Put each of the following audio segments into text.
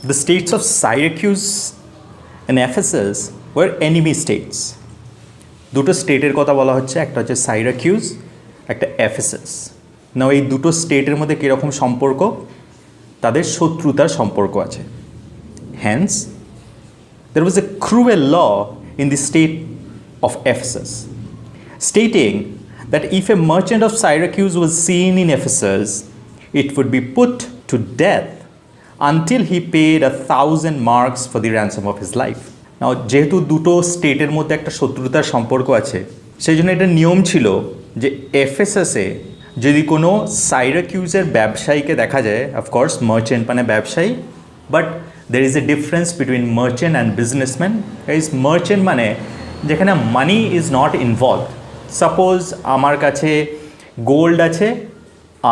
The states of Syracuse and Ephesus were enemy states. দুটো স্টেটের কথা বলা হচ্ছে, একটা হচ্ছে সাইরাকিউজ, একটা এফেসাস। নাও এই দুটো স্টেটের মধ্যে কীরকম সম্পর্ক? তাদের শত্রুতার সম্পর্ক আছে। Hence there was a cruel law in the state of Ephesus stating that if a merchant of Syracuse was seen in Ephesus, it would be put to death until he paid 1,000 marks for the ransom of his life. Now, যেহেতু দুটো স্টেটের মধ্যে একটা শত্রুতার সম্পর্ক আছে, সেই জন্য এটা নিয়ম ছিল যে এফেসাসে যদি কোনো সাইরাকিউজের ব্যবসায়ীকে দেখা যায়, অফকোর্স মার্চেন্ট মানে ব্যবসায়ী, but there is a difference between merchant and businessman. Guys, merchant মানে যেখানে money is not involve. Suppose আমার কাছে গোল্ড আছে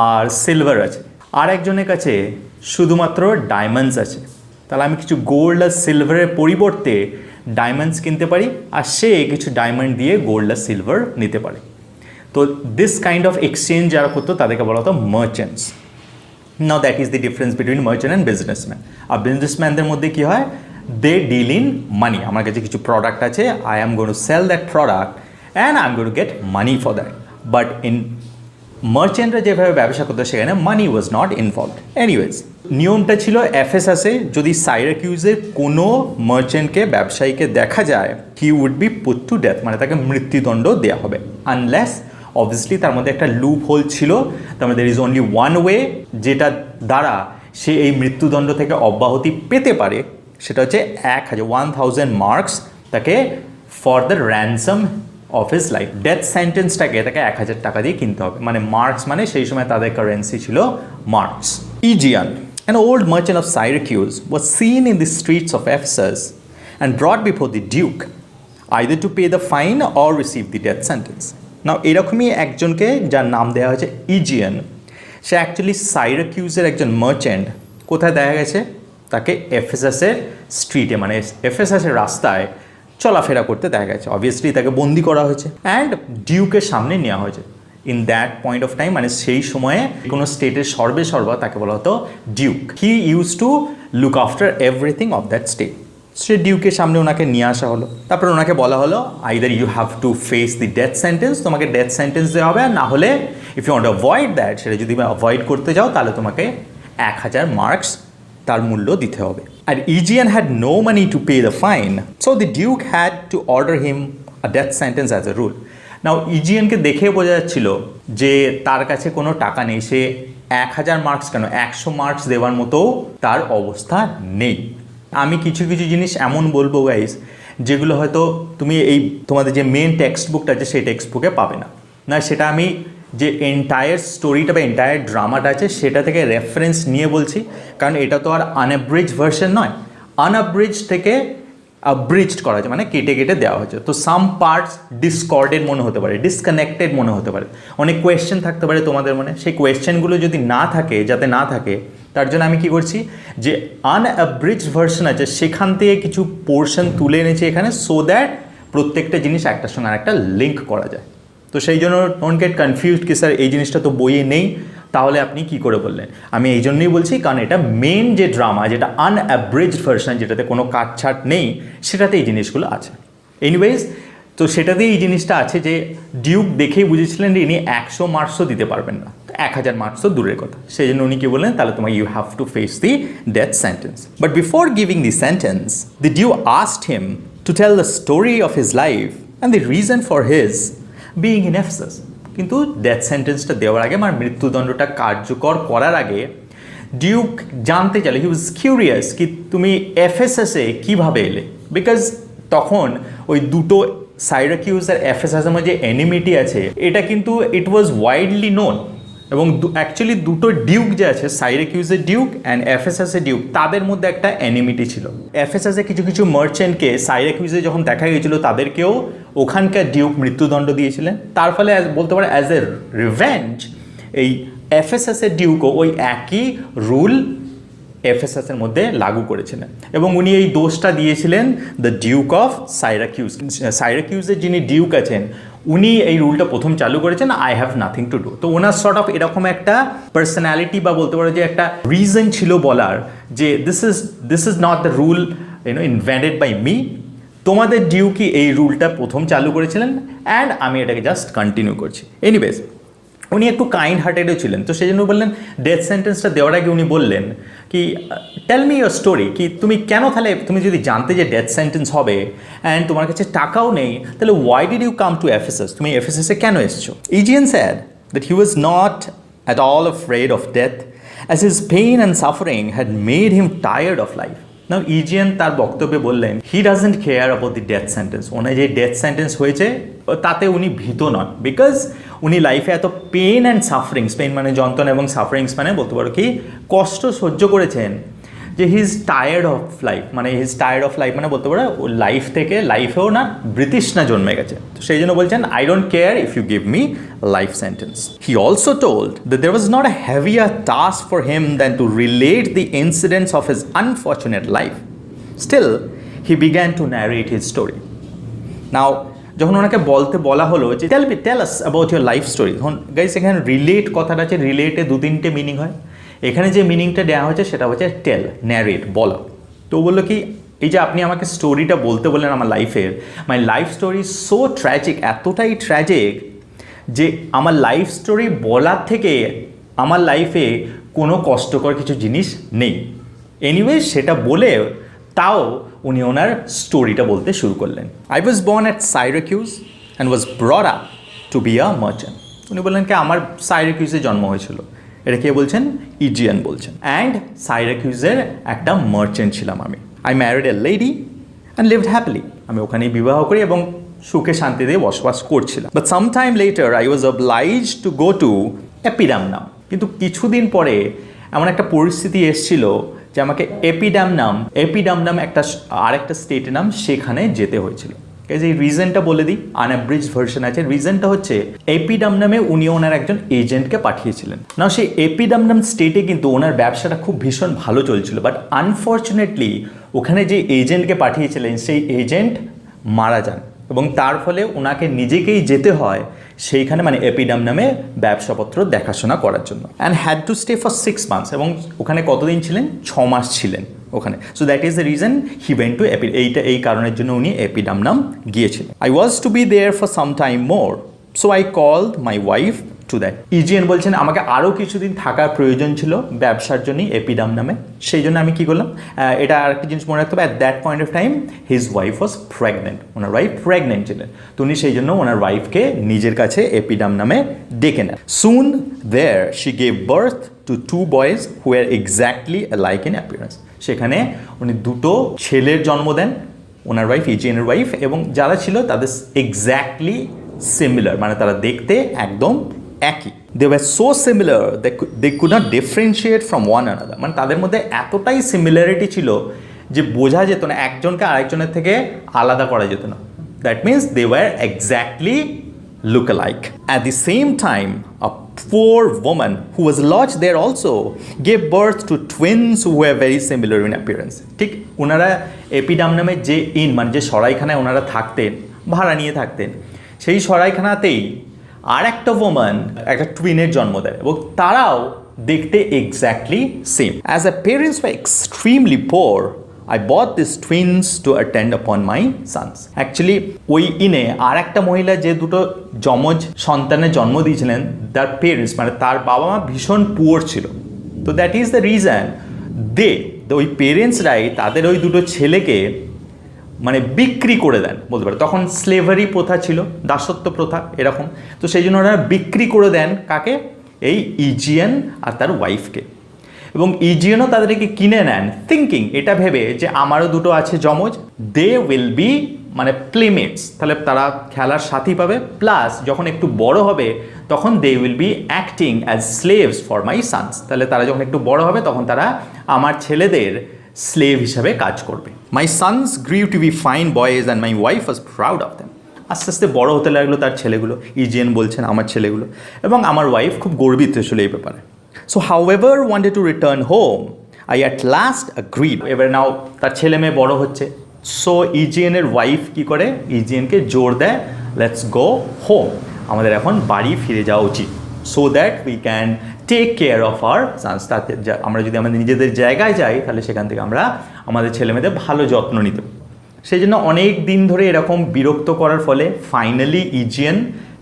আর সিলভার আছে, আর একজনের কাছে শুধুমাত্র ডায়মন্ডস আছে, তাহলে আমি কিছু গোল্ড আর সিলভারের পরিবর্তে ডায়মন্ডস কিনতে পারি, আর সে কিছু ডায়মন্ড দিয়ে গোল্ড আর সিলভার নিতে পারে। তো দিস কাইন্ড অফ এক্সচেঞ্জ যারা করতো তাদেরকে বলা হতো merchants. Now that is the difference between merchant and businessman. আর বিজনেসম্যানদের মধ্যে কী হয়? They deal in money. আমার কাছে কিছু প্রোডাক্ট আছে, I am going to sell that product and I am going to get money for that. But in মার্চেন্টরা যেভাবে ব্যবসা করতো সেখানে money was not involved. Anyways, নিয়মটা ছিল এফএসাসে যদি সাইরাকিউজের কোনো মার্চেন্টকে ব্যবসায়ীকে দেখা যায়, he would be put to death, মানে তাকে মৃত্যুদণ্ড দেওয়া হবে, আনলেস অবভিয়াসলি তার মধ্যে একটা লুপ হোল ছিল। তার মধ্যে there is only one way যেটা দ্বারা সে এই মৃত্যুদণ্ড থেকে অব্যাহতি পেতে পারে, সেটা হচ্ছে 1,000 মার্কস তাকে for the ransom of his life. Death সেন্টেন্সটাকে তাকে 1,000 টাকা দিয়ে কিনতে হবে। মানে মার্কস মানে সেই সময় তাদের কারেন্সি ছিল marks. Aegeon, an old merchant of Syracuse, was seen in the streets of Ephesus and brought before the duke, either to pay the fine or receive the death sentence. নাও এরকমই একজনকে যার নাম দেওয়া হয়েছে ইজিয়ান, সে actually সাইরাকিউজের একজন merchant. কোথায় দেখা গেছে? তাকে এফেসাসের স্ট্রিটে, মানে এফেসাসের রাস্তায় চলাফেরা করতে দেখা গেছে। অবভিয়াসলি তাকে বন্দি করা হয়েছে অ্যান্ড ডিউকের সামনে নেওয়া হয়েছে। In that point of time, মানে সেই সময়ে কোনো স্টেটের সর্বেসর্বা তাকে বলা হতো duke. He use to look after everything of that state. সে ডিউকের সামনে ওনাকে নিয়ে আসা হলো, তারপর ওনাকে বলা হলো either you have to face the death sentence, তোমাকে ডেথ সেন্টেন্স দেওয়া হবে, আর না হলে if you want to avoid that, সেটা যদি অ্যাভয়েড করতে যাও তাহলে তোমাকে 1,000 মার্কস তার মূল্য দিতে হবে। আর Aegeon had no money to pay the fine, so the duke had to order him a death sentence as a rule. Now ইজিয়ানকে দেখে বোঝা যাচ্ছিল যে তার কাছে কোনো টাকা নেই, সে 1,000 মার্কস কেন 100 মার্কস দেওয়ার মতো তার অবস্থা নেই। আমি কিছু কিছু জিনিস এমন বলবো গাইস যেগুলো হয়তো তুমি এই তোমাদের যে মেন টেক্সট বুকটা আছে সেই টেক্সট বুকে পাবে না, না সেটা আমি যে এন্টায়ার স্টোরিটা বা এন্টায়ার ড্রামাটা আছে সেটা থেকে রেফারেন্স নিয়ে বলছি, কারণ এটা তো আর আনঅ্যাব্রিজড ভার্সন নয়। আনঅ্যাব্রিজড থেকে আব্রিজড করা হয়েছে, মানে কেটে কেটে দেওয়া হয়েছে। তো সাম পার্টস ডিসকর্ডেড মনে হতে পারে, ডিসকানেক্টেড মনে হতে পারে, অনেক কোয়েশ্চেন থাকতে পারে তোমাদের মনে। সেই কোয়েশ্চেনগুলো যদি না থাকে, যাতে না থাকে তার জন্য আমি কি করছি, যে আনঅ্যাব্রিজড ভার্সন আছে সেখান থেকে কিছু পোর্শন তুলে এনেছি এখানে, সো দ্যাট প্রত্যেকটা জিনিস একটার সঙ্গে আরেকটা লিঙ্ক করা যায়। তো সেই জন্য ডোন্ট গেট কনফিউজড কি স্যার এই জিনিসটা তো বইয়ে নেই, তাহলে আপনি কি করে বললেন। আমি এই জন্যই বলছি কারণ এটা মেন যে ড্রামা, যেটা আনঅ্যাব্রিজড ভার্সন, যেটাতে কোনো কাটছাট নেই, সেটাতে এই জিনিসগুলো আছে। এনিওয়েজ, তো সেটাতেই এই জিনিসটা আছে যে ডিউক দেখেই বুঝেছিলেন যে ইনি 100 মার্কসও দিতে পারবেন না, 1,000 মার্কস তো দূরের কথা। সেই জন্য উনি কি বললেন, তাহলে তোমাকে you have to face the death sentence. But before giving the sentence, the duke asked him to tell the story of his life and the reason for his being in Ephesus. কিন্তু death সেন্টেন্সটা দেওয়ার আগে, মানে মৃত্যুদণ্ডটা কার্যকর করার আগে, Duke জানতে চাইলে, হি ওয়াজ কিউরিয়াস কি তুমি এফেসাসে কীভাবে এলে, বিকজ তখন ওই দুটো সাইরাকিউজ আর এফেসাসের মধ্যে যে এনিমিটি আছে এটা কিন্তু ইট ওয়াজ ওয়াইডলি নোন। এবং অ্যাকচুয়ালি দুটো ডিউক যে আছে, সাইরাকিউজের ডিউক অ্যান্ড এফেসাসের ডিউক, তাদের মধ্যে একটা এনিমিটি ছিল। এফেসাসে কিছু কিছু মার্চেন্টকে সাইরাকিউজে যখন দেখা গিয়েছিল তাদেরকেও ওখানকার ডিউক মৃত্যুদণ্ড দিয়েছিলেন। তার ফলে বলতে পারে অ্যাজ এ রিভেঞ্জ এই এফেসাসের ডিউকও ওই একই রুল এফেসাসের মধ্যে লাগু করেছিলেন, এবং উনি এই দোষটা দিয়েছিলেন দ্য ডিউক অফ সাইরাকিউজ। সাইরাকিউজের যিনি ডিউক আছেন উনি এই রুলটা প্রথম চালু করেছেন, I have nothing to do. তো ওনার সর্ট অফ এরকম একটা পার্সোনালিটি বা বলতে পারো যে একটা রিজন ছিল বলার যে this is not the rule invented by me, তোমাদের ডিউ কি এই রুলটা প্রথম চালু করেছিলেন অ্যান্ড আমি এটাকে জাস্ট কন্টিনিউ করছি। এনিওয়েজ উনি একটু কাইন্ড হার্টেডও ছিলেন, তো সেই জন্য বললেন ডেথ সেন্টেন্সটা দেওয়ার আগে উনি বললেন কি টেল মি ইয়োর স্টোরি, কি তুমি কেন তাহলে তুমি যদি জানতে যে ডেথ সেন্টেন্স হবে অ্যান্ড তোমার কাছে টাকাও নেই, তাহলে why did you come to Ephesus, তুমি এফেসাসে কেন এসছো? Aegeon said that he was not at all afraid of death as his pain and suffering had made him tired of life. Now Aegeon তার বক্তব্যে বললেন he doesn't care about the death sentence, ওনার যে death sentence হয়েছে তাতে উনি ভীত নন, because উনি লাইফে এত পেন অ্যান্ড সাফারিংস, পেন মানে যন্ত্রণা এবং সাফারিংস মানে বলতে পারো কি কষ্ট সহ্য করেছেন, যে he is tired of life, মানে he is tired of life মানে বলতে পারো ও লাইফ থেকে লাইফেও না ব্রিটিশনা জন্মে গেছে, তো সেই জন্য বলছেন I don't care if you give me life sentence. He also told that there was not a heavier task for him than to relate the incidents of his unfortunate life. Still, he began to narrate his story. Now, যখন ওনাকে বলা হলো যে tell us about your life story, তখন guys এখানে relate কথাটা আছে, রিলেটে দু তিনটে মিনিং হয়, এখানে যে মিনিংটা দেওয়া হয়েছে সেটা হচ্ছে টেল, ন্যারেট, বলা। তো বললো কি এই যে আপনি আমাকে স্টোরিটা বলতে বললেন আমার লাইফের, my life story so tragic, এতটাই ট্র্যাজিক যে আমার লাইফ স্টোরি বলার থেকে আমার লাইফে কোনো কষ্টকর কিছু জিনিস নেই। এনিওয়ে সেটা বলে তাও উনি ওনার স্টোরিটা বলতে শুরু করলেন। I was born at Syracuse and was brought up to be a merchant. উনি বললেন কি আমার সাইরাকিউজে জন্ম হয়েছিল, এটা কে বলছেন? ইজিয়ান বলছেন। অ্যান্ড সাইরাকিউজের একটা মার্চেন্ট ছিলাম আমি। I married a lady and lived happily, আমি ওখানেই বিবাহ করি এবং সুখে শান্তিতে বসবাস করছিলাম। But some time later I was oblige to go to Epidamnum, কিন্তু কিছুদিন পরে এমন একটা পরিস্থিতি এসেছিল যে আমাকে এপিডামনাম একটা আরেকটা স্টেটের নাম, সেখানে যেতে হয়েছিল। এই রিজনটা বলে দিই, আনঅ্যাব্রিজ ভার্সন আছে। রিজনটা হচ্ছে এপিডামনামে উনি ওনার একজন এজেন্টকে পাঠিয়েছিলেন। না সেই এপিডামনাম স্টেটে কিন্তু ওনার ব্যবসাটা খুব ভীষণ ভালো চলছিল, বাট আনফর্চুনেটলি ওখানে যে এজেন্টকে পাঠিয়েছিলেন সেই এজেন্ট মারা যান এবং তার ফলে ওনাকে নিজেকেই যেতে হয় সেইখানে, মানে এপিডামনামে ব্যবসাপত্র দেখাশোনা করার জন্য। And had to stay for 6 months, এবং ওখানে কতদিন ছিলেন? 6 মাস ছিলেন ওখানে। So that is the reason he went to এই কারণের জন্য উনি এপিডামনাম গিয়েছিলেন। I was to be there for some time more, so I called my wife to that. Egeon বলছেন আমাকে আরও কিছুদিন থাকার প্রয়োজন ছিল ব্যবসার জন্যই এপিডামনামে, সেই জন্য আমি কী করলাম, এটা আরেকটা জিনিস মনে রাখতে হবে, at that point of time his wife was pregnant, owner wife pregnant ছিলেন, তো উনি সেই জন্য ওনার ওয়াইফকে নিজের কাছে এপিডামনামে ডেকে নেন। Soon there she gave birth to 2 boys who were exactly alike in appearance, সেখানে উনি 2 ছেলের জন্ম দেন, ওনার ওয়াইফ, ইজিয়ানের ওয়াইফ, এবং যারা ছিল তাদের এক্স্যাক্টলি সিমিলার, মানে তারা দেখতে একদম একই। They were so similar they could not differentiate from one another, মানে তাদের মধ্যে এতটাই সিমিলারিটি ছিল যে বোঝা যেত না, একজনকে আরেকজনের থেকে আলাদা করা যেত না। That means they were exactly look alike. At the same time a poor woman who was lodged there also gave birth to twins who were very similar in appearance. ঠিক ওনারা এপিডামনামে যে মানে যে সরাইখানায় ওনারা থাকতেন, ভাড়া নিয়ে থাকতেন, সেই সরাইখানাতেই আর একটা ওম্যান একটা টুইনের জন্ম দেয় এবং তারাও দেখতে exactly same. As a parents were extremely poor, I bought these twins to attend upon my sons. Actually, ওই ইনে আর একটা মহিলা যে 2 যমজ সন্তানের জন্ম দিয়েছিলেন, তার পেরেন্টস মানে তার বাবা মা ভীষণ পুয়ার ছিল, তো দ্যাট ইজ দ্য রিজন ওই পেরেন্টসরাই তাদের ওই 2 ছেলেকে মানে বিক্রি করে দেন বলতে পারে। তখন স্লেভারি প্রথা ছিল, দাসত্ব প্রথা এরকম, তো সেই জন্য ওনারা বিক্রি করে দেন কাকে? এই ইজিয়ান আর তার ওয়াইফকে। এবং ইজিয়ানও তাদেরকে কিনে নেন থিঙ্কিং, এটা ভেবে যে আমারও 2 আছে যমজ, দে উইল বি মানে প্লেমেটস, তাহলে তারা খেলার সাথী পাবে, প্লাস যখন একটু বড় হবে তখন they will be acting as slaves for my sons, তাহলে তারা যখন একটু বড় হবে তখন তারা আমার ছেলেদের স্লেভ হিসাবে কাজ করবে। My sons grew to be fine boys and my wife was proud of them. আস্তে আস্তে বড় হতে লাগলো তার ছেলেগুলো, ইজিয়ান বলছেন আমার ছেলেগুলো, এবং আমার ওয়াইফ খুব গর্বিত ছিল এই ব্যাপারে। So however wanted to return home, I at last agreed. এবার নাও তার ছেলে মেয়ে বড় হচ্ছে, সো ইজিয়ানের ওয়াইফ কি করে, ইজিয়ানকে জোর দেয় লেটস গো হোম, আমাদের এখন বাড়ি ফিরে যাওয়া উচিত, so that we can take care of our sons. তাতে আমরা যদি আমাদের নিজেদের জায়গায় যাই তাহলে সেখান থেকে আমরা আমাদের ছেলেমেয়েদের ভালো যত্ন নিতে পারি। সেই জন্য অনেক দিন ধরে এরকম বিরক্ত করার ফলে ফাইনালি ইজিয়ান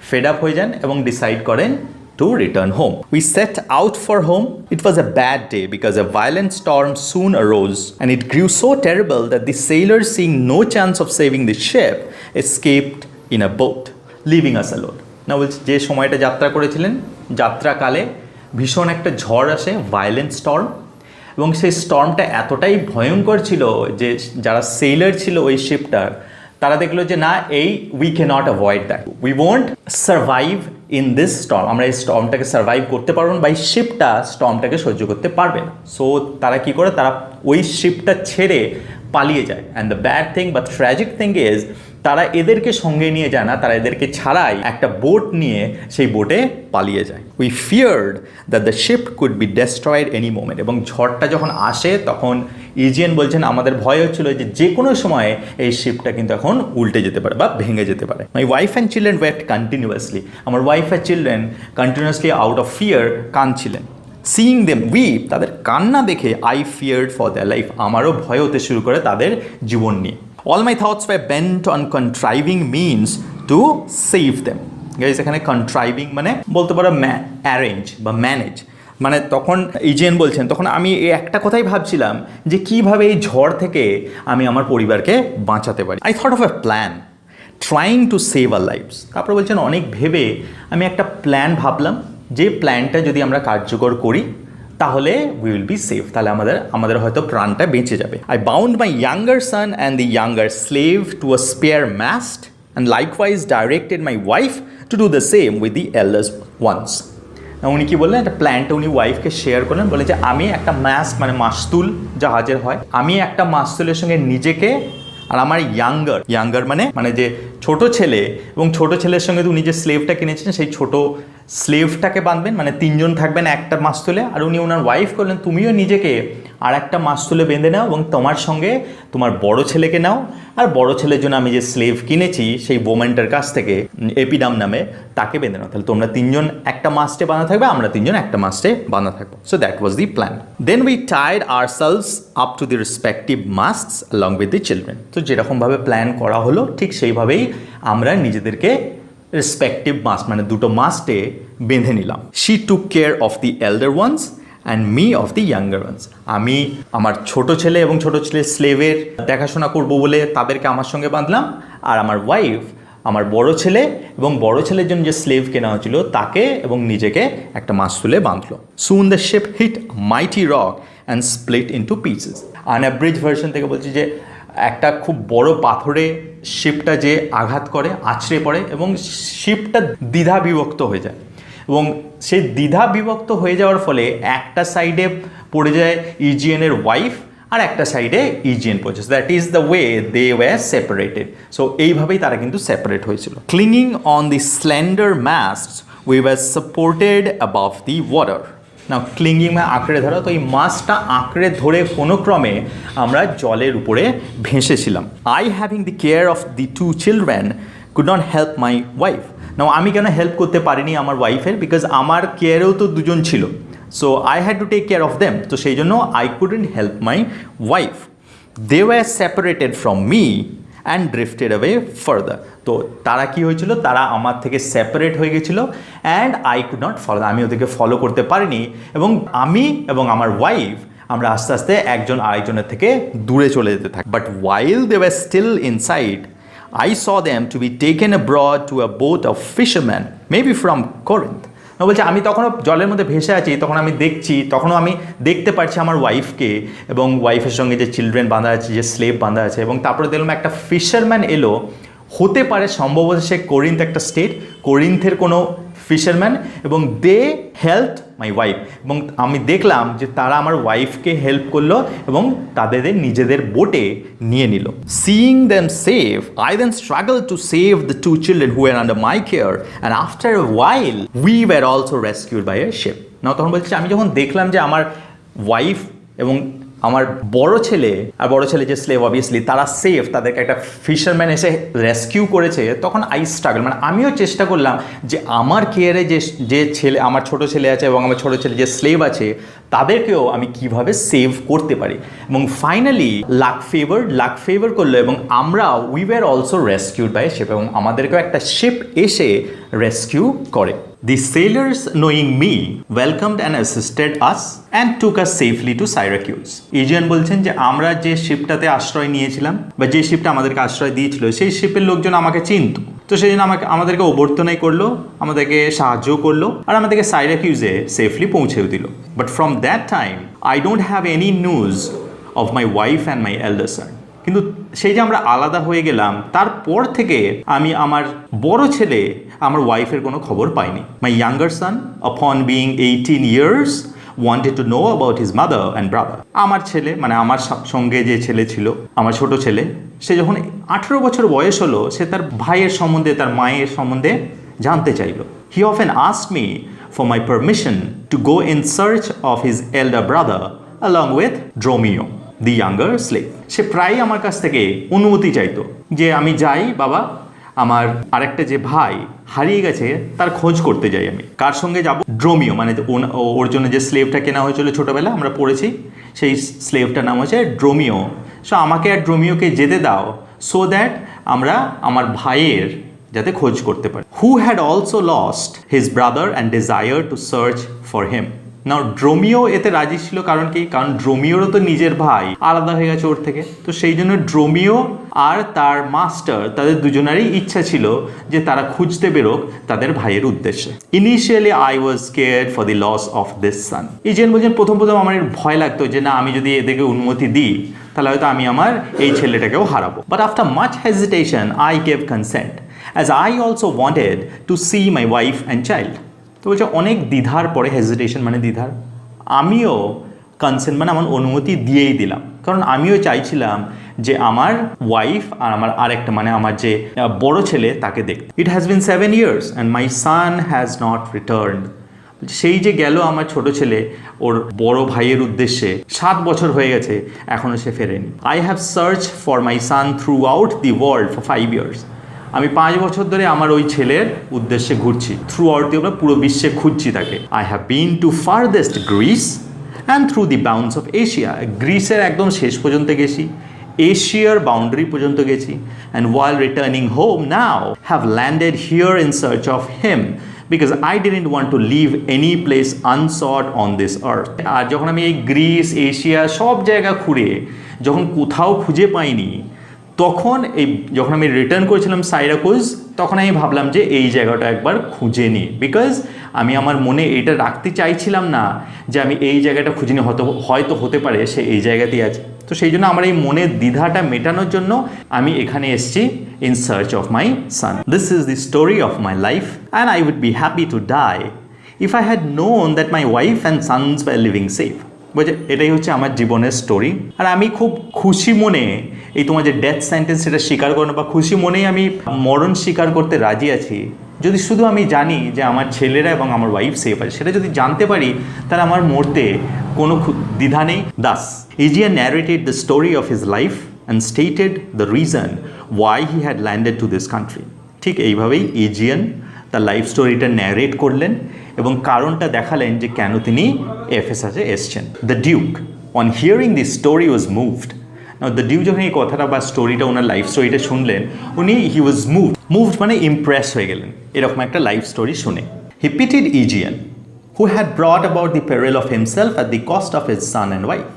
ফেড আপ হয়ে যান এবং ডিসাইড করেন to return home. We set out for home. It was a bad day because a violent storm soon arose and it grew so terrible that the sailors, seeing no chance of saving the ship, escaped in a boat, leaving us alone. Now বলছি যে সময়টা যাত্রা করেছিলেন, যাত্রাকালে ভীষণ একটা ঝড় আসে, violent Sturm, এবং সেই স্টর্মটা এতটাই ভয়ঙ্কর ছিল যে যারা সেলার ছিল ওই শিপটার, তারা দেখলো যে না, এই we cannot avoid that, we won't survive in this storm, আমরা এই স্টর্মটাকে সার্ভাইভ করতে পারবো না, বা এই শিপটা স্টর্মটাকে সহ্য করতে পারবে না। সো তারা কী করে, তারা ওই শিপটা ছেড়ে পালিয়ে যায়। অ্যান্ড দ্য ব্যাড থিং বা ট্র্যাজিক থিং ইজ, তারা এদেরকে সঙ্গে নিয়ে যায় না, তারা এদেরকে ছাড়াই একটা বোট নিয়ে সেই বোটে পালিয়ে যায়। We feared that the sheep could be destroyed any moment, এবং ঝড়টা যখন আসে তখন ইজিয়ান বলছেন আমাদের ভয় হচ্ছিল যে যে কোনো সময় এই শিপটা কিন্তু এখন উল্টে যেতে পারে বা ভেঙে যেতে পারে। My wife and children wept continuously, আমার wife and children continuously out of fear কাঁদছিলেন। সিইং দেম উইপ, তাদের কান্না দেখে I feared for their life, আমারও ভয় হতে শুরু করে তাদের জীবন নিয়ে। All my thoughts were bent on contriving means to save them. Guys, এখানে contriving মানে বলতে পারো অ্যারেঞ্জ বা ম্যানেজ, মানে তখন ইজিয়ান বলছেন তখন আমি এই একটা কথাই ভাবছিলাম যে কীভাবে এই ঝড় থেকে আমি আমার পরিবারকে বাঁচাতে পারি। I thought of A plan trying to save our lives. তারপরে বলছেন অনেক ভেবে আমি একটা প্ল্যান ভাবলাম, যে প্ল্যানটা যদি আমরা কার্যকর করি তাহলে উই উইল বি সেফ, তাহলে আমাদের হয়তো প্রাণটা বেঁচে যাবে। I bound my younger son and the younger slave to a spare mast and likewise directed my wife to do the same with the elders ones. উনি কী বললেন, একটা প্ল্যানটা উনি ওয়াইফকে শেয়ার করলেন, বলে যে আমি একটা ম্যাস্ট মানে মাস্তুল জাহাজের হয়, আমি একটা মাস্তুলের সঙ্গে নিজেকে আর আমার ইয়াঙ্গার মানে যে ছোট ছেলে, এবং ছোট ছেলের সঙ্গে উনি যে স্লেভটা কিনেছেন সেই ছোট স্লেভটাকে বাঁধবেন, মানে তিনজন থাকবেন একটা মাস্তুলে। আর উনি ওনার ওয়াইফ করলেন তুমিও নিজেকে আর একটা মাস্তুলে বেঁধে নাও এবং তোমার সঙ্গে তোমার বড় ছেলেকে নাও, আর বড় ছেলের জন্য আমি যে স্লেভ কিনেছি সেই বোমেন্টের কাছ থেকে এপিডাম নামে তাকে বেঁধে নাও, তাহলে তোমরা তিনজন একটা মাস্টে বাঁধা থাকবে, আমরা তিনজন একটা মাস্টে বাঁধা থাকবো। So that was the plan. Then we tied ourselves up to the respective masts along with the children. তো যেরকমভাবে প্ল্যান করা হলো ঠিক সেইভাবেই আমরা নিজেদেরকে রেসপেক্টিভ মাস্ট মানে দুটো মাস্টে বেঁধে নিলাম। She took care of the elder ones and me of the younger ones. আমি আমার ছোট ছেলে এবং ছোট ছেলের স্লেভের দেখাশোনা করব বলে তাদেরকে আমার সঙ্গে বাঁধলাম, আর আমার ওয়াইফ আমার বড় ছেলে এবং বড় ছেলের জন্য যে স্লেভ কেনা হয়েছিল তাকে এবং নিজেকে একটা মাস্তুলে বাঁধলো। Soon the ship hit mighty rock and split into pieces. Unabridged version থেকে বলছি যে একটা খুব বড় পাথরে শিপটা যে আঘাত করে, আছড়ে পড়ে এবং শিপটা দ্বিধা বিভক্ত হয়ে যায়, এবং সেই দ্বিধা বিভক্ত হয়ে যাওয়ার ফলে একটা সাইডে পড়ে যায় ইজিয়ানের ওয়াইফ আর একটা সাইডে ইজিয়ান পড়েছে। That is the way they were separated. So এইভাবেই তারা কিন্তু সেপারেট হয়েছিল। Clinging on the slender mast we were supported above the water. না ক্লিঙ্গিং মানে আঁকড়ে ধরা, তো এই মাছটা আঁকড়ে ধরে কোনো ক্রমে আমরা জলের উপরে ভেসেছিলাম। I having the care of the two children could not help my wife. না আমি কেন হেল্প করতে পারিনি আমার ওয়াইফের, বিকজ আমার কেয়ারেও তো দুজন ছিল, so I had to take care of them, তো সেই জন্য I couldn't help my wife. They were separated from me and drifted away further. তো তারা কি হয়েছিল, তারা আমার থেকে সেপারেট হয়ে গেছিলো and I could not follow, আমি ওদেরকে ফলো করতে পারিনি, এবং আমি এবং আমার ওয়াইফ আমরা আস্তে আস্তে একজন আরেকজনের থেকে দূরে চলে যেতে থাকি। But while they were still inside I saw them to be taken abroad to a boat of fishermen, maybe from Corinth. বলছে আমি তখনও জলের মধ্যে ভেসে আছি, তখন আমি তখনও আমি দেখতে পাচ্ছি আমার ওয়াইফকে এবং ওয়াইফের সঙ্গে যে চিলড্রেন বাঁধা আছে, যে স্লেভ বাঁধা আছে, এবং তারপরে দেখলাম একটা ফিশারম্যান এলো, হতে পারে সম্ভবত সে কোরিন্থ একটা স্টেট, কোরিন্থের কোনো ফিশারম্যান, এবং দে হেল্প মাই ওয়াইফ, এবং আমি দেখলাম যে তারা আমার ওয়াইফকে হেল্প করলো এবং তাদের নিজেদের বোটে নিয়ে নিল। Seeing them save I then struggle to save the two children who are under my care and after a while we were also rescued by a ship. না তখন বলছি আমি যখন দেখলাম যে আমার ওয়াইফ এবং আমার বড় ছেলে আর বড় ছেলে যে স্লেভ অবভিয়াসলি তারা সেফ, তাদেরকে একটা ফিশারম্যান এসে রেস্কিউ করেছে, তখন আই স্ট্রাগল, মানে আমিও চেষ্টা করলাম যে আমার কেয়ারে যে ছেলে, আমার ছোট ছেলে আছে এবং আমার ছোট ছেলে যে স্লেভ আছে তাদেরকেও আমি কিভাবে সেভ করতে পারি। এবং ফাইনালি লাক ফেভার করলো এবং আমরা we were also rescued by ship, এবং আমাদেরকেও একটা শিপ এসে রেস্কিউ করে। The sailors, knowing me, welcomed and assisted us and took us safely to Syracuse. Aegean বলছেন যে আমরা যে শিপটাতে আশ্রয় নিয়েছিলাম বা যে শিপটা আমাদেরকে আশ্রয় দিয়েছিল সেই শিপের লোকজন আমাকে চিনত, তো সেই জন্য আমাদেরকে অভ্যর্থনাই করলো, আমাদেরকে সাহায্য করলো আর আমাদেরকে সাইরাকিউজে সেফলি পৌঁছেও দিল। But from that time I don't have any news of my wife and my elder son. কিন্তু সেই যে আমরা আলাদা হয়ে গেলাম তারপর থেকে আমি আমার বড় ছেলে আমার ওয়াইফের কোনো খবর পাইনি। মাই ইয়াঙ্গার সন আপন being 18 years wanted to know about his mother and brother. আমার ছেলে মানে আমার সঙ্গে যে ছেলে ছিল, আমার ছোট ছেলে, সে যখন 18 বছর বয়স হলো সে তার ভাইয়ের সম্বন্ধে, তার মায়ের সম্বন্ধে জানতে চাইল। He often asked me for my permission to go in search of his elder brother along with Dromio, the younger slave. সে প্রায়ই আমার কাছ থেকে অনুমতি চাইতো যে আমি যাই বাবা, আমার আরেকটা যে ভাই হারিয়ে গেছে তার খোঁজ করতে যাই। আমি কার সঙ্গে যাব? ড্রোমিও, মানে ওর জন্য যে স্লেভটা কেনা হয়েছিল ছোটোবেলা আমরা পড়েছি, সেই স্লেভটার নাম হচ্ছে ড্রোমিও। সো আমাকে আর ড্রোমিওকে যেতে দাও সো দ্যাট আমরা আমার ভাইয়ের যাতে খোঁজ করতে পারি। Who had also lost his brother and desire to search for him. Now Dromio এতে রাজি ছিল, কারণ কি? কারণ ড্রোমিওরও তো নিজের ভাই আলাদা হয়ে গেছে ওর থেকে, তো সেই জন্য ড্রোমিও আর তার মাস্টার তাদের দুজনেরই ইচ্ছা ছিল যে তারা খুঁজতে বেরোক তাদের ভাইয়ের উদ্দেশ্যে। Initially I was cared for the loss of this son. Egeon বলছেন প্রথম আমার ভয় লাগতো যে না, আমি যদি এদেরকে অনুমতি দিই তাহলে হয়তো আমি আমার এই ছেলেটাকেও হারাবো। But after much hesitation I gave consent as I also wanted to see my wife and child. তো বলছে অনেক দ্বিধার পরে, হেজিটেশন মানে দ্বিধার, আমিও কনসেন্ট মানে আমার অনুমতি দিয়েই দিলাম, কারণ আমিও চাইছিলাম যে আমার ওয়াইফ আর আমার আরেকটা মানে আমার যে বড় ছেলে তাকে দেখতে। It has been 7 years and my son has not returned. সেই যে গেল আমার ছোট ছেলে ওর বড় ভাইয়ের উদ্দেশ্যে, 7 বছর হয়ে গেছে এখনও সে ফেরেনি। I have search for my son throughout the world for 5 years। আমি 5 বছর ধরে আমার ওই ছেলের উদ্দেশ্যে ঘুরছি, থ্রু আউট দি পুরো বিশ্বে খুঁজছি তাকে। I have been to farthest Greece and through the bounds of Asia. গ্রিসের একদম শেষ পর্যন্ত গেছি, এশিয়ার বাউন্ডারি পর্যন্ত গেছি। And while returning home now have landed here in search of him because I didn't want to leave any place unsought on this earth. আর যখন আমি এই গ্রিস, এশিয়া সব জায়গা ঘুরে যখন কোথাও খুঁজে পাইনি, তখন যখন আমি রিটার্ন করেছিলাম সাইরাকুজ, তখন আমি ভাবলাম যে এই জায়গাটা একবার খুঁজে নিই, বিকজ আমি আমার মনে এটা রাখতে চাইছিলাম না যে আমি এই জায়গাটা খুঁজে নিই, হয়তো হতে পারে সে এই জায়গাতেই আছে। তো সেই জন্য আমার এই মনের দ্বিধাটা মেটানোর জন্য আমি এখানে এসেছি in search of my son. This is the story of my life and I would be happy to die if I had known that my wife and sons were living safe. বুঝে, এটাই হচ্ছে আমার জীবনের story. আর আমি খুব খুশি মনে এই তোমার যে ডেথ সেন্টেন্স সেটা স্বীকার করো, বা খুশি মনেই আমি মরণ স্বীকার করতে রাজি আছি যদি শুধু আমি জানি যে আমার ছেলেরা এবং আমার ওয়াইফ সেফ আছে। সেটা যদি জানতে পারি তাহলে আমার মরতে কোনো দ্বিধা নেই। Das Aegean narrated the story of his life and stated the reason why he had landed to this country. ঠিক এইভাবেই Aegean তার লাইফ স্টোরিটা ন্যারেট করলেন এবং কারণটা দেখালেন যে কেন তিনি এফেসাসে এসছেন। The Duke on hearing this story was moved. The Duke যখন এই কথাটা বা স্টোরিটা, ওনার লাইফ স্টোরিটা শুনলেন, হি ওয়াজ মুভড মানে ইমপ্রেস হয়ে গেলেন এরকম একটা লাইফ স্টোরি শুনে। হি pitied Aegean who had brought about the peril of himself at the cost of his son and wife.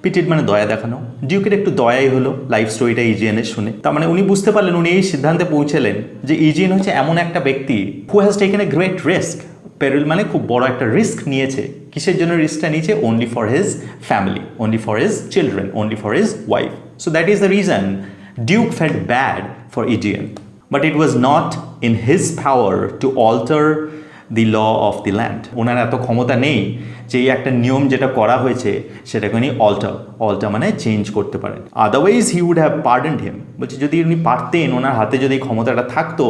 Pitied মানে দয়া দেখানো। ডিউকের একটু দয়াই হলো লাইফ স্টোরিটা Aegean'ের শুনে। তার মানে উনি বুঝতে পারলেন, উনি এই সিদ্ধান্তে পৌঁছলেন যে Aegean হচ্ছে এমন একটা ব্যক্তি who has taken a great risk. Peril মানে খুব বড় একটা রিস্ক নিয়েছে। কিসের জন্য রিস্কটা নিয়েছে? Only for his family, only for his children, only for his wife. So that is the reason duke felt bad for Aegean, but it was not in his power to alter the law of the land. ওনার এত ক্ষমতা নেই যে এই একটা নিয়ম যেটা করা হয়েছে সেটাকে উনি অল্টার মানে চেঞ্জ করতে পারেন। আদারওয়াইজ হি উড হ্যাভ পার্ডেন্ড হিম। বলছি যদি উনি পারতেন, ওনার হাতে যদি ক্ষমতাটা থাকতো,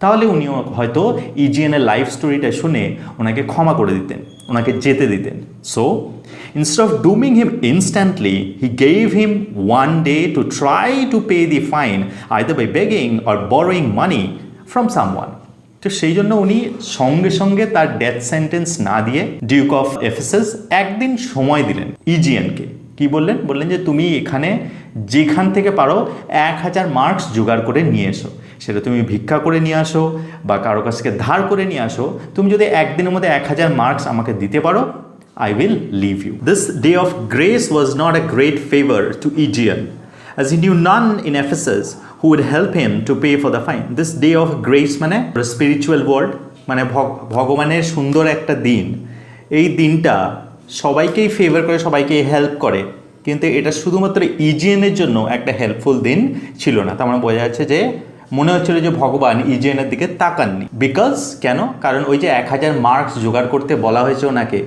তাহলে উনি হয়তো Aegean'ের লাইফ স্টোরিটা শুনে ওনাকে ক্ষমা করে দিতেন, ওনাকে যেতে দিতেন। So Instead of dooming him instantly, he gave him one day to try to pay the fine, either by begging or borrowing money from someone. তো সেই জন্য উনি সঙ্গে সঙ্গে তার ডেথ সেন্টেন্স না দিয়ে ডিউক অফ এফেসাস একদিন সময় দিলেন ইজিয়ানকে। কি বললেন? বললেন যে তুমি এখানে যেখান থেকে পারো 1000 মার্কস জোগাড় করে নিয়ে এসো, সেটা তুমি ভিক্ষা করে নিয়ে আসো বা কারো কাছ থেকে ধার করে নিয়ে আসো, তুমি যদি একদিনের মধ্যে 1000 মার্কস আমাকে দিতে পারো, I will leave you. This day of grace was not a great favor to Aegean, as he knew none in Ephesus who would help him to pay for the fine. This day of grace মানে spiritual world, মানে ভগবানের সুন্দর একটা দিন। এই দিনটা সবাইকেই favour করে, সবাইকে হেল্প করে, কিন্তু এটা শুধুমাত্র ইজিয়ানের জন্য একটা হেল্পফুল দিন ছিল না। তার মানে বোঝা যাচ্ছে যে মনে হচ্ছিল যে ভগবান ইজিয়ানের দিকে তাকাননি। বিকজ কেন? কারণ ওই যে 1000 মার্কস জোগাড় করতে বলা হয়েছে ওনাকে,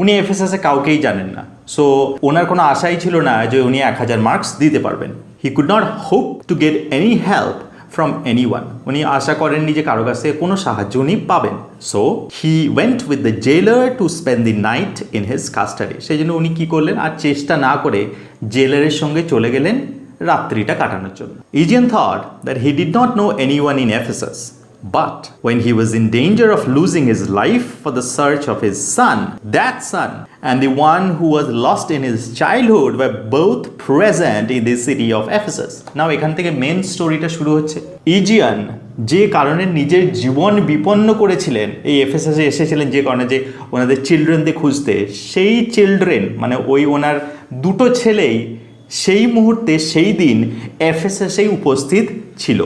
উনি এফএসএসে কাউকেই জানেন না, সো ওনার কোনো আশাই ছিল না যে উনি 1000 মার্কস দিতে পারবেন। He could not hope to get any help from anyone. উনি আশা করেননি যে কারো কাছ থেকে কোনো সাহায্য উনি পাবেন। So he went with the jailer to spend the night in his custody. সেই জন্য উনি কী করলেন, আর চেষ্টা না করে জেলারের সঙ্গে চলে গেলেন রাত্রিটা কাটানোর জন্য। Aegean thought that he did not know anyone in Ephesus, but when he was in danger of losing his life for the search of his son, that son and the one who was lost in his childhood were both present in the city of Ephesus. Now এখান থেকে main স্টোরিটা শুরু হচ্ছে। Aegean যে কারণে নিজের জীবন বিপন্ন করেছিলেন, এই এফেসাসে এসেছিলেন যে কারণে, যে ওনাদের চিলড্রেনদের খুঁজতে, সেই চিলড্রেন মানে ওই ওনার দুটো ছেলেই সেই মুহূর্তে সেই দিন এফেসাসে উপস্থিত ছিল।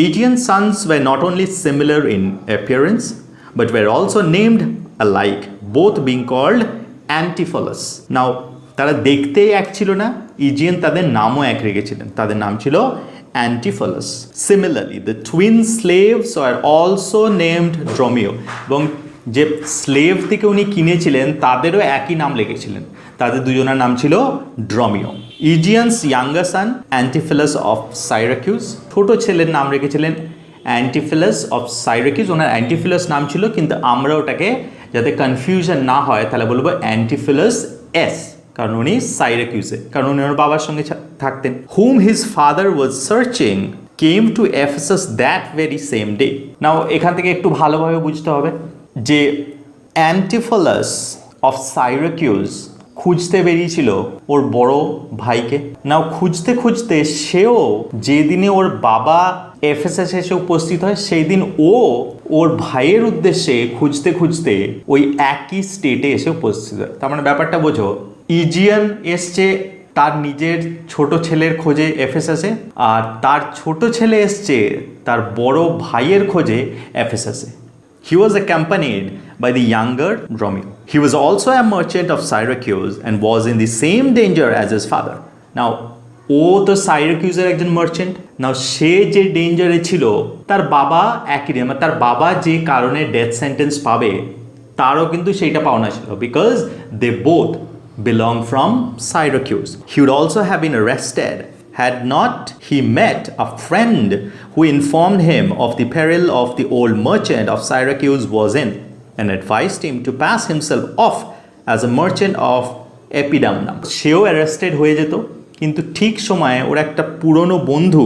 Aegean sons were not only similar in appearance but were also named alike, both being called Antipholus. Now তারা দেখতেই এক ছিল না, ইজিয়ান তাদের নামও এক রেখেছিলেন, তাদের নাম ছিল Antipholus. Similarly, the twin slaves are also named Dromio, এবং যে স্লেভ থেকে উনি কিনেছিলেন তাদেরও একই নাম লিখেছিলেন, তাদের দুজনের নাম ছিল ড্রমিও। ইজিয়ানস ইয়াঙ্গার সান অ্যান্টিফিলাস অফ সাইরাকিউস, ছোট ছেলের নাম রেখেছিলেন অ্যান্টিফিলাস অফ সাইরাকিউস। ওনার অ্যান্টিফিলাস নাম ছিল, কিন্তু আমরা ওটাকে যাতে কনফিউশন না হয় তাহলে বলবো অ্যান্টিফিলাস এস, কারণ উনি সাইরাকিউসে, কারণ উনি ওনার বাবার সঙ্গে থাকতেন। Whom his father was searching came to Ephesus that very same day. Now এখান থেকে একটু ভালোভাবে বুঝতে হবে যে অ্যান্টিফিলাস অফ সাইরাকিউস খুঁজতে বেরিয়েছিল ওর বড় ভাইকে। নাও খুঁজতে খুঁজতে সেও যেদিনে ওর বাবা এফেসাসে এসে উপস্থিত হয়, সেই দিন ও ওর ভাইয়ের উদ্দেশ্যে খুঁজতে খুঁজতে ওই একই স্টেটে এসে উপস্থিত হয়। তার মানে ব্যাপারটা বোঝো, ইজিয়ান এসছে তার নিজের ছোট ছেলের খোঁজে এফেসাসে, আর তার ছোট ছেলে এসছে তার বড় ভাইয়ের খোঁজে এফেসাসে। He was accompanied by the younger Dromio. He was also a merchant of Syracuse and was in the same danger as his father. Now, ও তো সাইরাকিউজের একজন মার্চেন্ট। নাও সে যে ডেঞ্জারে ছিল তার বাবা একই, মানে তার বাবা যে কারণে ডেথ সেন্টেন্স পাবে তারও কিন্তু সেইটা পাওনা ছিল, because they both belong from Syracuse. He would also have been arrested had not he met a friend who informed him of the peril of the old merchant of Syracuse was in and advised him to pass himself off as a merchant of Epidamnum. সেও arrested হয়ে যেত, কিন্তু ঠিক সময়ে ওর একটা পুরনো বন্ধু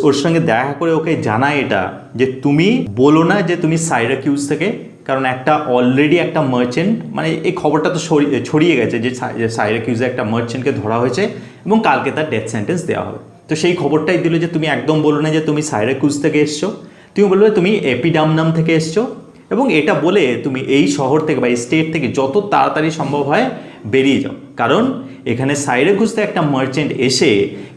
ওর সঙ্গে দেখা করে ওকে জানায় এটা যে তুমি বলো না যে তুমি সাইরাকিউজ থেকে, কারণ একটা অলরেডি একটা মার্চেন্ট, মানে এই খবরটা তো ছড়িয়ে গেছে যে সাইরাকিউজে একটা মার্চেন্টকে ধরা হয়েছে এবং কালকে তার ডেথ সেন্টেন্স দেওয়া হবে। তো সেই খবরটাই দিল যে তুমি একদম বলো না যে তুমি সাইরাকিউজ থেকে এসছো, তুমি বলবে তুমি এপিডামনাম থেকে এসছো, এবং এটা বলে তুমি এই শহর থেকে বা এই স্টেট থেকে যত তাড়াতাড়ি সম্ভব হয় বেরিয়ে যাও, কারণ এখানে সাইরাকিউজে একটা মার্চেন্ট এসে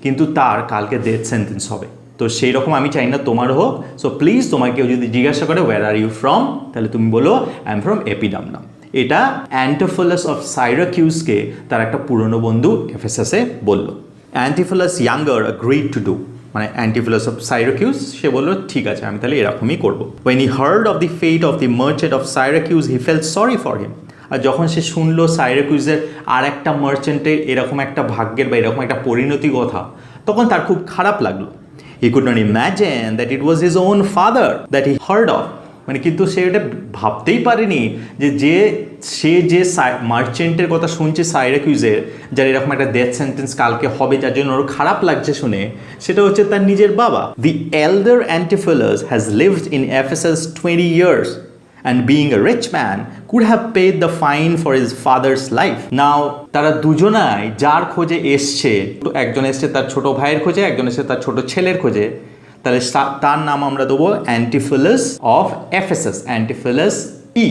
কিন্তু তার কালকে ডেথ সেন্টেন্স হবে। তো সেই রকম আমি চাই না তোমার হোক। সো প্লিজ তোমাকে কেউ যদি জিজ্ঞাসা করে ওয়্যার আর ইউ ফ্রম, তাহলে তুমি বলো আই এম ফ্রম এপিডামনাম। এটা অ্যান্টিফিলাস অফ সাইরাকিউজকে তার একটা পুরনো বন্ধু এফেসাসে বলল। অ্যান্টিফিলাস ইয়াঙ্গার অ্যাগ্রিড টু ডু, মানে অ্যান্টিফিলাস অফ সাইরাকিউজ সে বললো ঠিক আছে আমি তাহলে এরকমই করবো। When he heard of the fate of the merchant of Syracuse, he felt sorry for him. আর যখন সে শুনলো সাইরাকিউজের আর একটা মার্চেন্টের এরকম একটা ভাগ্যের বা এরকম একটা পরিণতি কথা, তখন তার খুব খারাপ লাগলো। He could not imagine that it was his own father that he heard of মানে কিন্তু সে এটা ভাবতেই পারেনি যে সে যে মার্চেন্টের কথা শুনছে সাইরাকিউজের, যার এরকম একটা ডেথ সেন্টেন্স কালকে হবে, যার জন্য ওর খারাপ লাগছে শুনে, সেটা হচ্ছে তার নিজের বাবা। The elder Antipholus has lived in Ephesus 20 years and being a rich man could have paid the fine for his father's life. Now তারা দুজনাই যার খোঁজে এসছে, একজন এসছে তার ছোট ভাইয়ের খোঁজে, একজন এসছে তার ছোট ছেলের খোঁজে, তাহলে তার নাম আমরা দেবো অ্যান্টিফিলাস অফ এফেসাস, অ্যান্টিফিলাস ই।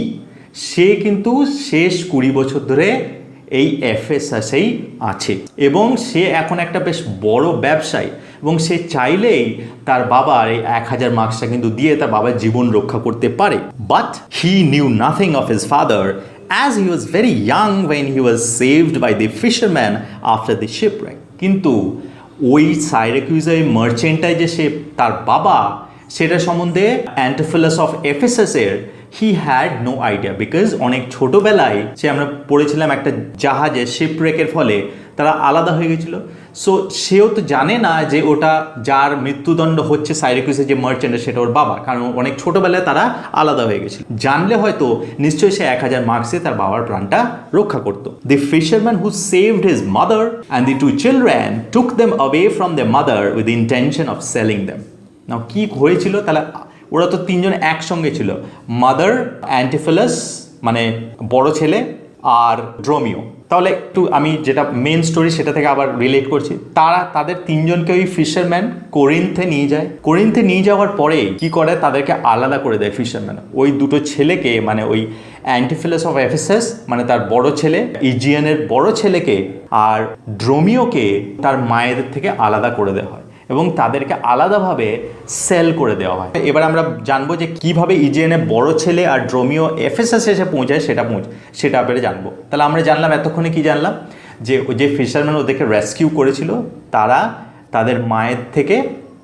সে কিন্তু শেষ 20 বছর ধরে এই এফেসাসেই আছে এবং সে এখন একটা বেশ বড় ব্যবসায়ী, এবং সে চাইলেই তার বাবার এই 1000 মার্কসটা কিন্তু দিয়ে তার বাবার জীবন রক্ষা করতে পারে। But he knew nothing of his father as he was very young when he was saved by the fisherman after the shipwreck. কিন্তু ওই সাইরাকিউজের মার্চেন্টাই যে সে তার বাবা, সেটা সম্বন্ধে অ্যান্টিফিলাস অফ এফেসাসের he had no idea, because অনেক ছোটোবেলায় সে আমরা পড়েছিলাম একটা জাহাজে শিপরেকের ফলে তারা আলাদা হয়ে গেছিলো। সো সেও তো জানে না যে ওটা যার মৃত্যুদণ্ড হচ্ছে সাইরাকিউসের যে মার্চেন্ট সেটা ওর বাবা, কারণ অনেক ছোটোবেলায় তারা আলাদা হয়ে গেছিল। জানলে হয়তো নিশ্চয়ই সে 1000 মার্কসে তার বাবার প্রাণটা রক্ষা করতো। The fisherman who saved his mother and the 2 children took them away from their mother with the intention of selling them. নাও কি হয়েছিল, তাহলে ওরা তো 3জন একসঙ্গে ছিল, মাদার, অ্যান্টিফিলাস মানে বড় ছেলে, আর ড্রোমিও। তাহলে একটু আমি যেটা মেন স্টোরি সেটা থেকে আবার রিলেট করছি। তাদের 3জনকে ওই ফিশারম্যান কোরিন্থে নিয়ে যায়। কোরিন্থে নিয়ে যাওয়ার পরে কি করে, তাদেরকে আলাদা করে দেয় ফিশারম্যান। ওই 2 ছেলেকে মানে ওই অ্যান্টিফিলাস অফ এফেসাস মানে তার বড় ছেলে, ইজিয়ানের বড় ছেলেকে, আর ড্রোমিওকে তার মায়ের থেকে আলাদা করে দেওয়া হয় এবং তাদেরকে আলাদাভাবে সেল করে দেওয়া হয়। এবার আমরা জানবো যে কিভাবে ইজিয়ানের বড় ছেলে আর ড্রোমিও এফেসাসে এসে পৌঁছায়, সেটা আপনি জানবো। তাহলে আমরা জানলাম এতক্ষণে কি জানলাম, যে ফিশারম্যান ওদেরকে রেস্কিউ করেছিল তারা তাদের মায়ের থেকে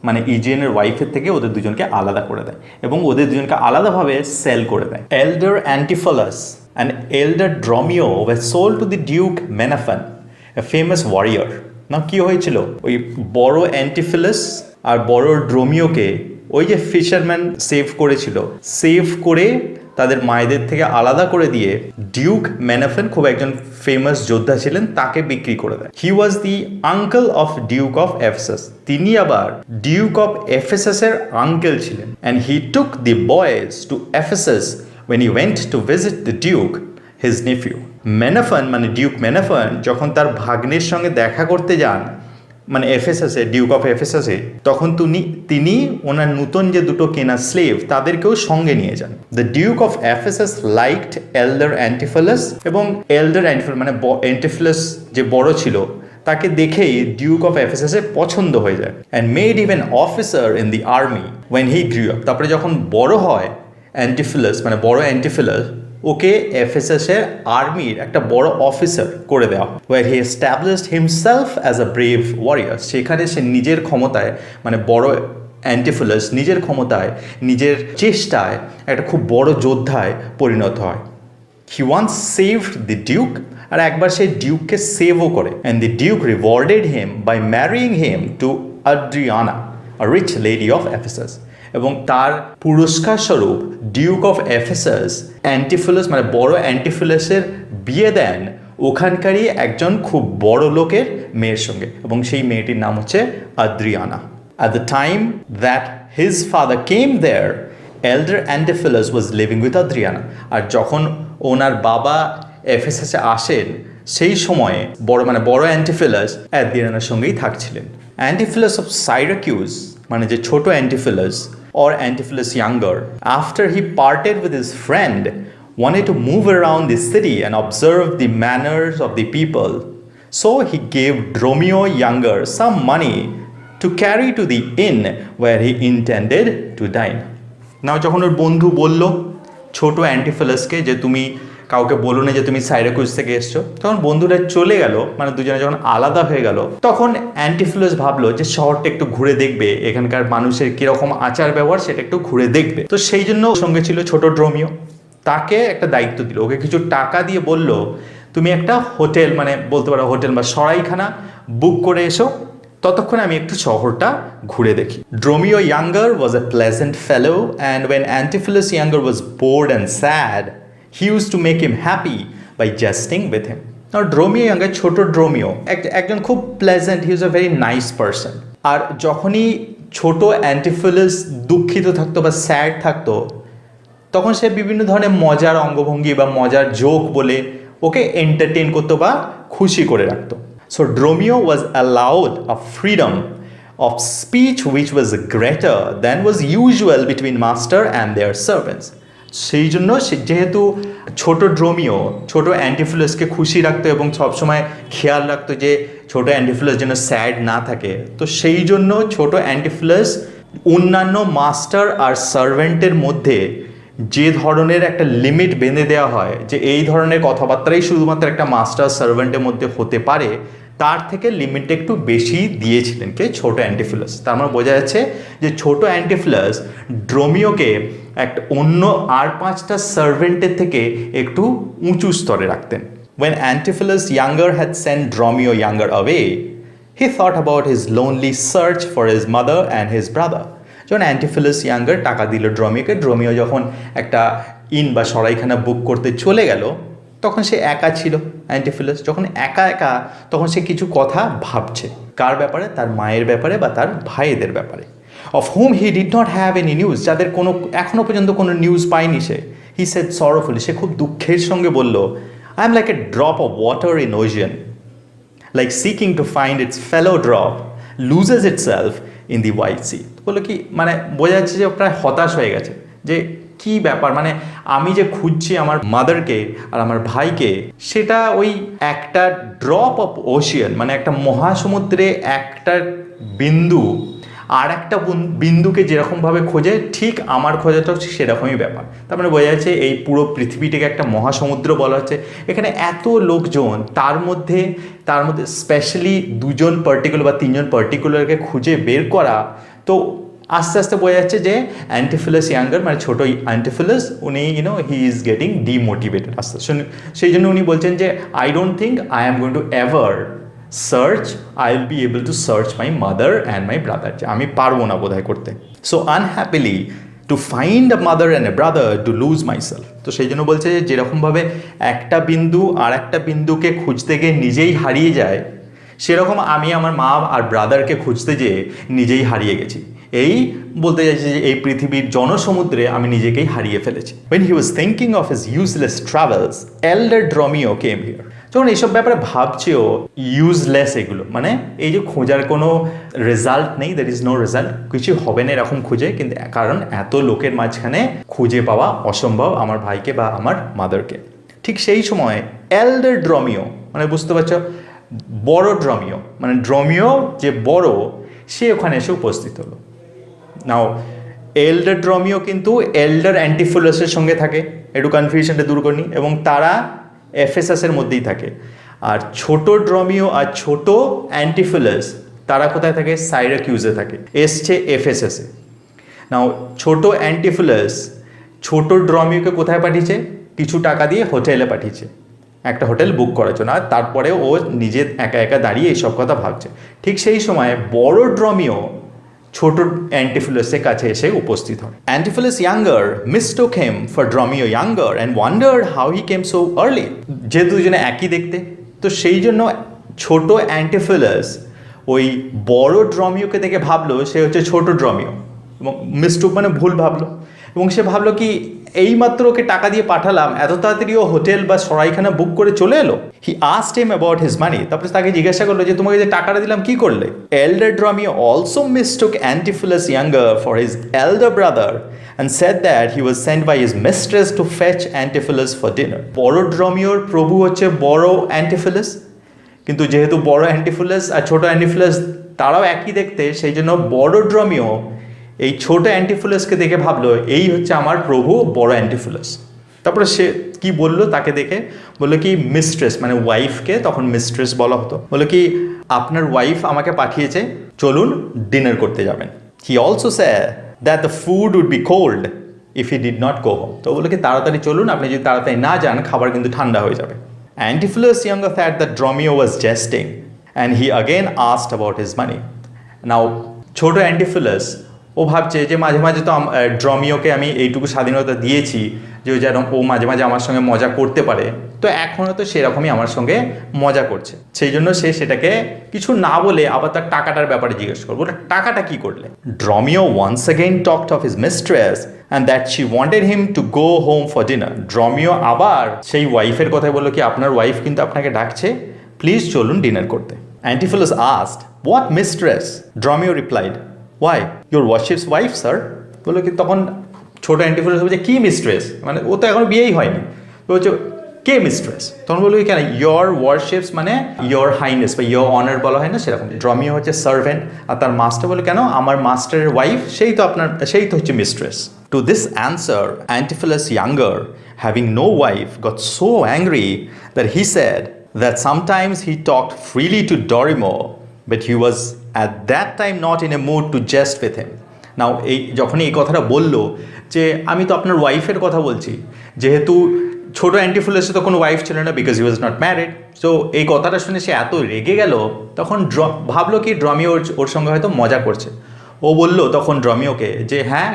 মানে ইজিয়ানের ওয়াইফের থেকে ওদের দুজনকে আলাদা করে দেয় এবং ওদের দুজনকে আলাদাভাবে সেল করে দেয়। Elder Antipholus and elder Dromio was sold to the duke Menaphon, a famous warrior. না কি হয়েছিল, ওই বড় অ্যান্টিফিলাস আর বড় ড্রোমিওকে ওই যে ফিশারম্যান সেভ করেছিল, সেভ করে তাদের মায়েদের থেকে আলাদা করে দিয়ে ডিউক ম্যানাফান, খুব একজন ফেমাস যোদ্ধা ছিলেন, তাকে বিক্রি করে দেয়। He was the uncle of duke of Ephesus, তিনি আবার ডিউক অফ এফেসাসের আঙ্কেল ছিলেন। And he took the boys to Ephesus when he went to visit the duke, his nephew. Menaphon মানে ডিউক মেনাফান যখন তার ভাগ্নের সঙ্গে দেখা করতে যান মানে এফেসাসে, ডিউক অফ এফেসাসে, তখন তিনি ওনার নতুন যে 2 কেনা স্লেভ তাদেরকেও সঙ্গে নিয়ে যান। The duke of Ephesus liked elder Antipholus, এবং এল্ডার অ্যান্টিফিলাস মানে অ্যান্টিফিলাস যে বড় ছিল তাকে দেখেই ডিউক অফ এফেসাসে পছন্দ হয়ে যায়। And made even officer in the army when he grew up. তারপরে যখন বড় হয় অ্যান্টিফিলাস মানে বড় অ্যান্টিফিলাস, ওকে এফেসাসের আর্মির একটা বড় অফিসার করে দেওয়া, where he established himself as a brave warrior. সেখানে সে নিজের ক্ষমতায় মানে বড় অ্যান্টিফিলাস নিজের ক্ষমতায়, নিজের চেষ্টায় একটা খুব বড় যোদ্ধায় পরিণত হয়। He once saved the duke, আর একবার সে ডিউককে সেভও করে। And the duke rewarded him by marrying him to Adriana, a rich lady of Ephesus. এবং তার পুরস্কার স্বরূপ ডিউক অফ এফেসাস অ্যান্টিফিলাস মানে বড় অ্যান্টিফিলাসের বিয়ে দেন ওখানকারই একজন খুব বড় লোকের মেয়ের সঙ্গে, এবং সেই মেয়েটির নাম হচ্ছে আদ্রিয়ানা। At the time that his father came there, elder Antipholus was living with Adriana. আর যখন ওনার বাবা এফেসাসে আসেন সেই সময়ে বড় অ্যান্টিফিলাস অ্যাদ্রিয়ানার সঙ্গেই থাকছিলেন। অ্যান্টিফিলাস অফ সাইরাকিউস মানে যে ছোট অ্যান্টিফিলাস or Antipholus younger, after he parted with his friend, wanted to move around the city and observe the manners of the people. So he gave Dromio younger some money to carry to the inn where he intended to dine. Now যখন ওর বন্ধু বলল ছোট অ্যান্টিফিলাসকে যে তুমি কাউকে বলো না যে তুমি সাইরাকুস থেকে এসছো, তখন বন্ধুরা চলে গেল, মানে দুজনে যখন আলাদা হয়ে গেল, তখন অ্যান্টিফিলাস ভাবলো যে শহরটা একটু ঘুরে দেখবে, এখানকার মানুষের কিরকম আচার ব্যবহার সেটা একটু ঘুরে দেখবে। তো সেই জন্য সঙ্গে ছিল ছোট ড্রোমিও, তাকে একটা দায়িত্ব দিল, ওকে কিছু টাকা দিয়ে বলল তুমি একটা হোটেল মানে বলতে পারো হোটেল বা সরাইখানা বুক করে এসো, ততক্ষণে আমি একটু শহরটা ঘুরে দেখি। Dromio younger was a pleasant fellow, and when Antipholus younger was bored and sad, he used to make him happy by jesting with him. Now Dromio younger, ছোট ড্রোমিও একজন খুব pleasant, he was a very nice person. আর যখনই ছোট অ্যান্টিফিলাস দুঃখিত থাকতো বা sad থাকতো, তখন সে বিভিন্ন ধরনের মজার অঙ্গভঙ্গি বা মজার জোক বলে ওকে এন্টারটেইন করতো বা খুশি করে রাখতো। So Dromio was allowed a freedom of speech which was greater than was usual between master and their servants. সেই জন্য যেহেতু ছোট ড্রোমিও ছোট অ্যান্টিফিলাসকে খুশি রাখতো এবং সবসময় খেয়াল রাখতো যে ছোট অ্যান্টিফিলাস যেন স্যাড না থাকে, তো সেই জন্য ছোট অ্যান্টিফিলাস অন্যান্য মাস্টার আর সার্ভেন্টের মধ্যে যে ধরনের একটা লিমিট বেঁধে দেওয়া হয় যে এই ধরনের কথাবার্তাই শুধুমাত্র একটা মাস্টার সার্ভেন্টের মধ্যে হতে পারে, তার থেকে লিমিটটা একটু বেশি দিয়েছিলেন কে ছোট অ্যান্টিফিলাস। তার মানে বোঝা যাচ্ছে যে ছোট অ্যান্টিফিলাস ড্রোমিওকে একটা অন্য আর 5টা সার্ভেন্টের থেকে একটু উঁচু স্তরে রাখতেন। When Antipholus younger had sent Dromio younger away, he thought about his lonely search for his mother and his brother. যখন অ্যান্টিফিলাস ইয়াঙ্গার টাকা দিল ড্রোমিওকে, ড্রোমিও যখন একটা ইন বা সরাইখানা বুক করতে চলে গেল, তখন সে একা ছিল। অ্যান্টিফিলাস যখন একা একা, তখন সে কিছু কথা ভাবছে। কার ব্যাপারে? তার মায়ের ব্যাপারে বা তার ভাইদের ব্যাপারে। of whom he did not have any news, যাদের কোনো এখনও পর্যন্ত কোনো নিউজ পায়নি সে। he said sorrowfully, সে খুব দুঃখের সঙ্গে বলল, I am like a drop of water in ocean, like seeking to find its fellow drop loses itself in the wide sea. বললো কি, মানে বোঝা যাচ্ছে যে প্রায় হতাশ হয়ে গেছে যে কি ব্যাপার, মানে আমি যে খুঁজছি আমার মাদারকে আর আমার ভাইকে, সেটা ওই একটা ড্রপ অফ ওশিয়ান, মানে একটা মহাসমুদ্রে একটা বিন্দু আর একটা বিন্দুকে যেরকমভাবে খোঁজে, ঠিক আমার খোঁজাটাও সেরকমই ব্যাপার। তার মানে বোঝা যাচ্ছে এই পুরো পৃথিবীটাকে একটা মহাসমুদ্র বলা হচ্ছে। এখানে এত লোকজন, তার মধ্যে স্পেশালি 2জন পার্টিকুলার বা 3জন পার্টিকুলারকে খুঁজে বের করা, তো আস্তে আস্তে বোঝা যাচ্ছে যে অ্যান্টিফিলাস ইয়াঙ্গার, মানে ছোট অ্যান্টিফিলাস, উনি হি ইজ গেটিং ডিমোটিভেটেড আস্তে আস্তে। সেই জন্য উনি বলছেন যে I don't think I am going to ever search, I will be able to search my mother and my brother, যে আমি পারবো না বোধহয় করতে। So unhappily to find a mother and a brother to lose myself. তো সেই জন্য বলছে যে যেরকমভাবে একটা বিন্দু আর একটা বিন্দুকে খুঁজতে গিয়ে নিজেই হারিয়ে যায়, সেরকম আমি আমার মা আর ব্রাদারকে খুঁজতে যেয়ে নিজেই হারিয়ে গেছি। এই বলতে চাইছি যে এই পৃথিবীর জনসমুদ্রে আমি নিজেকেই হারিয়ে ফেলেছি। When he was thinking of his useless travels, elder Dromio came here. যখন এইসব ব্যাপারে ভাবছেও, ইউজলেস এগুলো, মানে এই যে খোঁজার কোনো রেজাল্ট নেই, দ্যাট ইজ নো রেজাল্ট, কিছু হবে না এরকম খুঁজে, কিন্তু কারণ এত লোকের মাঝখানে খুঁজে পাওয়া অসম্ভব আমার ভাইকে বা আমার মাদারকে। ঠিক সেই সময় এল্ডার ড্রমিও, মানে বুঝতে পারছো, বড় ড্রমিও, মানে ড্রমিও যে বড়, সে ওখানে এসে উপস্থিত হলো। নাও এল্ডার ড্রমিও কিন্তু এল্ডার অ্যান্টিফিলাসের সঙ্গে থাকে, একটু কনফিউশনটা দূর করিনি, এবং তারা এফেসাসের মধ্যেই থাকে। আর ছোট ড্রমিও আর ছোট অ্যান্টিফিলাস তারা কোথায় থাকে? সাইরাকিউজে থাকে, এসছে এফেসাসে। নাও ছোট অ্যান্টিফিলাস ছোট ড্রমিওকে কোথায় পাঠিয়েছে? কিছু টাকা দিয়ে হোটেলে পাঠিয়েছে, একটা হোটেল বুক করার জন্য, আর তারপরে ও নিজে একা একা দাঁড়িয়ে এইসব কথা ভাবছে। ঠিক সেই সময় বড় ড্রমিও ছোট অ্যান্টিফিলাসের কাছে এসে উপস্থিত হয়। অ্যান্টিফিলাস younger mistook him for Dromio younger and wondered how he came so early. যেহেতু দুজনে একই দেখতে, তো সেই জন্য ছোট অ্যান্টিফিলাস ওই বড় ড্রমিওকে দেখে ভাবলো সে হচ্ছে ছোট ড্রমিও, এবং মিস্টুক মানে ভুল ভাবলো, এবং সে ভাবলো কি এইমাত্র ওকে টাকা দিয়ে পাঠালাম, এত তাড়াতাড়ি ও হোটেল বা সরাইখানা বুক করে চলে এলো। হি asked him about his money. তারপরে তাকে জিজ্ঞাসা করলো যে তোমাকে যে টাকাটা দিলাম কি করলে? Elder Dromio also mistook Antipholus younger for his elder brother and said that he was sent by his mistress to fetch Antipholus for dinner. বড় ড্রমিওর প্রভু হচ্ছে বড় অ্যান্টিফিলাস, কিন্তু যেহেতু বড় অ্যান্টিফিলাস আর ছোট অ্যান্টিফিলাস তারাও একই দেখতে, সেই জন্য বড় ড্রমিও এই ছোট অ্যান্টিফিলাসকে দেখে ভাবলো এই হচ্ছে আমার প্রভু বড় অ্যান্টিফিলাস। তারপরে সে কি বললো তাকে দেখে? বললো কি মিস্ট্রেস, মানে ওয়াইফকে তখন মিস্ট্রেস বলা হতো, বললো কি আপনার ওয়াইফ আমাকে পাঠিয়েছে, চলুন ডিনার করতে যাবেন। He also said that the food would be cold if he did not go home. তো বললো কি তাড়াতাড়ি চলুন, আপনি যদি তাড়াতাড়ি না যান খাবার কিন্তু ঠান্ডা হয়ে যাবে। Antipholus younger thought that Dromio was jesting and he again asked about his money. নাও ছোট অ্যান্টিফিলাস ও ভাবছে যে মাঝে মাঝে তো ড্রমিওকে আমি এইটুকু স্বাধীনতা দিয়েছি যে যেন ও মাঝে মাঝে আমার সঙ্গে মজা করতে পারে, তো এখনও তো সেরকমই আমার সঙ্গে মজা করছে, সেই জন্য সে সেটাকে কিছু না বলে আবার তার টাকাটার ব্যাপারে জিজ্ঞেস করবো, ওটা টাকাটা কি করলে। Dromio once again talked of his mistress and that she wanted him to go home for dinner. Dromio আবার সেই ওয়াইফের কথাই বললো কি আপনার ওয়াইফ কিন্তু আপনাকে ডাকছে, প্লিজ চলুন ডিনার করতে। Antipholus asked, "What mistress?" Dromio replied, "Why, your worship's wife, sir?" বললো কি তখন ছোট অ্যান্টিফিলাস বলছে কি মিস্ট্রেস, মানে ও তো এখন বিয়েই হয়নি, বলছে কে মিস্ট্রেস, তখন বললো কেন ইয়োর ওয়ারশিপস মানে ইয়োর হাইনেস বা ইয়োর অনার বলা হয় না সেরকম। ড্রমিও হচ্ছে সার্ভেন্ট আর তার মাস্টার বলে কেন আমার মাস্টারের ওয়াইফ সেই তো হচ্ছে mistress. To this answer, Antipholus younger, having no wife, got so angry that he said that sometimes he talked freely to Dorimo, but he was at that time not in a mood to jest with him. Now যখনই এই কথাটা বললো যে আমি তো আপনার ওয়াইফের কথা বলছি, যেহেতু ছোট অ্যান্টিফিলাসের তো কোনো ওয়াইফ ছিল না because he was not married, so এই কথাটা শুনে সে এত রেগে গেল, তখন ভাবলো কি ড্রমিও ওর সঙ্গে হয়তো মজা করছে। ও বললো তখন ড্রমিওকে যে হ্যাঁ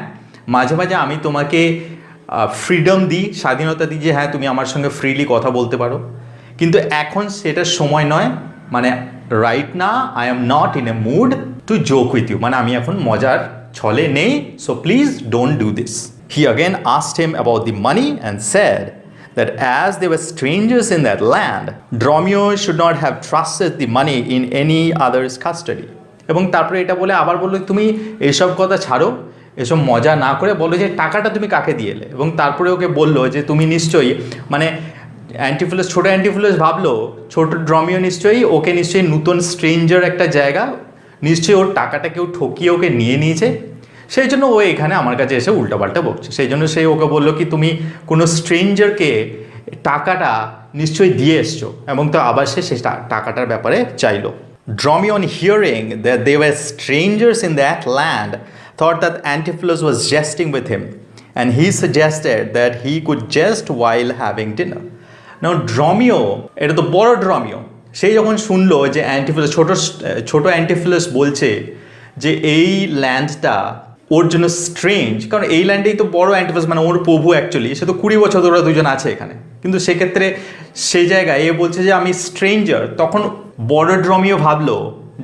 মাঝে মাঝে আমি তোমাকে ফ্রিডম দিই, স্বাধীনতা দিই যে হ্যাঁ তুমি আমার সঙ্গে ফ্রিলি কথা বলতে পারো, কিন্তু এখন সেটার সময় নয়, মানে রাইট না I am not in a mood to joke with you, মানে আমি এখন মজার ছলে নেই, so please don't do this. He again asked him about the money and said that as they were strangers in that land, Dromio should not have trusted the money in any other's custody. এবং তারপরে এটা বলে আবার বললো তুমি এইসব কথা ছাড়ো, এসব মজা না করে বলো যে টাকাটা তুমি কাকে দিয়ে এলে, এবং তারপরে ওকে বললো যে তুমি নিশ্চয়ই মানে অ্যান্টিফিলাস ছোটো অ্যান্টিফিলাস ভাবলো ছোট ড্রমিও নিশ্চয়ই নতুন স্ট্রেঞ্জার একটা জায়গা, নিশ্চয়ই ওর টাকাটা কেউ ঠকিয়ে ওকে নিয়ে নিয়েছে, সেই জন্য ও এখানে আমার কাছে এসে উল্টাপাল্টা বকছে, সেই জন্য সে ওকে বললো কি তুমি কোনো স্ট্রেঞ্জারকে টাকাটা নিশ্চয়ই দিয়ে এসছো, এবং তো আবার সে টাকাটার ব্যাপারে চাইলো। Dromio, on hearing that they were strangers in that land, thought that Antipholus was jesting with him, and he suggested that he could jest while having dinner. Now Dromio, এটা তো বড় ড্রমিও, সেই যখন শুনলো যে অ্যান্টিফিলাস ছোট অ্যান্টিফিলাস বলছে যে এই ল্যান্ডটা ওর জন্য স্ট্রেঞ্জ, কারণ এই ল্যান্ডেই তো বড় অ্যান্টিফিলাস মানে ওর প্রভু অ্যাকচুয়ালি, সে তো 20 বছর ওরা দুজন আছে এখানে, কিন্তু সেক্ষেত্রে সেই জায়গায় এ বলছে যে আমি স্ট্রেঞ্জার, তখন বড় ড্রমিও ভাবলো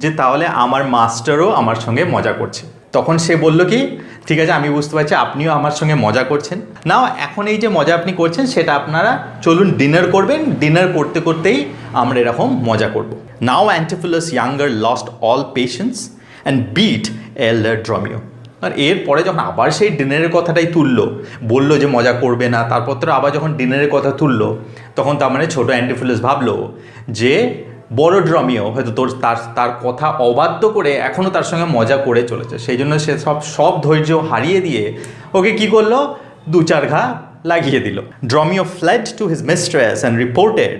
যে তাহলে আমার মাস্টারও আমার সঙ্গে মজা করছে, তখন সে বললো কি ঠিক আছে আমি বুঝতে পারছি আপনিও আমার সঙ্গে মজা করছেন, নাও এখন এই যে মজা আপনি করছেন সেটা আপনারা চলুন ডিনার করবেন, ডিনার করতে করতেই আমরা এরকম মজা করব। Now Antipholus younger lost all patience and beat elder Dromio. আর এরপরে যখন আবার সেই ডিনারের কথাটাই তুললো, বললো যে মজা করবে না, তারপর তো আবার যখন ডিনারের কথা তুললো, তখন তার মানে ছোটো অ্যান্টিফিলাস ভাবলো যে বড় ড্রমিও হয়তো তার কথা অবাধ্য করে এখনও তার সঙ্গে মজা করে চলেছে, সেই জন্য সে সব ধৈর্য হারিয়ে দিয়ে ওকে কি করলো 2-4 ঘা লাগিয়ে দিল। ড্রমিও fled to his mistress and reported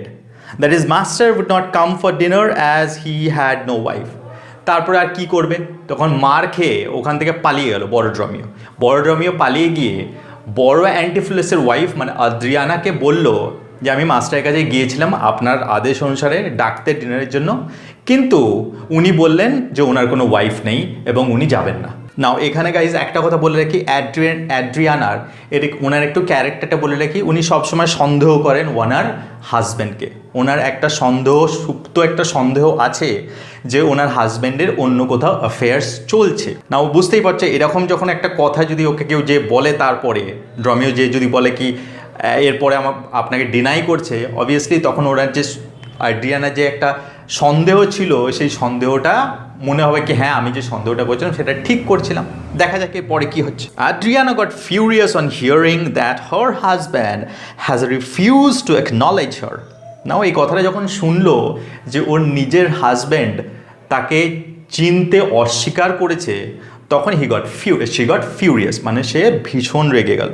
that his master would not come for dinner as he had no wife. তারপরে আর কি করবে, তখন মার খেয়ে ওখান থেকে পালিয়ে গেল বড় ড্রমিও পালিয়ে গিয়ে বড় অ্যান্টিফিলাসের ওয়াইফ মানে আদ্রিয়ানাকে বলল যে আমি মাস্টারের কাছে গিয়েছিলাম আপনার আদেশ অনুসারে ডাকতে ডিনারের জন্য, কিন্তু উনি বললেন যে ওনার কোনো ওয়াইফ নেই এবং উনি যাবেন না। নাও এখানে গাইজ একটা কথা বলে রাখি, অ্যাড্রিয়ানার ওনার একটু ক্যারেক্টারটা বলে রাখি, উনি সবসময় সন্দেহ করেন ওনার হাজব্যান্ডকে, ওনার একটা সুপ্ত একটা সন্দেহ আছে যে ওনার হাজব্যান্ডের অন্য কোথাও অ্যাফেয়ার্স চলছে। নাও বুঝতেই পারছে এরকম যখন একটা কথা যদি ওকে কেউ যে বলে, তারপরে ড্রমিও যে যদি বলে কি এরপরে আপনাকে ডিনাই করছে, অবভিয়াসলি তখন ওরা যে আদ্রিয়ানার যে একটা সন্দেহ ছিল সেই সন্দেহটা মনে হবে কি হ্যাঁ আমি যে সন্দেহটা করছিলাম সেটা ঠিক করছিলাম। দেখা যাক পরে কি হচ্ছে। Adriana got furious on hearing that her husband has refused to acknowledge her. নাও এই কথাটা যখন শুনলো যে ওর নিজের হাজব্যান্ড তাকে চিনতে অস্বীকার করেছে, তখন she got furious মানে সে ভীষণ রেগে গেল।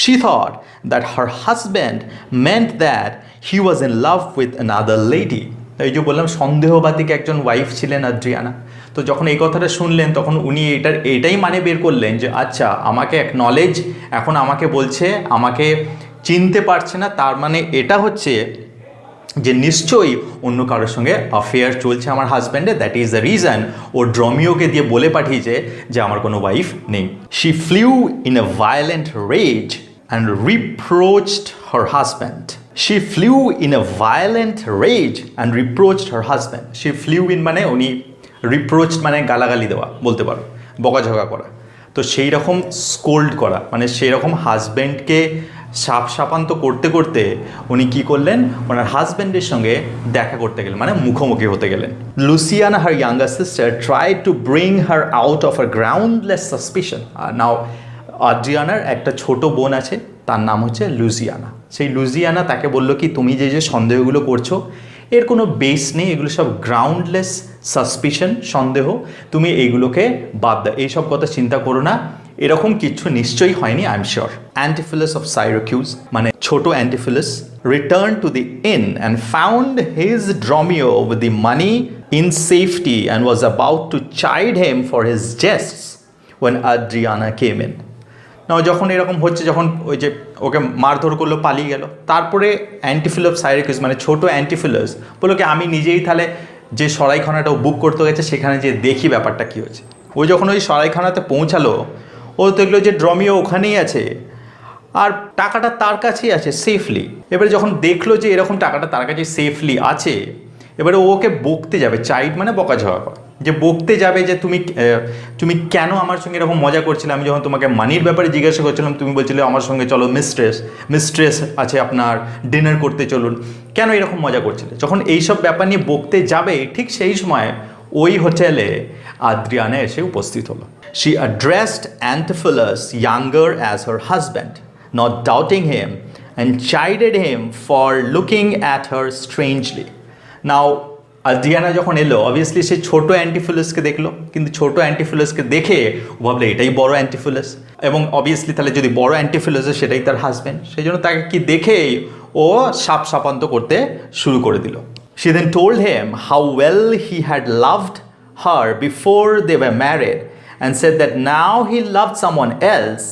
She thought that her husband meant that he was in love with another lady. এই যে বললাম সন্দেহবাতিক একজন ওয়াইফ ছিলেন আদ্রিয়ানা, তো যখন এই কথাটা শুনলেন তখন উনি এটাই মানে বের করলেন যে আচ্ছা আমাকে অ্যাকনলেজ, এখন আমাকে বলছে আমাকে চিনতে পারছে না, তার মানে এটা হচ্ছে যে নিশ্চয়ই অন্য কারোর সঙ্গে অ্যাফেয়ার চলছে আমার হাজব্যান্ডের, দ্যাট ইজ দ্য রিজন ও ড্রমিওকে দিয়ে বলে পাঠিয়েছে যে আমার কোনো ওয়াইফ নেই। She flew in a violent rage and reproached her husband. She flew in a violent rage and reproached her husband. She flew in মানে উনি, রিপ্রোচড মানে গালাগালি দেওয়া বলতে পারো, বকাঝকা করা। তো সেই রকম স্কোল্ড করা মানে সেই রকম হাজব্যান্ডকে সাপান্ত করতে করতে উনি কি করলেন, ওনার হাজব্যান্ডের সঙ্গে দেখা করতে গেলেন, মানে মুখোমুখি হতে গেলেন। Luciana, her younger sister, tried to bring her out of a groundless suspicion. Now আদ্রিয়ানার একটা ছোট বোন আছে, তার নাম হচ্ছে লুজিয়ানা। সেই লুজিয়ানা তাকে বললো কি তুমি যে যে সন্দেহগুলো করছো এর কোনো বেস নেই, এগুলো সব গ্রাউন্ডলেস সাসপিশন, সন্দেহ, তুমি এইগুলোকে বাদ দাও, এইসব কথা চিন্তা করো না, এরকম কিছু নিশ্চয়ই হয়নি, I am sure. Antipholus of Syracuse মানে ছোট Antipholus return to the inn and found his Dromio with the money in safety and was about to chide him for his jests when Adriana came in. না যখন এরকম হচ্ছে, যখন ওই যে ওকে মারধর করলো, পালিয়ে গেল, তারপরে অ্যান্টিফিলাস অফ সাইরাকিউস মানে ছোট অ্যান্টিফিলাস বললো কি আমি নিজেই তাহলে যে সরাইখানাটাও বুক করতে গেছে সেখানে যে দেখি ব্যাপারটা কী হচ্ছে। ও যখন ওই সরাইখানাতে পৌঁছালো ও দেখলো যে ড্রমিও ওখানেই আছে আর টাকাটা তার কাছেই আছে সেফলি। এবারে যখন দেখলো যে এরকম টাকাটা তার কাছে সেফলি আছে, এবারে ওকে বকতে যাবে, চাইড মানে বকাঝকা করা, যে বকতে যাবে যে তুমি কেন আমার সঙ্গে এরকম মজা করছিলে, আমি যখন তোমাকে মানির ব্যাপারে জিজ্ঞাসা করছিলাম তুমি বলছিলে আমার সঙ্গে চলো মিস্ট্রেস আছে আপনার, ডিনার করতে চলুন, কেন এরকম মজা করছিলে। যখন এইসব ব্যাপার নিয়ে বকতে যাবে ঠিক সেই সময় ওই হোটেলে আদ্রিয়ানা এসে উপস্থিত হলো। She addressed Antipholus younger as her husband, not doubting him, and chided him for looking at her strangely. Now, আদ্রিয়ানা যখন এলো অবভিয়াসলি সে ছোট অ্যান্টিফিলাসকে দেখলো, কিন্তু ছোট অ্যান্টিফিলাসকে দেখে ও ভাবলো এটাই বড় অ্যান্টিফিলাস, এবং অবভিয়াসলি তাহলে যদি বড় অ্যান্টিফিলাস সেটাই তার হাজব্যান্ড, সেই জন্য তাকে কি দেখেই ও সাপান্ত করতে শুরু করে দিল। She then told him how well he had loved her before they were married and said that now he loved someone else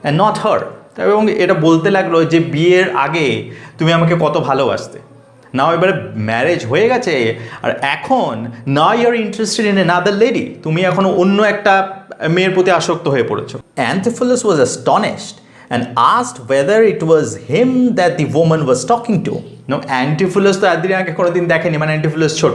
and not her. এবং এটা বলতে লাগলো যে বিয়ের আগে তুমি আমাকে কত ভালোবাসতে, নাও এবারে ম্যারেজ হয়ে গেছে আর এখন now you are interested in another lady, তুমি এখন অন্য একটা মেয়ের প্রতি আসক্ত হয়ে পড়েছো। Antipholus was astonished and asked whether it was him that the woman was talking to. No, Antipholus তো আদ্রিয়ানাকে কোনোদিন দেখেনি, মানে অ্যান্টিফিলাস ছোট,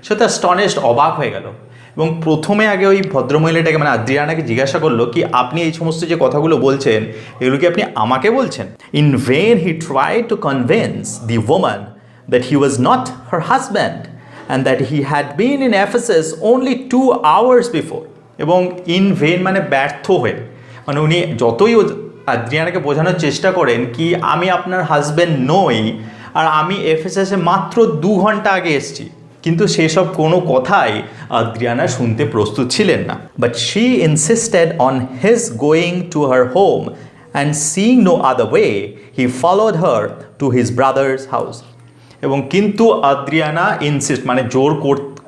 সে তো অ্যাস্টনিশড, অবাক হয়ে গেল, এবং প্রথমে আগে ওই ভদ্রমহিলাটাকে মানে আদ্রিয়ানাকে জিজ্ঞাসা করলো কি আপনি এই সমস্ত যে কথাগুলো বলছেন এগুলো কি আপনি আমাকে বলছেন। In when he tried to convince the woman that he was not her husband and that he had been in Ephesus only 2 hours before. এবং ইন ভেন মানে ব্যর্থ হয়ে, মানে উনি যতই আদ্রিয়ানাকে বোঝানোর চেষ্টা করেন কি আমি আপনার হাজব্যান্ড নই আর আমি এফেসাসে মাত্র 2 ঘন্টা আগে এসেছি, কিন্তু সেসব কোনো কথাই আদ্রিয়ানা শুনতে প্রস্তুত ছিলেন না। But she insisted on his going to her home and seeing no other way he followed her to his brother's house. এবং কিন্তু আদ্রিয়ানা ইনসিস্ট মানে জোর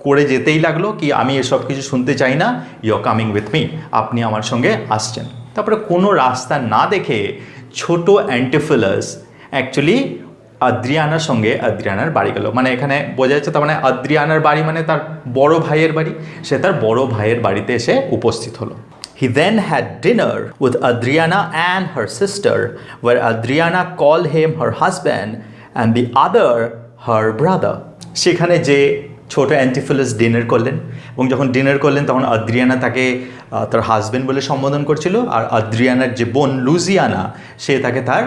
করে যেতেই লাগলো কি আমি এসব কিছু শুনতে চাই না, you are coming with me, আপনি আমার সঙ্গে আসছেন। তারপরে কোনো রাস্তা না দেখে ছোট অ্যান্টিফিলাস অ্যাকচুয়ালি আদ্রিয়ানার সঙ্গে আদ্রিয়ানার বাড়ি গেল, মানে এখানে বোঝা যাচ্ছে তার মানে আদ্রিয়ানার বাড়ি মানে তার বড় ভাইয়ের বাড়ি, সে তার বড় ভাইয়ের বাড়িতে এসে উপস্থিত হলো। He then had dinner with Adriana and her sister, where Adriana called him her husband and the other her brother. সেখানে যে ছোট অ্যান্টিফিলাস ডিনার করলেন, এবং যখন ডিনার করলেন তখন আদ্রিয়ানা তাকে তার হাজব্যান্ড বলে সম্বোধন করছিল, আর আদ্রিয়ানার যে বোন লুজিয়ানা সে তাকে তার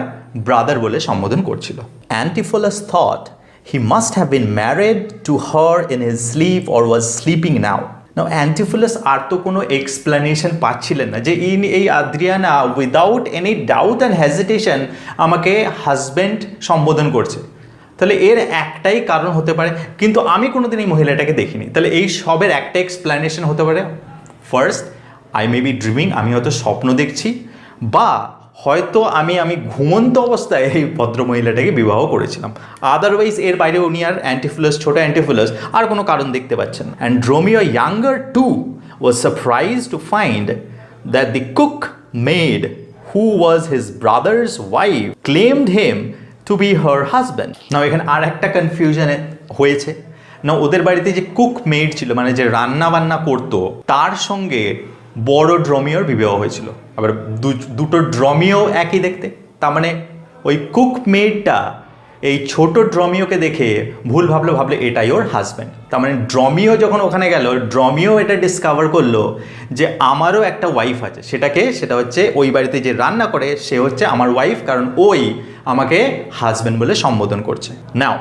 ব্রাদার বলে সম্বোধন করছিল। Antipholus thought he must have been married to her in his sleep or was sleeping now. Now Antipholus আর তো কোনো এক্সপ্লেনেশন পাচ্ছিলেন না যে এই Adriana without any doubt and hesitation আমাকে হাজব্যান্ড সম্বোধন করছে, তাহলে এর একটাই কারণ হতে পারে, কিন্তু আমি কোনোদিন এই মহিলাটাকে দেখিনি, তাহলে এই সবের একটা এক্সপ্লেনেশন হতে পারে first I may be dreaming, আমি হয়তো স্বপ্ন দেখছি, বা হয়তো আমি ঘুমন্ত অবস্থায় এই ভদ্রমহিলাটাকে বিবাহ করেছিলাম, আদারওয়াইজ এর বাইরে উনি আর অ্যান্টিফিলাস ছোট অ্যান্টিফিলাস আর কোনো কারণ দেখতে পাচ্ছেন না। And Dromio younger too was surprise to find that the cook maid who was his brother's wife claimed him to be her husband. নাও এখানে আর একটা কনফিউশন হয়েছে না, ওদের বাড়িতে যে কুক মেড ছিল মানে যে রান্না বান্না করতো তার সঙ্গে বড় ড্রমিওর বিবাহ হয়েছিল। আবার দুটো ড্রমিও একই দেখতে, তার মানে ওই কুক মেডটা এই ছোট ড্রমিওকে দেখে ভুল ভাবলে এটাই ওর হাজব্যান্ড। তার মানে ড্রমিও যখন ওখানে গেল, ড্রমিও এটা ডিসকভার করলো যে আমারও একটা ওয়াইফ আছে। সেটা হচ্ছে ওই বাড়িতে যে রান্না করে সে হচ্ছে আমার ওয়াইফ, কারণ ওই আমাকে হাজব্যান্ড বলে সম্বোধন করছে। নাও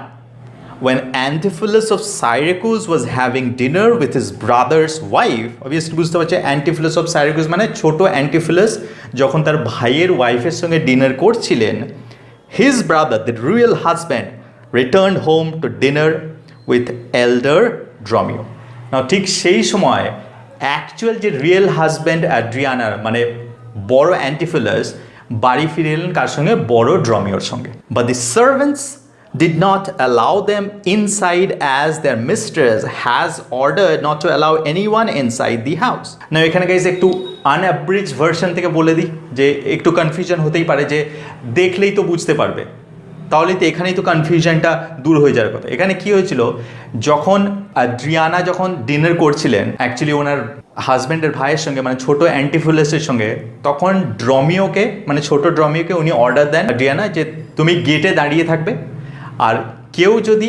when Antipholus of Syracuse was having dinner with his brother's wife, obviously বুঝতে পারছে Antipholus of Syracuse মানে ছোট অ্যান্টিফিলাস যখন তার ভাইয়ের ওয়াইফের সঙ্গে ডিনার করছিলেন, his brother, the real husband, returned home to dinner with elder Dromio. Now ঠিক সেই সময় অ্যাকচুয়াল যে রিয়েল হাজব্যান্ড অ্যাড্রিয়ানার মানে বড় অ্যান্টিফিলাস বাড়ি ফিরে এলেন কার সঙ্গে? বড় ড্রমিওর সঙ্গে। But the servants did not allow them inside as their mistress has ordered not to allow anyone inside the house. Now এখানে গাইজ একটু আনঅ্যাব্রিজ ভার্সন থেকে বলে দিই যে একটু কনফিউশন হতেই পারে, যে দেখলেই তো বুঝতে পারবে, তাহলে তো এখানেই তো কনফিউশনটা দূর হয়ে যাওয়ার কথা। এখানে কি হয়েছিল, যখন অ্যাড্রিয়ানা যখন ডিনার করছিলেন অ্যাকচুয়ালি ওনার হাজব্যান্ডের ভাইয়ের সঙ্গে মানে ছোট অ্যান্টিফিলাসের সঙ্গে, তখন ড্রমিওকে মানে ছোট ড্রমিওকে উনি অর্ডার দেন অ্যাড্রিয়ানা যে তুমি গেটে দাঁড়িয়ে থাকবে, আর কেউ যদি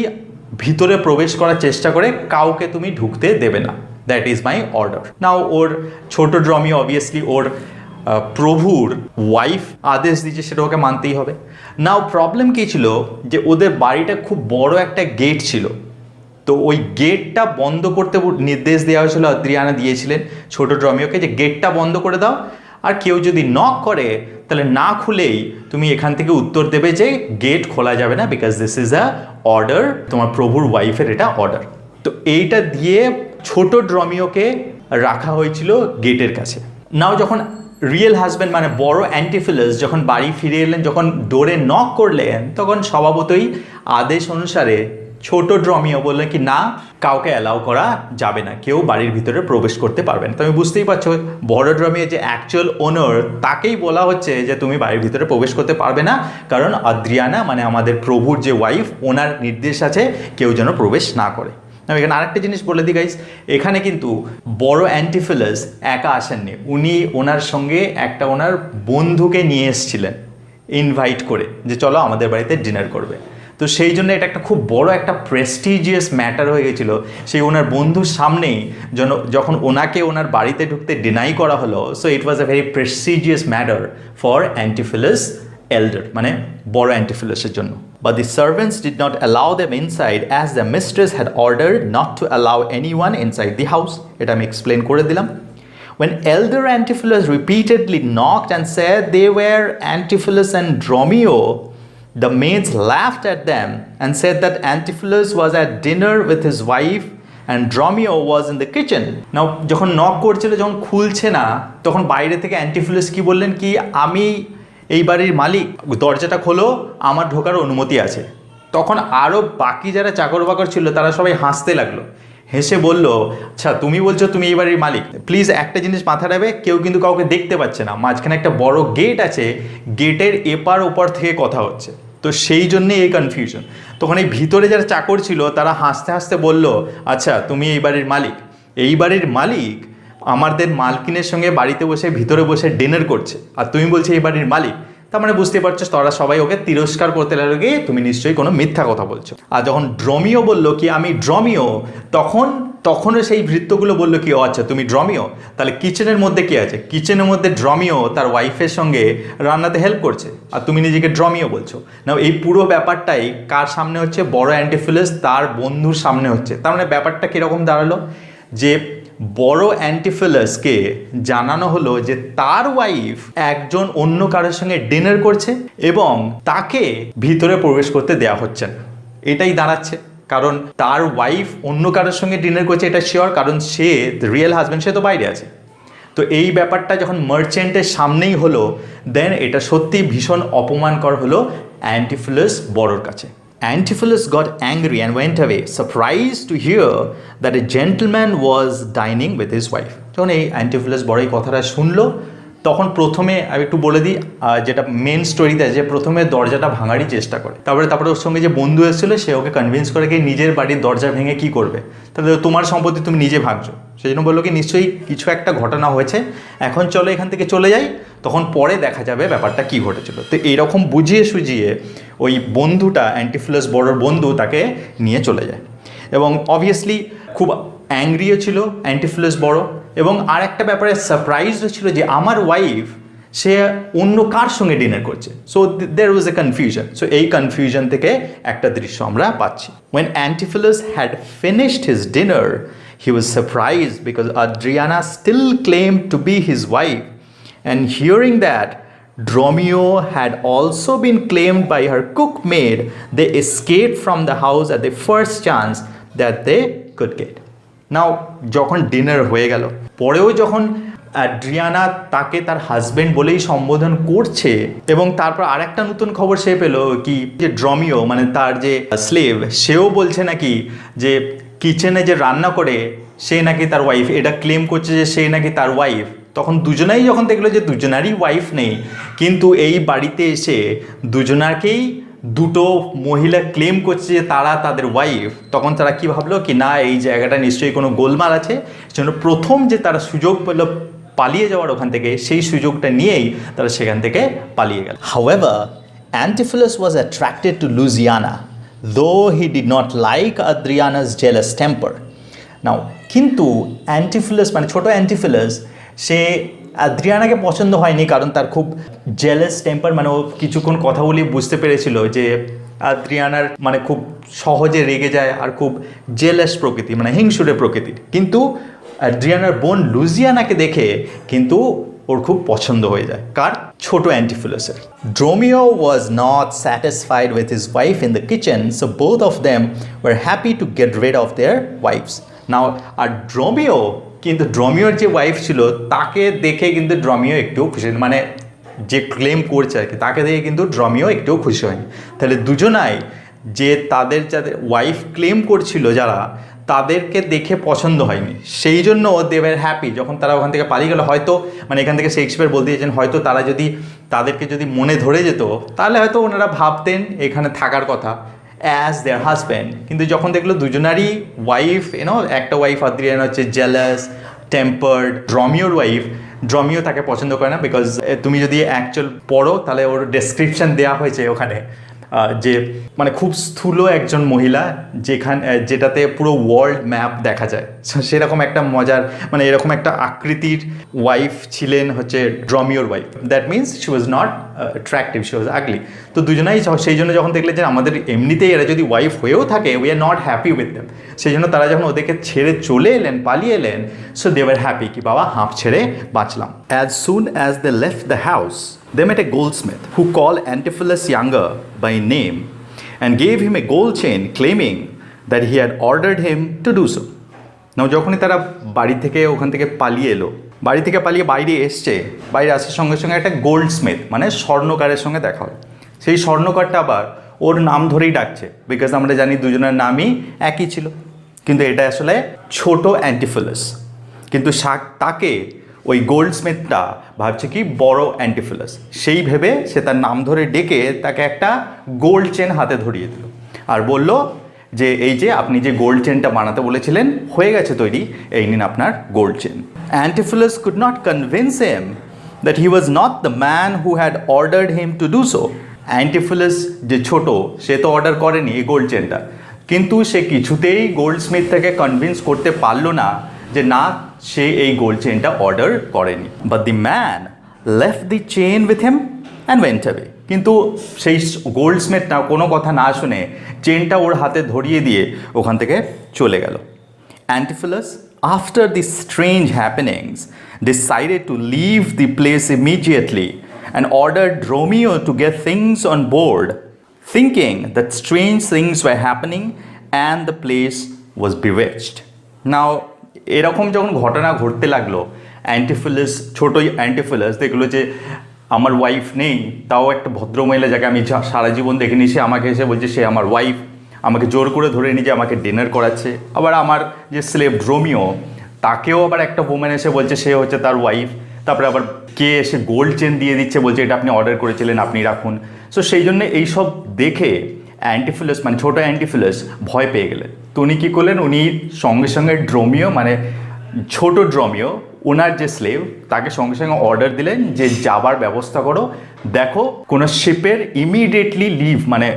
ভিতরে প্রবেশ করার চেষ্টা করে কাউকে তুমি ঢুকতে দেবে না, দ্যাট ইজ মাই অর্ডার। নাও ওর ছোট ড্রমিও অবভিয়াসলি ওর প্রভুর ওয়াইফ আদেশ দিয়েছে, সেটা ওকে মানতেই হবে। নাও প্রবলেম কী ছিল যে ওদের বাড়িটা খুব বড় একটা গেট ছিল, তো ওই গেটটা বন্ধ করতে নির্দেশ দেওয়া হয়েছিল, অ্যাড্রিয়ানা দিয়েছিলেন ছোট ড্রমিওকে যে গেটটা বন্ধ করে দাও, আর কেউ যদি নক করে তাহলে না খুলেই তুমি এখান থেকে উত্তর দেবে যে গেট খোলা যাবে না, because this is a order, তোমার প্রভুর ওয়াইফের এটা অর্ডার। তো এইটা দিয়ে ছোট ড্রমিওকে রাখা হয়েছিল গেটের কাছে। নাও যখন রিয়েল হাজব্যান্ড মানে বড় অ্যান্টিফিলাস যখন বাড়ি ফিরে এলেন, যখন ডোরে নক করলেন, তখন স্বভাবতই আদেশ অনুসারে ছোট ড্রমিও বললেন কি না, কাউকে অ্যালাউ করা যাবে না, কেউ বাড়ির ভিতরে প্রবেশ করতে পারবে না। তুমি বুঝতেই পারছো বড় ড্রমিও যে অ্যাকচুয়াল ওনার তাকেই বলা হচ্ছে যে তুমি বাড়ির ভিতরে প্রবেশ করতে পারবে না, কারণ অ্যাড্রিয়ানা মানে আমাদের প্রভুর যে ওয়াইফ ওনার নির্দেশ আছে কেউ যেন প্রবেশ না করে। আমি এখানে আরেকটা জিনিস বলে দিই গাইস, এখানে কিন্তু বড় অ্যান্টিফিলাস একা আসেননি, উনি ওনার সঙ্গে একটা ওনার বন্ধুকে নিয়ে এসেছিলেন ইনভাইট করে যে চলো আমাদের বাড়িতে ডিনার করবে। তো সেই জন্য এটা একটা খুব বড় একটা প্রেস্টিজিয়াস ম্যাটার হয়ে গেছিলো, সেই ওনার বন্ধুর সামনেই যখন ওনাকে ওনার বাড়িতে ঢুকতে ডিনাই করা হলো। So it was a very prestigious matter for Antipholus elder মানে বড় অ্যান্টিফিলাসের জন্য। But the servants did not allow them inside as their mistress had ordered not to allow anyone inside the house. এটা আমি explain করে দিলাম। When elder Antipholus repeatedly knocked and said they were Antipholus and Dromio, the maids laughed at them and said that Antipholus was at dinner with his wife and Dromio was in the kitchen. Now যখন knock করছিল, যখন খুলছে না, তখন বাইরে থেকে অ্যান্টিফিলাস কি বললেন কি আমি এই বাড়ির মালিক, দরজাটা খোলো, আমার ঢোকার অনুমতি আছে। তখন আরও বাকি যারা চাকর বাকর ছিল তারা সবাই হাসতে লাগলো, হেসে বলল আচ্ছা তুমি বলছো তুমি এই বাড়ির মালিক, প্লিজ একটা জিনিস মাথায় রাখবে কেউ কিন্তু কাউকে দেখতে পাচ্ছে না, মাঝখানে একটা বড় গেট আছে, গেটের এপার ওপার থেকে কথা হচ্ছে, তো সেই জন্যে এই কনফিউশন। তখন এই ভিতরে যারা চাকর ছিল তারা হাসতে হাসতে বলল আচ্ছা তুমি এই বাড়ির মালিক, এই বাড়ির মালিক আমাদের মালকিনের সঙ্গে বাড়িতে বসে ভিতরে বসে ডিনার করছে, আর তুমি বলছো এই বাড়ির মালিক, তার মানে বুঝতে পারছো তারা সবাই ওকে তিরস্কার করতে লাগে, তুমি নিশ্চয়ই কোনো মিথ্যা কথা বলছো। আর যখন ড্রমিও বললো কি আমি ড্রমিও, তখনও সেই ভৃত্যগুলো বললো কি ও আচ্ছা তুমি ড্রমিও, তাহলে কিচেনের মধ্যে কি আছে, কিচেনের মধ্যে ড্রমিও তার ওয়াইফের সঙ্গে রান্নাতে হেল্প করছে, আর তুমি নিজেকে ড্রমিও বলছো না। এই পুরো ব্যাপারটাই কার সামনে হচ্ছে, বড় অ্যান্টিফিলাস তার বন্ধুর সামনে হচ্ছে। তার মানে ব্যাপারটা কীরকম দাঁড়ালো যে বড় অ্যান্টিফিলাসকে জানানো হলো যে তার ওয়াইফ একজন অন্য কারোর সঙ্গে ডিনার করছে এবং তাকে ভিতরে প্রবেশ করতে দেওয়া হচ্ছে না, এটাই দাঁড়াচ্ছে। কারণ তার ওয়াইফ অন্য কারোর সঙ্গে ডিনার করছে এটা শিওর, কারণ সে রিয়েল হাজব্যান্ড সে তো বাইরে আছে। তো এই ব্যাপারটা যখন মার্চেন্টের সামনেই হলো, দেন এটা সত্যি ভীষণ অপমানকর হলো অ্যান্টিফিলাস বড়োর কাছে। Antipholus got angry and went away, surprised to hear that a gentleman was dining with his wife. যখন এই অ্যান্টিফিলাস বড় এই কথাটা শুনলো, তখন প্রথমে আমি একটু বলে দিই যেটা মেন স্টোরিতে যে প্রথমে দরজাটা ভাঙারই চেষ্টা করে, তারপরে ওর সঙ্গে যে বন্ধু এসেছিলো সে ওকে কনভিন্স করে কি নিজের বাড়ির দরজা ভেঙে কি করবে, তাহলে তোমার সম্পত্তি তুমি নিজে ভাঙছো। সেই জন্য বললো কি নিশ্চয়ই কিছু একটা ঘটনা হয়েছে, এখন চলো এখান থেকে চলে যাই, তখন পরে দেখা যাবে ব্যাপারটা কি ঘটেছিল। তো এইরকম বুঝিয়ে সুঝিয়ে ওই বন্ধুটা অ্যান্টিফিলাস বড়োর বন্ধু তাকে নিয়ে চলে যায়, এবং অবভিয়াসলি খুব অ্যাংরিও ছিল অ্যান্টিফিলাস বড়, এবং আর একটা ব্যাপারে সারপ্রাইজড ছিল যে আমার ওয়াইফ সে অন্য কার সঙ্গে ডিনার করছে। So there was a confusion. So এই কনফিউশন থেকে একটা দৃশ্য আমরা পাচ্ছি। When Antipholus had finished his dinner, he was surprised because Adriana still claimed to be his wife, and hearing that Dromio had also been claimed by her cookmaid, they escaped from the house at the first chance that they could get. নাও যখন dinner হয়ে গেল, পরেও যখন Adriana তাকে তার husband বলেই সম্বোধন করছে, এবং তারপর আর একটা নতুন খবর সে পেল কি যে ড্রমিও মানে তার যে স্লেভ সেও বলছে নাকি যে কিচেনে যে রান্না করে সে নাকি তার ওয়াইফ, এটা ক্লেম করছে যে সে নাকি তার ওয়াইফ। তখন দুজনাই যখন দেখলো যে দুজনারই ওয়াইফ নেই, কিন্তু এই বাড়িতে এসে দুজনাকেই দুটো মহিলা ক্লেম করছে যে তারা তাদের ওয়াইফ, তখন তারা কি ভাবলো কি না এই জায়গাটা নিশ্চয়ই কোনো গোলমাল আছে। সেজন্য প্রথম যে তারা সুযোগ পেল পালিয়ে যাওয়ার ওখান থেকে, সেই সুযোগটা নিয়েই তারা সেখান থেকে পালিয়ে গেল। However, Antipholus was attracted to Louisiana, though he did not like Adriana's jealous temper. Now, কিন্তু অ্যান্টিফিলাস মানে ছোট অ্যান্টিফিলাস সে অ্যাড্রিয়ানাকে পছন্দ হয়নি, কারণ তার খুব জেলাস টেম্পার, মানে ও কিছুক্ষণ কথা বলি বুঝতে পেরেছিল যে অ্যাড্রিয়ানার মানে খুব সহজে রেগে যায় আর খুব জেলাস প্রকৃতি, মানে হিংসুটে প্রকৃতির। কিন্তু অ্যাড্রিয়ানার বোন লুজিয়ানাকে দেখে কিন্তু ওর খুব পছন্দ হয়ে যায়, কার? ছোট অ্যান্টিফিলাসের। Dromio was not satisfied with his wife in the kitchen, so both of them were happy to get rid of their wives. Now, আর ড্রমিওর যে ওয়াইফ ছিল তাকে দেখে কিন্তু ড্রমিও একটু খুশি, মানে যে ক্লেম করছে আর কি তাকে দেখে কিন্তু ড্রমিও একটু খুশি হয়নি। তাহলে দুজনাই যে তাদের যাদের ওয়াইফ ক্লেম করছিল যারা, তাদেরকে দেখে পছন্দ হয়নি, সেই জন্য দে ওয়ার হ্যাপি যখন তারা ওখান থেকে পালিয়ে গেল। হয়তো মানে এখান থেকে শেক্সপিয়ার বলতে দিয়েছেন হয়তো তারা যদি তাদেরকে যদি মনে ধরে যেত তাহলে হয়তো ওনারা ভাবতেন এখানে থাকার কথা অ্যাজ দেয়ার হাজব্যান্ড। কিন্তু যখন দেখলো দুজনারই ওয়াইফ একটা ওয়াইফ আদ্রিয়ানা হচ্ছে জেলাস টেম্পার্ড, ড্রমিও তাকে পছন্দ করে না, বিকজ তুমি যদি অ্যাকচুয়াল পড়ো তাহলে ওর ডেসক্রিপশন দেওয়া হয়েছে ওখানে যে মানে খুব স্থূল একজন মহিলা যেটাতে পুরো ওয়ার্ল্ড ম্যাপ দেখা যায়, সেরকম একটা মজার মানে এরকম একটা আকৃতির ওয়াইফ ছিলেন হচ্ছে ড্রমিওর wife. That means she was not attractive, she was ugly. তো দুজনাই সেই জন্য যখন দেখলে যে আমাদের এমনিতেই এরা যদি ওয়াইফ হয়েও থাকে we are not happy with them, সেই জন্য তারা যখন ওদেরকে ছেড়ে চলে এলেন পালিয়ে এলেন, সো দে ওয়ার হ্যাপি কি বাবা হাঁপ ছেড়ে বাঁচলাম। As soon as they left the house they met a goldsmith who called Antipholus younger by name and gave him a gold chain, claiming that he had ordered him to do so. Now যখনই তারা বাড়ি থেকে ওখান থেকে পালিয়ে এলো, বাড়ি থেকে পালিয়ে বাইরে আসার সঙ্গে সঙ্গে একটা গোল্ডস্মিথ মানে স্বর্ণকারের সঙ্গে দেখা হয়। সেই স্বর্ণকারটা আবার ওর নাম ধরেই ডাকছে, বিকজ আমরা জানি দুজনের নামই একই ছিল, কিন্তু এটা আসলে ছোট অ্যান্টিফিলাস। কিন্তু তাকে ওই গোল্ডস্মিথটা ভাবছে কি বড় অ্যান্টিফিলাস, সেই ভেবে সে তার নাম ধরে ডেকে তাকে একটা গোল্ড চেন হাতে ধরিয়ে দিল আর বলল যে এই যে আপনি যে গোল্ড চেনটা বানাতে বলেছিলেন হয়ে গেছে তৈরি, এই নিন আপনার gold chain. Antipholus could not convince him that he was not the man who had ordered him to do so. Antipholus যে ছোট সে তো অর্ডার করেনি এই গোল্ড চেনটা, কিন্তু সে কিছুতেই গোল্ডস্মিথ থেকে কনভিন্স করতে পারলো না যে না সে এই গোল্ড চেনটা অর্ডার করেনি। But the man left the chain with him and went away. কিন্তু সেই গোল্ডস্মিথটা কোনো কথা না শুনে চেনটা ওর হাতে ধরিয়ে দিয়ে ওখান থেকে চলে গেল। Antipholus after the strange happenings decided to leave the place immediately and ordered Dromio to get things on board, thinking that strange things were happening and the place was bewitched. Now এরকম যখন ঘটনা ঘটতে লাগলো, ছোটোই অ্যান্টিফিলাস দেখলো যে আমার wife নেই, তাও একটা ভদ্রমহিলা যাকে আমি সারা জীবন দেখিনি সে আমাকে এসে বলছে সে আমার ওয়াইফ, আমাকে জোর করে ধরে নিয়ে যে আমাকে ডিনার করাচ্ছে। আবার আমার যে স্লেভ ড্রোমিও তাকেও আবার একটা ওম্যান এসে বলছে সে হচ্ছে তার ওয়াইফ। তারপরে আবার কে এসে গোল্ড চেন দিয়ে দিচ্ছে, বলছে এটা আপনি অর্ডার করেছিলেন, আপনি রাখুন। সো সেই জন্য এইসব দেখে অ্যান্টিফিলাস মানে ছোটো অ্যান্টিফিলাস ভয় পেয়ে গেলেন। তো উনি কী করলেন, উনি সঙ্গে সঙ্গে ড্রোমিও মানে ছোট ড্রোমিও ওনার যে স্লেভ তাকে সঙ্গে সঙ্গে অর্ডার দিলেন যে যাবার ব্যবস্থা করো, দেখো কোনো শিপের ইমিডিয়েটলি লিভ মানে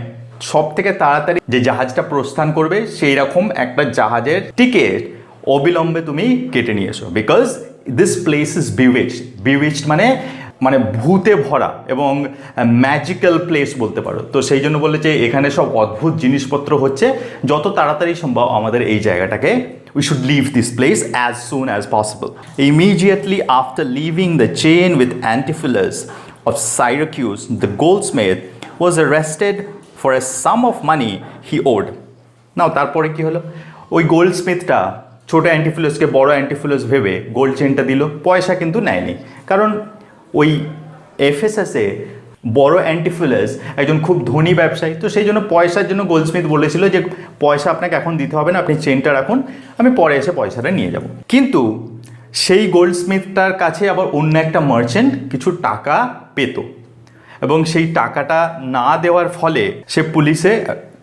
সব থেকে তাড়াতাড়ি যে জাহাজটা প্রস্থান করবে সেই রকম একটা জাহাজের টিকিট অবিলম্বে তুমি কেটে নিয়ে এসো, বিকজ দিস প্লেস ইজ বিউইচড মানে মানে ভূতে ভরা এবং ম্যাজিক্যাল প্লেস বলতে পারো। তো সেই জন্য বলে যে এখানে সব অদ্ভুত জিনিসপত্র হচ্ছে, যত তাড়াতাড়ি সম্ভব আমাদের এই জায়গাটাকে we should leave this place as soon as possible. Immediately after leaving the chain with Antipholus of Syracuse, the goldsmith was arrested for a sum of money he owed. Now তারপরে কি হলো, ওই গোল্ডস্মিথটা ছোট অ্যান্টিফিলাসকে বড় অ্যান্টিফিলাস ভেবে গোল্ড চেনটা দিল, পয়সা কিন্তু নেয়নি, কারণ ওই এফএসএসে বড় অ্যান্টিফিলাস একজন খুব ধনী ব্যবসায়ী, তো সেই জন্য পয়সার জন্য গোল্ডস্মিথ বলেছিল যে পয়সা আপনাকে এখন দিতে হবে না, আপনি চেনটা রাখুন, আমি পরে এসে পয়সাটা নিয়ে যাব। কিন্তু সেই গোল্ডস্মিথটার কাছে আবার অন্য একটা মার্চেন্ট কিছু টাকা পেত এবং সেই টাকাটা না দেওয়ার ফলে সে পুলিশে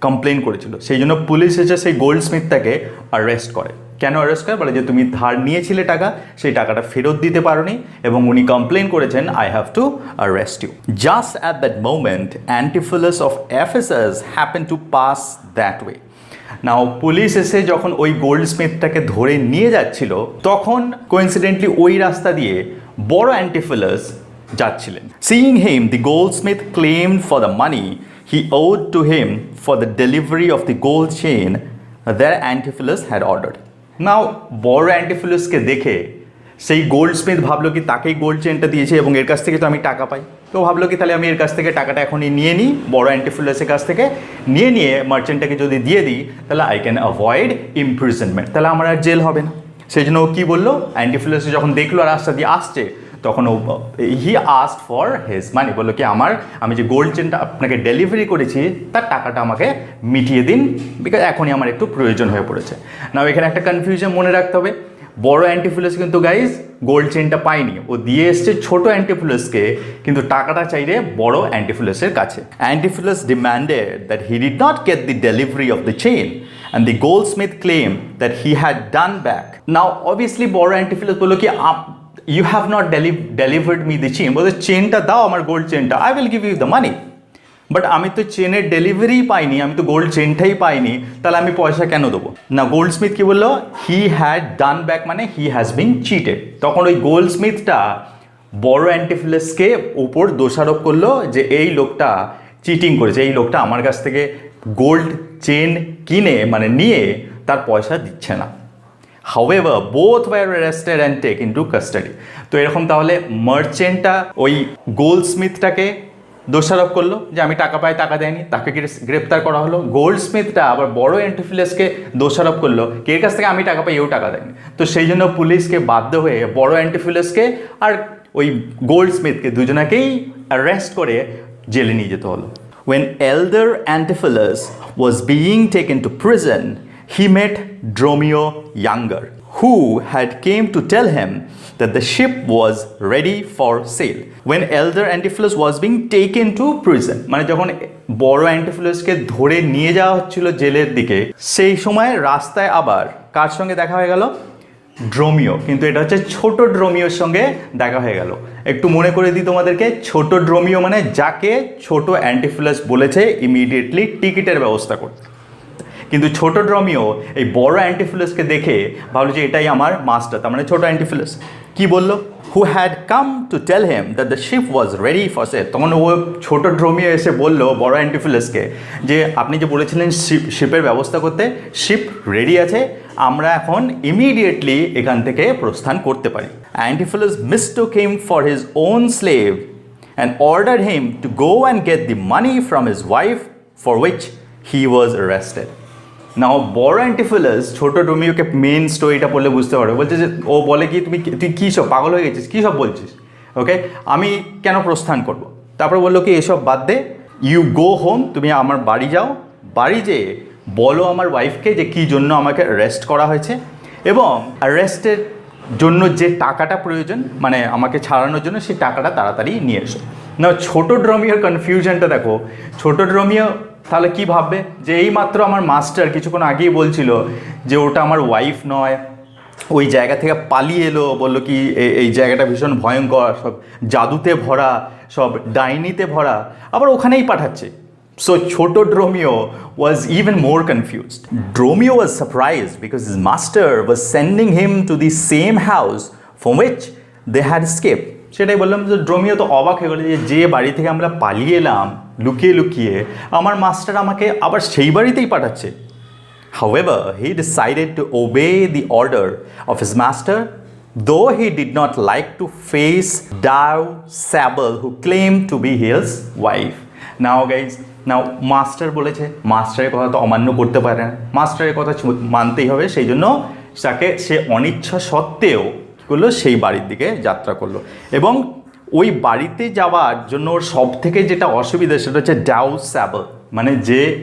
কমপ্লেন করেছিল। সেই জন্য পুলিশ এসে সেই গোল্ডস্মিথটাকে অ্যারেস্ট করে। কেন অ্যারেস্ট করে, বলে যে তুমি ধার নিয়েছিলে টাকা, সেই টাকাটা ফেরত দিতে পারোনি এবং উনি কমপ্লেন করেছেন I have to arrest you. Just at that moment Antipholus of Ephesus happen to pass that way. Now police এসে যখন ওই গোল্ডস্মিথটাকে ধরে নিয়ে যাচ্ছিল তখন কোইন্সিডেন্টলি ওই রাস্তা দিয়ে বড় অ্যান্টিফিলাস যাচ্ছিলেন। Seeing him the Goldsmith claimed for the money he owed to him for the delivery of the gold chain that Antipholus had ordered. Now বড় অ্যান্টিফিলাসকে দেখে সেই গোল্ডস্মিথ ভাবলো কি তাকেই গোল্ড চেনটা দিয়েছে এবং এর কাছ থেকে তো আমি টাকা পাই, তো ভাবলো কি তাহলে আমি এর কাছ থেকে টাকাটা এখনই নিয়ে নিই, বড় অ্যান্টিফিলাসের কাছ থেকে নিয়ে মার্চেন্টটাকে যদি দিয়ে দিই তাহলে আই ক্যান অ্যাভয়েড ইমপ্রিজনমেন্ট, তাহলে আমার আর জেল হবে না। সেই জন্য ও কী বললো, অ্যান্টিফিলাসে যখন দেখলো রাস্তা দিয়ে আসছে তখন ও he asked for his money, বললো কি আমি যে গোল্ড চেনটা আপনাকে ডেলিভারি করেছি তার টাকাটা আমাকে মিটিয়ে দিন, বিকজ এখনই আমার একটু প্রয়োজন হয়ে পড়েছে। না এখানে একটা কনফিউশন মনে রাখতে হবে, বড় অ্যান্টিফিলাস কিন্তু গাইজ গোল্ড চেনটা পায়নি, ও দিয়ে এসছে ছোট অ্যান্টিফিলাসকে, কিন্তু টাকাটা চাইলে বড় অ্যান্টিফিলাসের কাছে। Antipholus demanded that he did not get the delivery of the chain and the goldsmith claimed that he had done back. Now obviously বড় অ্যান্টিফিলাস বললো কি you have not delivered me the chain, বলতে চেনটা দাও আমার গোল্ড চেনটা, I will give you the money, but আমি তো চেনের ডেলিভারি পাইনি, আমি তো গোল্ড চেনটাই পাইনি, তাহলে আমি পয়সা কেন দেবো না। গোল্ডস্মিথ কি বললো, হি হ্যাড ডান ব্যাক মানে হি হ্যাজ বিন চিটেড। তখন ওই গোল্ডস্মিথটা বড় অ্যান্টিফিলাসকে উপর দোষারোপ করলো যে এই লোকটা চিটিং করেছে, এই লোকটা আমার কাছ থেকে গোল্ড চেন কিনে মানে নিয়ে তার পয়সা দিচ্ছে না। However, both were arrested and taken into custody. তো এরকম তাহলে মার্চেন্টটা ওই গোল্ডস্মিথটাকে দোষারোপ করলো যে আমি টাকা পাই, টাকা দেয়নি, তাকে গ্রেপ্তার করা হলো। গোল্ডস্মিথটা আবার বড় অ্যান্টিফিলাসকে দোষারোপ করলো কে কাছ থেকে আমি টাকা পাই, এও টাকা দেয়নি। তো সেই জন্য পুলিশকে বাধ্য হয়ে বড় অ্যান্টিফিলাসকে আর ওই গোল্ডস্মিথকে দুজনাকেই অ্যারেস্ট করে জেলে নিয়ে যেতে হলো। When elder Antipholus was being taken to prison, he met Dromio Younger, who had came to tell him that the ship was ready for sail. When elder Antipholus was being taken to prison, মানে যখন বড় অ্যান্টিফিলাসকে ধরে নিয়ে যাওয়া হচ্ছিল জেলের দিকে, সেই সময় রাস্তায় আবার কার সঙ্গে দেখা হয়ে গেল, ড্রোমিও, কিন্তু এটা হচ্ছে ছোট ড্রোমিওর সঙ্গে দেখা হয়ে গেল। একটু মনে করে দিই তোমাদেরকে, ছোট ড্রোমিও মানে যাকে ছোট অ্যান্টিফিলাস বলেছে ইমিডিয়েটলি টিকিটের ব্যবস্থা করতে, কিন্তু ছোট ড্রোমিও এই বড় অ্যান্টিফিলাসকে দেখে ভাবলো যে এটাই আমার মাস্টার, তার মানে ছোট অ্যান্টিফিলাস কি বললো, who had come to tell him that the ship was ready for sail. তখন ও ছোট ড্রোমিও এসে বললো বড় অ্যান্টিফিলাসকে যে আপনি যে বলেছিলেন শিপের ব্যবস্থা করতে, শিপ রেডি আছে, আমরা এখন ইমিডিয়েটলি এখান থেকে প্রস্থান করতে পারি। অ্যান্টিফিলাস mistook him for his own slave and ordered him to go and get the money from his wife for which he was arrested. নাও বড় অ্যান্টিফিলাস ছোট ড্রোমিওকে মেন স্টোরিটা পড়লে বুঝতে পারবে, বলছে যে ও বলে কি তুই কী সব পাগল হয়ে গেছিস, কী সব বলছিস, ওকে আমি কেন প্রস্থান করব। তারপর বললো কি এসব বাদ দে, ইউ গো হোম, তুমি আমার বাড়ি যাও, বাড়ি যেয়ে বলো আমার ওয়াইফকে যে কী জন্য আমাকে অ্যারেস্ট করা হয়েছে এবং অ্যারেস্টের জন্য যে টাকাটা প্রয়োজন, মানে আমাকে ছাড়ানোর জন্য, সেই টাকাটা তাড়াতাড়ি নিয়ে এসো। না, ছোটো ড্রমিওর কনফিউশনটা দেখো। ছোটো ড্রমিও তাহলে কি ভাববে যে এইমাত্র আমার মাস্টার কিছুক্ষণ আগেই বলছিল যে ওটা আমার ওয়াইফ নয়, ওই জায়গা থেকে পালিয়ে এলো, বললো কি এই জায়গাটা ভীষণ ভয়ঙ্কর, সব জাদুতে ভরা, সব ডাইনিতে ভরা, আবার ওখানেই পাঠাচ্ছে। So Choto Dromio was even more confused. Dromio was surprised because his master was sending him to the same house from which they had escaped. সেটাই বললাম যে ড্রোমিও তো অবাক হয়ে গেল যে বাড়ি থেকে আমরা পালিয়ে এলাম লুকিয়ে লুকিয়ে, আমার মাস্টার আমাকে আবার সেই বাড়িতেই পাঠাচ্ছে। However, he decided to obey the order of his master, though he did not like to face Dao Sabel, who claimed to be his wife. Now guys, master বলেছে, মাস্টারের কথা তো অমান্য করতে পারে না, মাস্টারের কথা মানতেই হবে। সেই জন্য তাকে সে অনিচ্ছা সত্ত্বেও কী করলো, সেই বাড়ির দিকে যাত্রা করলো। এবং ওই বাড়িতে যাওয়ার জন্য ওর সব থেকে যেটা অসুবিধা সেটা হচ্ছে ডাউ স্যাবল, মানে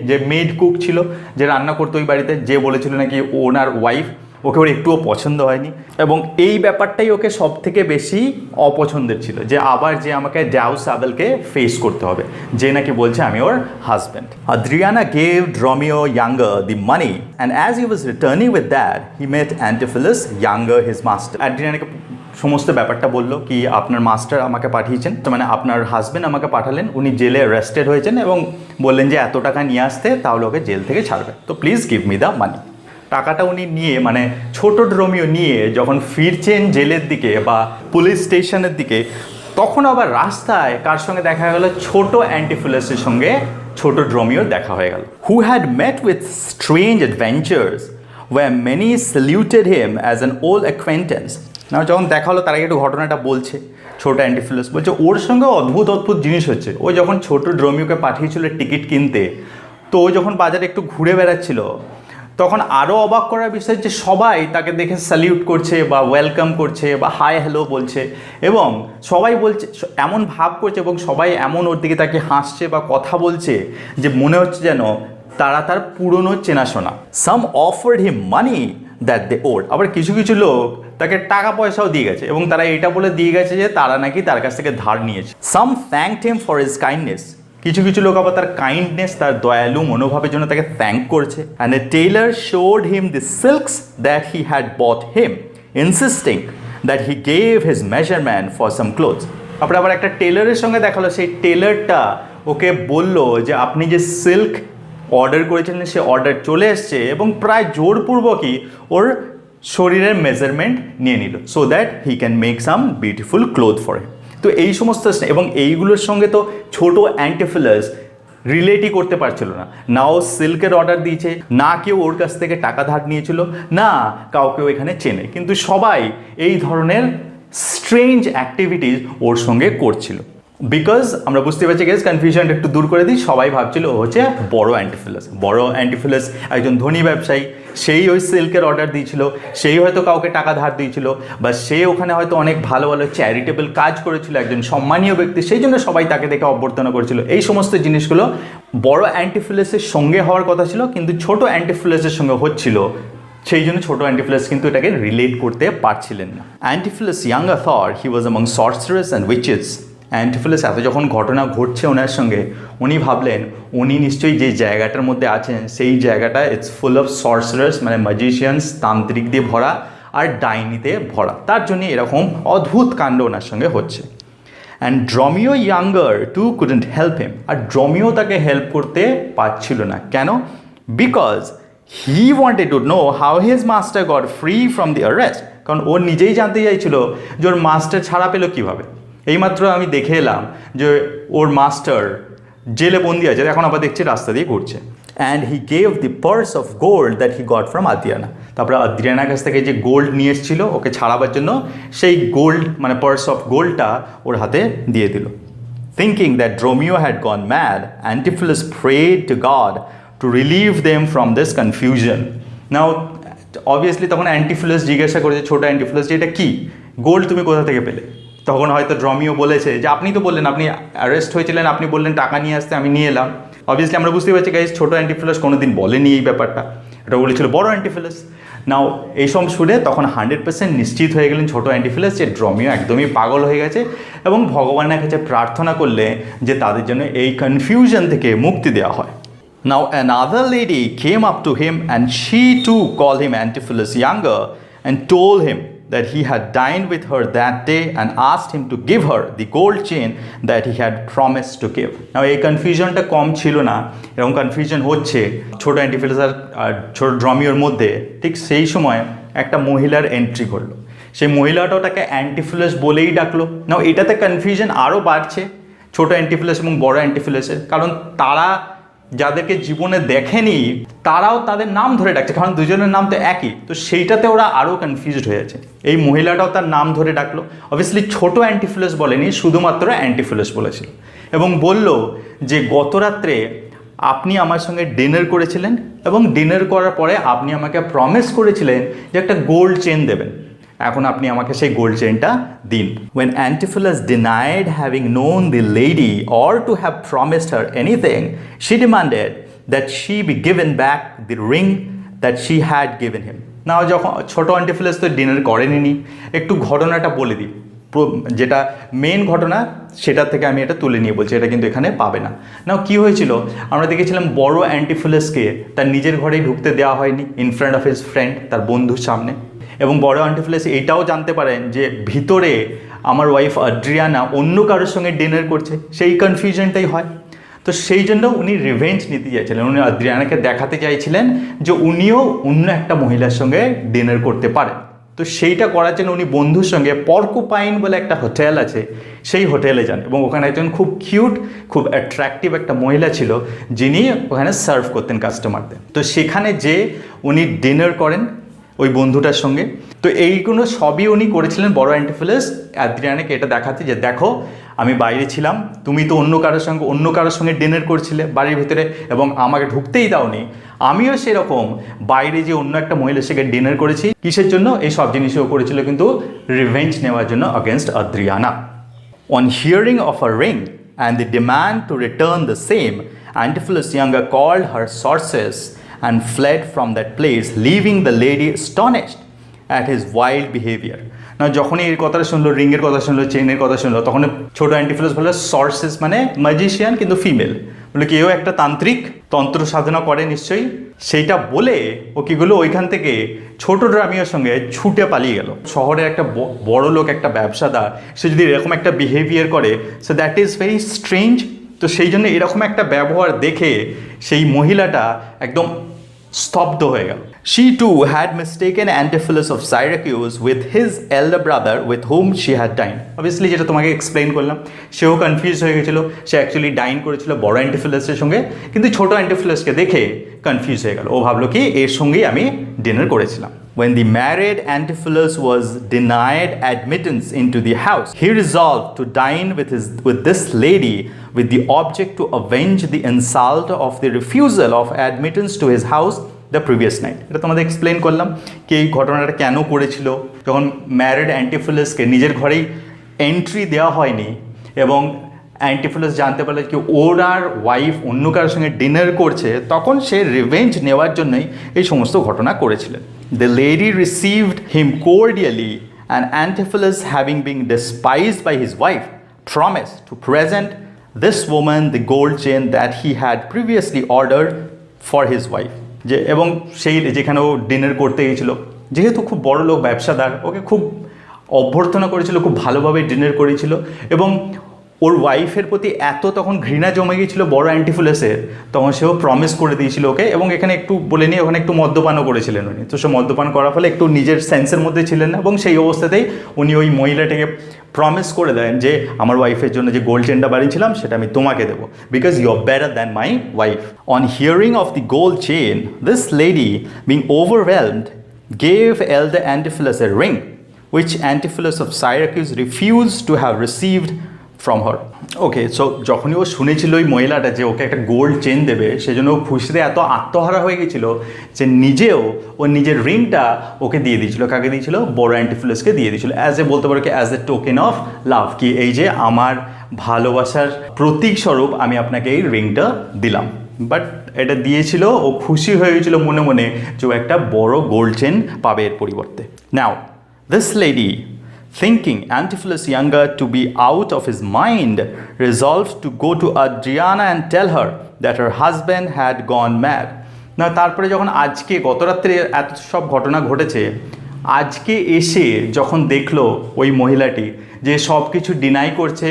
যে মেড কুক ছিল, যে রান্না করতো ওই বাড়িতে, যে বলেছিল নাকি ওনার ওয়াইফ, ওকে ওর একটুও পছন্দ হয়নি। এবং এই ব্যাপারটাই ওকে সব থেকে বেশি অপছন্দের ছিল, যে আবার যে আমাকে ডাউ স্যাবেলকে ফেস করতে হবে, যে নাকি বলছে আমি ওর husband. Adriana gave Dromio younger the money, and as he was returning with that, he met Antipholus younger, his master. অ্যাড্রিয়ানাকে সমস্ত ব্যাপারটা বললো কি আপনার মাস্টার আমাকে পাঠিয়েছেন, মানে আপনার হাজব্যান্ড আমাকে পাঠালেন, উনি জেলে অ্যারেস্টেড হয়েছেন এবং বললেন যে এত টাকা নিয়ে আসতে, তাহলে ওকে জেল থেকে ছাড়বে, তো please give me the money. টাকাটা উনি নিয়ে, মানে ছোটো ড্রোমিও নিয়ে যখন ফিরছেন জেলের দিকে বা পুলিশ স্টেশনের দিকে, তখন আবার রাস্তায় কার সঙ্গে দেখা গেল, ছোটো অ্যান্টিফুলাসের সঙ্গে ছোটো ড্রোমিওর দেখা হয়ে গেল। Who had met with strange adventures were many saluted him as an old acquaintance. না, যখন দেখা হলো তার আগে একটু ঘটনাটা বলছে ছোটো অ্যান্টিফুলাস, বলছে ওর সঙ্গে অদ্ভুত অদ্ভুত জিনিস হচ্ছে। ও যখন ছোটো ড্রোমিওকে পাঠিয়েছিল টিকিট কিনতে, তো ও যখন বাজারে একটু ঘুরে বেড়াচ্ছিল, তখন আরও অবাক করার বিষয় যে সবাই তাকে দেখে স্যালিউট করছে বা ওয়েলকাম করছে বা হাই হ্যালো বলছে, এবং সবাই বলছে এমন ভাব করছে, এবং সবাই এমন ওর দিকে তাকে হাসছে বা কথা বলছে যে মনে হচ্ছে যেন তারা তার পুরনো চেনাশোনা। Some offered him money that they owed, আবার কিছু কিছু লোক তাকে টাকা পয়সাও দিয়ে গেছে, এবং তারা এটা বলে দিয়ে গেছে যে তারা নাকি তার কাছ থেকে ধার নিয়েছে। Some thanked him for his kindness, কিছু কিছু লোক আবার তার কাইন্ডনেস, তার দয়ালু মনোভাবের জন্য তাকে থ্যাঙ্ক করছে। And a tailor showed him the silks that he had bought him, insisting that he gave his measurement for some clothes. তারপরে আবার একটা টেলারের সঙ্গে দেখালো, সেই টেলারটা ওকে বলল যে আপনি যে সিল্ক অর্ডার করেছিলেন সে অর্ডার চলে এসছে, এবং প্রায় জোরপূর্বকই ওর শরীরের মেজারমেন্ট নিয়ে নিল, so that he can make some beautiful cloth for him. তো এই সমস্ত, এবং এইগুলোর সঙ্গে তো ছোটো অ্যান্টিফুলাস রিলেটই করতে পারছিল না, না ও সিল্কের অর্ডার দিয়েছে, না কেউ ওর কাছ থেকে টাকা ধার নিয়েছিল, না কাউকেও এখানে চেনে, কিন্তু সবাই এই ধরনের স্ট্রেঞ্জ অ্যাক্টিভিটিস ওর সঙ্গে করছিল। বিকজ আমরা বুঝতে পারছি গেস, কনফিউশনটা একটু দূর করে দিই, সবাই ভাবছিল ও হচ্ছে বড় অ্যান্টিফুলাস। বড় অ্যান্টিফুলাস একজন ধনী ব্যবসায়ী, সেই ওই সিল্কের অর্ডার দিয়েছিল, সেই হয়তো কাউকে টাকা ধার দিয়েছিল, বা সে ওখানে হয়তো অনেক ভালো ভালো চ্যারিটেবল কাজ করেছিল, একজন সম্মানীয় ব্যক্তি, সেই জন্য সবাই তাকে দেখে অভ্যর্থনা করেছিল। এই সমস্ত জিনিসগুলো বড় অ্যান্টিফুলাসের সঙ্গে হওয়ার কথা ছিল, কিন্তু ছোটো অ্যান্টিফুলাসের সঙ্গে হচ্ছিল, সেই জন্য ছোটো অ্যান্টিফুলাস কিন্তু এটাকে রিলেট করতে পারছিলেন না। Antipholus younger thought he was among sorceress and witches. Antipholus এত যখন ঘটনা ঘটছে ওনার সঙ্গে, উনি ভাবলেন উনি নিশ্চয়ই যে জায়গাটার মধ্যে আছেন সেই জায়গাটা ইটস ফুল অফ সর্সারার্স, মানে ম্যাজিশিয়ানস, তান্ত্রিক দিয়ে ভরা আর ডাইনিতে ভরা, তার জন্য এরকম অদ্ভুত কাণ্ড ওনার সঙ্গে হচ্ছে। And Dromio younger too couldn't help him, আর ড্রমিও তাকে হেল্প করতে পারছিল না। কেন? Because he wanted to know how his master got free from the arrest, কারণ ও নিজেই জানতে চাইছিল যে ওর মাস্টার ছাড়া পেল কীভাবে। এইমাত্র আমি দেখে এলাম যে ওর মাস্টার জেলে বন্দি আছে, এখন আবার দেখছি রাস্তা দিয়ে ঘুরছে। And he gave the purse of gold that he got from Adriana, তারপরে আদ্রিয়ানার কাছ থেকে যে গোল্ড নিয়ে এসেছিল ওকে ছাড়াবার জন্য, সেই গোল্ড মানে পার্স অফ গোল্ডটা ওর হাতে দিয়ে দিল। Thinking that Dromio had gone mad, Antipholus prayed to God to relieve them from this confusion. Now obviously তখন অ্যান্টিফুলাস জিজ্ঞাসা করেছে ছোটো অ্যান্টিফুলাস যে এটা কী, গোল্ড তুমি কোথা থেকে পেলে? তখন হয়তো ড্রমিও বলেছে যে আপনি তো বললেন আপনি অ্যারেস্ট হয়েছিলেন, আপনি বললেন টাকা নিয়ে আসতে, আমি নিয়ে এলাম। অবভিয়াসলি আমরা বুঝতে পারছি গাইজ ছোটো অ্যান্টিফুলাস কোনো দিন বলেনি এই ব্যাপারটা, এটা বলেছিল বড় অ্যান্টিফুলাস। নাও এইসব শুনে তখন 100% নিশ্চিত হয়ে গেলেন ছোট অ্যান্টিফিলাস যে ড্রমিও একদমই পাগল হয়ে গেছে এবং ভগবানের কাছে প্রার্থনা করলে যে তাদের জন্য এই কনফিউশন থেকে মুক্তি দেওয়া হয়। Now another lady came up to him and she too called him Antipholus younger and told him that he had dined with her that day and asked him to give her the gold chain that he had promised to give. Now এই কনফিউশনটা কম ছিল না, এরকম confusion হচ্ছে ছোট অ্যান্টিফিলাস আর ছোট ড্রমিওর মধ্যে। ঠিক সেই সময় একটা মহিলার এন্ট্রি করলো, সেই মহিলাটাও তাকে অ্যান্টিফিলাস বলেই ডাকলো। নাও এটাতে কনফিউশন আরও বাড়ছে ছোট অ্যান্টিফিলাস এবং বড় অ্যান্টিফিলাসের, কারণ তারা যাদেরকে জীবনে দেখেনি তারাও তাদের নাম ধরে ডাকছে, কারণ দুজনের নাম তো একই, তো সেইটাতে ওরা আরও কনফিউজড হয়ে আছে। এই মহিলাটাও তার নাম ধরে ডাকলো, অবভিয়াসলি ছোট অ্যান্টিফিলাস বলেনি, শুধুমাত্র অ্যান্টিফিলাস বলেছিল এবং বলল যে গত রাত্রে আপনি আমার সঙ্গে ডিনার করেছিলেন এবং ডিনার করার পরে আপনি আমাকে প্রমিস করেছিলেন যে একটা গোল্ড চেন দেবেন, এখন আপনি আমাকে সেই গোল্ড চেনটা দিন। When Antipholus denied having known the lady or to have promised her anything, she demanded that she be given back the ring that she had given him. নাও যখন ছোট অ্যান্টিফিলাস তো ডিনার করেনি, একটু ঘটনাটা বলে দিই, যেটা মেন ঘটনা সেটা থেকে আমি এটা তুলে নিয়ে বলছি, এটা কিন্তু এখানে পাবে না। নাও কী হয়েছিল, আমরা দেখেছিলাম বড় অ্যান্টিফিলাসকে তার নিজের ঘরেই ঢুকতে দেওয়া হয়নি in front of his friend, তার বন্ধুর সামনে, এবং বড় অ্যান্টিফিলাস এইটাও জানতে পারেন যে ভিতরে আমার ওয়াইফ আদ্রিয়ানা অন্য কারোর সঙ্গে ডিনার করছে, সেই কনফিউশনটাই হয়। তো সেই জন্য উনি রিভেঞ্জ নিতে চাইছিলেন, উনি আদ্রিয়ানাকে দেখাতে চাইছিলেন যে উনিও অন্য একটা মহিলার সঙ্গে ডিনার করতে পারেন। তো সেইটা করার জন্য উনি বন্ধুর সঙ্গে পর্কুপাইন বলে একটা হোটেল আছে, সেই হোটেলে যান এবং ওখানে একজন খুব কিউট খুব অ্যাট্রাকটিভ একটা মহিলা ছিল যিনি ওখানে সার্ভ করতেন কাস্টমারদের। তো সেখানে যে উনি ডিনার করেন ওই বন্ধুটার সঙ্গে। তো এইগুলো সবই উনি করেছিলেন বড় অ্যান্টিফিলাস আদ্রিয়ানাকে এটা দেখাতে যে দেখো আমি বাইরে ছিলাম, তুমি তো অন্য কারোর সঙ্গে ডিনার করছিলে বাড়ির ভিতরে এবং আমাকে ঢুকতেই দাওনি, আমিও সেরকম বাইরে যে অন্য একটা মহিলার সঙ্গে ডিনার করেছি। কিসের জন্য? এই সব জিনিসও করেছিল কিন্তু রিভেঞ্জ নেওয়ার জন্য against আদ্রিয়ানা। On hearing of a ring and the demand to return the same, Antipholus younger called her sources and fled from that place, leaving the lady astonished at his wild behavior. না যখনই এই কথাটা শুনলো, রিংয়ের কথা শুনলো, চেনের কথা শুনলো, তখন ছোট অ্যান্টিফিলাস বললো সর্সেস মানে ম্যাজিশিয়ান কিন্তু ফিমেল, বলে কেউ একটা তান্ত্রিক তন্ত্র সাধনা করে নিশ্চয়ই, সেইটা বলে ও কীগুলো ওইখান থেকে ছোট ড্রামিওর সঙ্গে ছুটে পালিয়ে গেল। শহরে একটা বড় লোক একটা ব্যবসাদার সে যদি এরকম একটা বিহেভিয়ার করে, so that is very strange. তো সেই জন্য এরকম একটা ব্যবহার দেখে সেই মহিলাটা একদম স্তব্ধ হয়ে গেল। She too had mistaken Antipholus of Syracuse with his elder brother with whom she had dined. Obviously যেটা তোমাকে এক্সপ্লেইন করলাম, সেও কনফিউজ হয়ে গেছিলো, সে অ্যাকচুয়ালি ডাইন করেছিল বড় অ্যান্টিফিলাসের সঙ্গে, কিন্তু ছোট অ্যান্টিফিলাসকে দেখে কনফিউজ হয়ে গেল, ও ভাবলো কি এর সঙ্গেই আমি ডিনার করেছিলাম। When the married Antipholus was denied admittance into the house, he resolved to dine with this lady with the object to avenge the insult of the refusal of admittance to his house the previous night. এটা তোমাদের explain করলাম কি এই ঘটনাটা কেন করেছিল। যখন married অ্যান্টিফিলাসকে নিজের ঘরেই এন্ট্রি দেওয়া হয়নি এবং অ্যান্টিফিলাস জানতে পারলে কি ওর আর ওয়াইফ অন্য কারোর সঙ্গে ডিনার করছে, তখন সে রিভেঞ্জ নেওয়ার জন্যই এই সমস্ত ঘটনা করেছিলেন। The lady received him cordially and Antipholus, having been despised by his wife, promised to present this woman the gold chain that he had previously ordered for his wife. যে এবং সেই যেখানে ও ডিনার করতে গিয়েছিল, যেহেতু খুব বড় লোক ব্যবসাদার, ওকে খুব অভ্যর্থনা করেছিল, খুব ভালোভাবে ডিনার করেছিল এবং ওর ওয়াইফের প্রতি এত তখন ঘৃণা জমে গিয়েছিল বড় অ্যান্টিফিলাসের, তখন সেও প্রমিস করে দিয়েছিল ওকে। এবং এখানে একটু বলে নিয়ে ওখানে একটু মদ্যপানও করেছিলেন উনি, তো সে মদ্যপান করার ফলে একটু নিজের সেন্সের মধ্যে ছিলেন না এবং সেই অবস্থাতেই উনি ওই মহিলাটাকে প্রমিস করে দেন যে আমার ওয়াইফের জন্য যে গোল্ড চেনটা বানিয়েছিলাম সেটা আমি তোমাকে দেবো, because you are better than my wife. On hearing of the gold chain, this lady being overwhelmed gave elder Antipholus a ring which Antipholus of Syracuse refused to have received from her. Okay, so যখনই ও শুনেছিল ওই মহিলাটা যে ওকে একটা gold chain দেবে, সেজন্য ও খুশিতে এত আত্মহারা হয়ে গেছিল যে নিজেও ও নিজের রিংটা ওকে দিয়ে দিয়েছিল। কাকে দিয়েছিল? বড় অ্যান্টিফিলাসকে দিয়ে দিয়েছিল, অ্যাজ এ বলতে পারো কি as a token of love, কি এই যে আমার ভালোবাসার প্রতীক স্বরূপ আমি আপনাকে এই রিংটা দিলাম। বাট এটা দিয়েছিল, ও খুশি হয়ে গেছিল মনে মনে যে ও একটা বড় গোল্ড চেন পাবে এর পরিবর্তে। Now this lady, thinking Antipholus younger to be out of his mind, resolved to go to Adriana and tell her that her husband had gone mad. না তারপরে যখন আজকে গত রাত্রে এত সব ঘটনা ঘটেছে, আজকে এসে যখন দেখলো ওই মহিলাটি যে সব কিছু ডিনাই করছে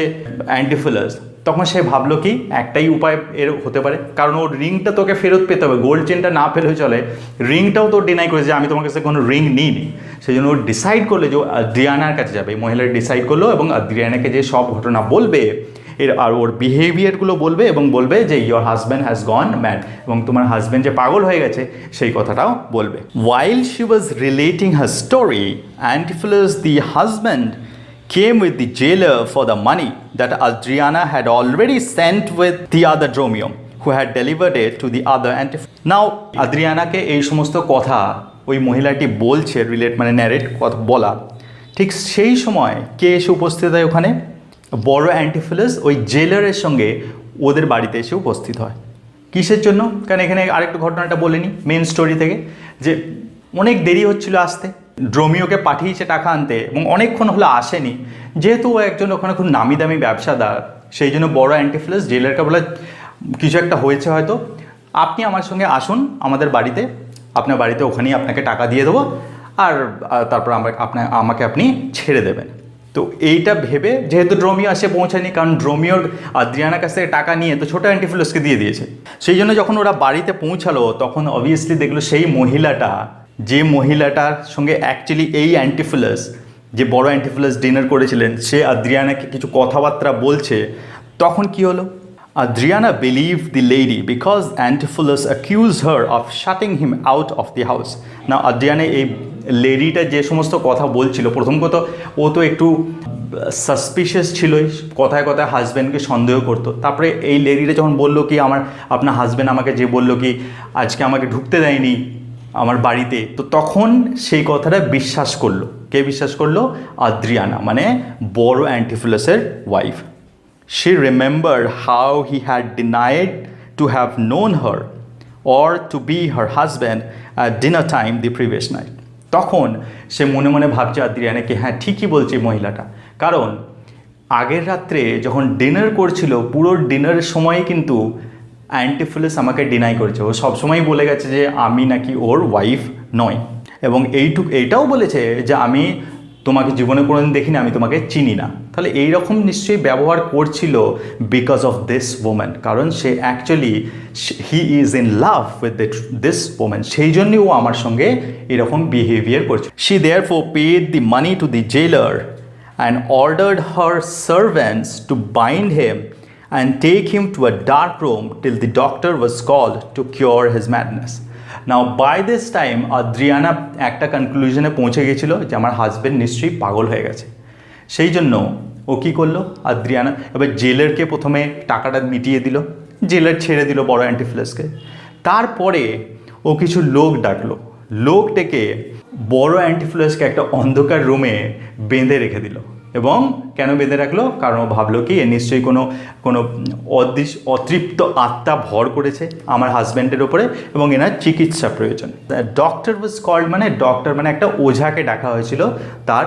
অ্যান্টিফিলাস, তখন সে ভাবলো কি একটাই উপায় এর হতে পারে, কারণ ওর রিংটা তোকে ফেরত পেতে হবে, গোল্ড চেনটা না পেলেও চলে, রিংটাও তো ডিনাই করেছে যে আমি তোমার কাছে কোনো রিং নিইনি। সেই জন্য ও ডিসাইড করলো যে আদ্রিয়ানার কাছে যাবে, মহিলাটা ডিসাইড করলো এবং আদ্রিয়ানাকে যে সব ঘটনা বলবে এর আর ওর বিহেভিয়ারগুলো বলবে এবং বলবে যে your husband has gone mad, এবং তোমার হাজব্যান্ড যে পাগল হয়ে গেছে সেই কথাটাও বলবে। While she was relating her story, Antipholus the husband came with the jailer for the money that Adriana had already sent with the other Dromio, who had delivered it to the other Antipholus. Now আদ্রিয়ানাকে এই সমস্ত কথা ওই মহিলাটি বলছে, relate মানে narrate কথা বলা, ঠিক সেই সময় কে এসে উপস্থিত হয় ওখানে? বড় অ্যান্টিফিলাস ওই জেলারের সঙ্গে ওদের বাড়িতে এসে উপস্থিত হয়। কিসের জন্য? কারণ এখানে আরেকটু ঘটনাটা বলিনি মেন স্টোরি থেকে, যে অনেক দেরি হচ্ছিল আসতে, ড্রোমিওকে পাঠিয়েছে টাকা আনতে এবং অনেকক্ষণ হলো আসেনি, যেহেতু ও একজন ওখানে খুব নামি দামি ব্যবসাদার, সেই জন্য বড় অ্যান্টিফিলাস জেলারকে বলে কিছু একটা হয়েছে হয়তো, আপনি আমার সঙ্গে আসুন আমাদের বাড়িতে, আপনার বাড়িতে ওখানেই আপনাকে টাকা দিয়ে দেবো, আর তারপর আমাকে আপনি ছেড়ে দেবেন। তো এইটা ভেবে যেহেতু ড্রোমিও আসে পৌঁছায়নি, কারণ ড্রোমিওর আদ্রিয়ানার কাছ থেকে টাকা নিয়ে তো ছোটো অ্যান্টিফিলাসকে দিয়ে দিয়েছে, সেই জন্য যখন ওরা বাড়িতে পৌঁছালো তখন অবভিয়াসলি দেখলো সেই মহিলাটা, যে মহিলাটার সঙ্গে অ্যাকচুয়ালি এই অ্যান্টিফিলাস, যে বড় অ্যান্টিফিলাস ডিনার করেছিলেন, সে আদ্রিয়ানাকে কিছু কথাবার্তা বলছে। তখন কি হলো? Adriana believed the lady because Antipholus accused her of shutting him out of the house. Now Adriana এই লেডিটা যে সমস্ত কথা বলছিল, প্রথম কথা ও তো একটু সাসপিশিয়াস ছিলই, কথায় কথায় হাজব্যান্ডকে সন্দেহ করতো। তারপরে এই লেডিটা যখন বললো কি আপনার হাজব্যান্ড আমাকে যে বললো কি আজকে আমাকে ঢুকতে দেয়নি আমার বাড়িতে, তো তখন সেই কথাটা বিশ্বাস করলো। কে বিশ্বাস করলো? আদ্রিয়ানা, মানে বড় অ্যান্টিফিলাসের wife. She remembered how he had denied to have known her or to be her husband at dinner time the previous night. তখন সে মনে মনে ভাবছে আদ্রিয়ানাকে, হ্যাঁ ঠিকই বলছে মহিলাটা, কারণ আগের রাত্রে যখন ডিনার করছিল পুরো ডিনারের সময় কিন্তু অ্যান্টিফিলাস আমাকে ডিনাই করেছে, ও সবসময় বলে গেছে যে আমি নাকি ওর ওয়াইফ নয়, এবং এইটাও বলেছে যে আমি তোমাকে জীবনে কোনোদিন দেখিনি, আমি তোমাকে চিনি না। তাহলে এইরকম নিশ্চয়ই ব্যবহার করছিল বিকজ অফ দিস ওম্যান, কারণ সে actually he is in love with this woman, সেই জন্যই ও আমার সঙ্গে এরকম বিহেভিয়ার করছে। She therefore paid the money to the jailer and ordered her servants to bind him and take him to a dark room till the doctor was called to cure his madness. Now by this time Adriana একটা কনক্লুশনে পৌঁছে গেছিল যে আমার husband নিশ্চয়ই পাগল হয়ে গেছে, সেই জন্য ও কী করলো আদ্রিয়ানা, এবার জেলারকে প্রথমে টাকাটা মিটিয়ে দিল, জেলার ছেড়ে দিল বড় অ্যান্টিফিলাসকে, তারপরে ও কিছু লোক ডাকলো, লোক ডেকে বড় অ্যান্টিফিলাসকে একটা অন্ধকার রুমে বেঁধে রেখে দিল। এবং কেন বেঁধে রাখলো? কারণ ও ভাবলো কি এ নিশ্চয়ই কোনো অতৃপ্ত আত্মা ভর করেছে আমার হাজব্যান্ডের ওপরে এবং এনার চিকিৎসা প্রয়োজন। ডক্টর ওয়াজ কল্ড, মানে ডক্টর মানে একটা ওঝাকে ডাকা হয়েছিল তার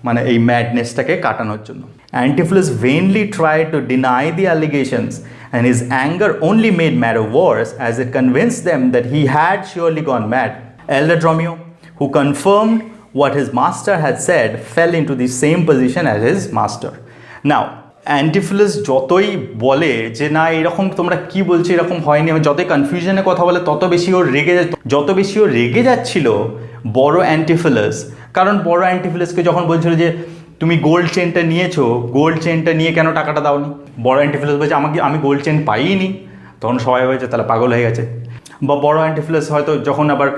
মানে এই ম্যাডনেসটাকে কাটানোর জন্য। অ্যান্টিফিলাস vainly tried to deny the allegations and his anger only made matter worse as it convinced them that he had surely gone mad. Elder Dromio, who confirmed what his master had said, fell into the same position as his master. Now, অ্যান্টিফিলাস যতই বলে যে না এরকম তোমরা কি বলছো, এরকম হয়নি, যতই কনফিউশনে কথা বলে তত বেশি ও রেগে যাচ্ছিল বড় অ্যান্টিফিলাস, কারণ বড় অ্যান্টিফিলাসকে যখন বলছিল যে তুমি গোল্ড চেনটা নিয়েছো, গোল্ড চেনটা নিয়ে কেন টাকাটা দাওনি, বড় অ্যান্টিফিলাস বলছে আমি গোল্ড চেন পাইনি, তখন সবাই হয়েছে তাহলে পাগল হয়ে গেছে। বা বড় অ্যান্টিফিলাস হয়তো যখন আবার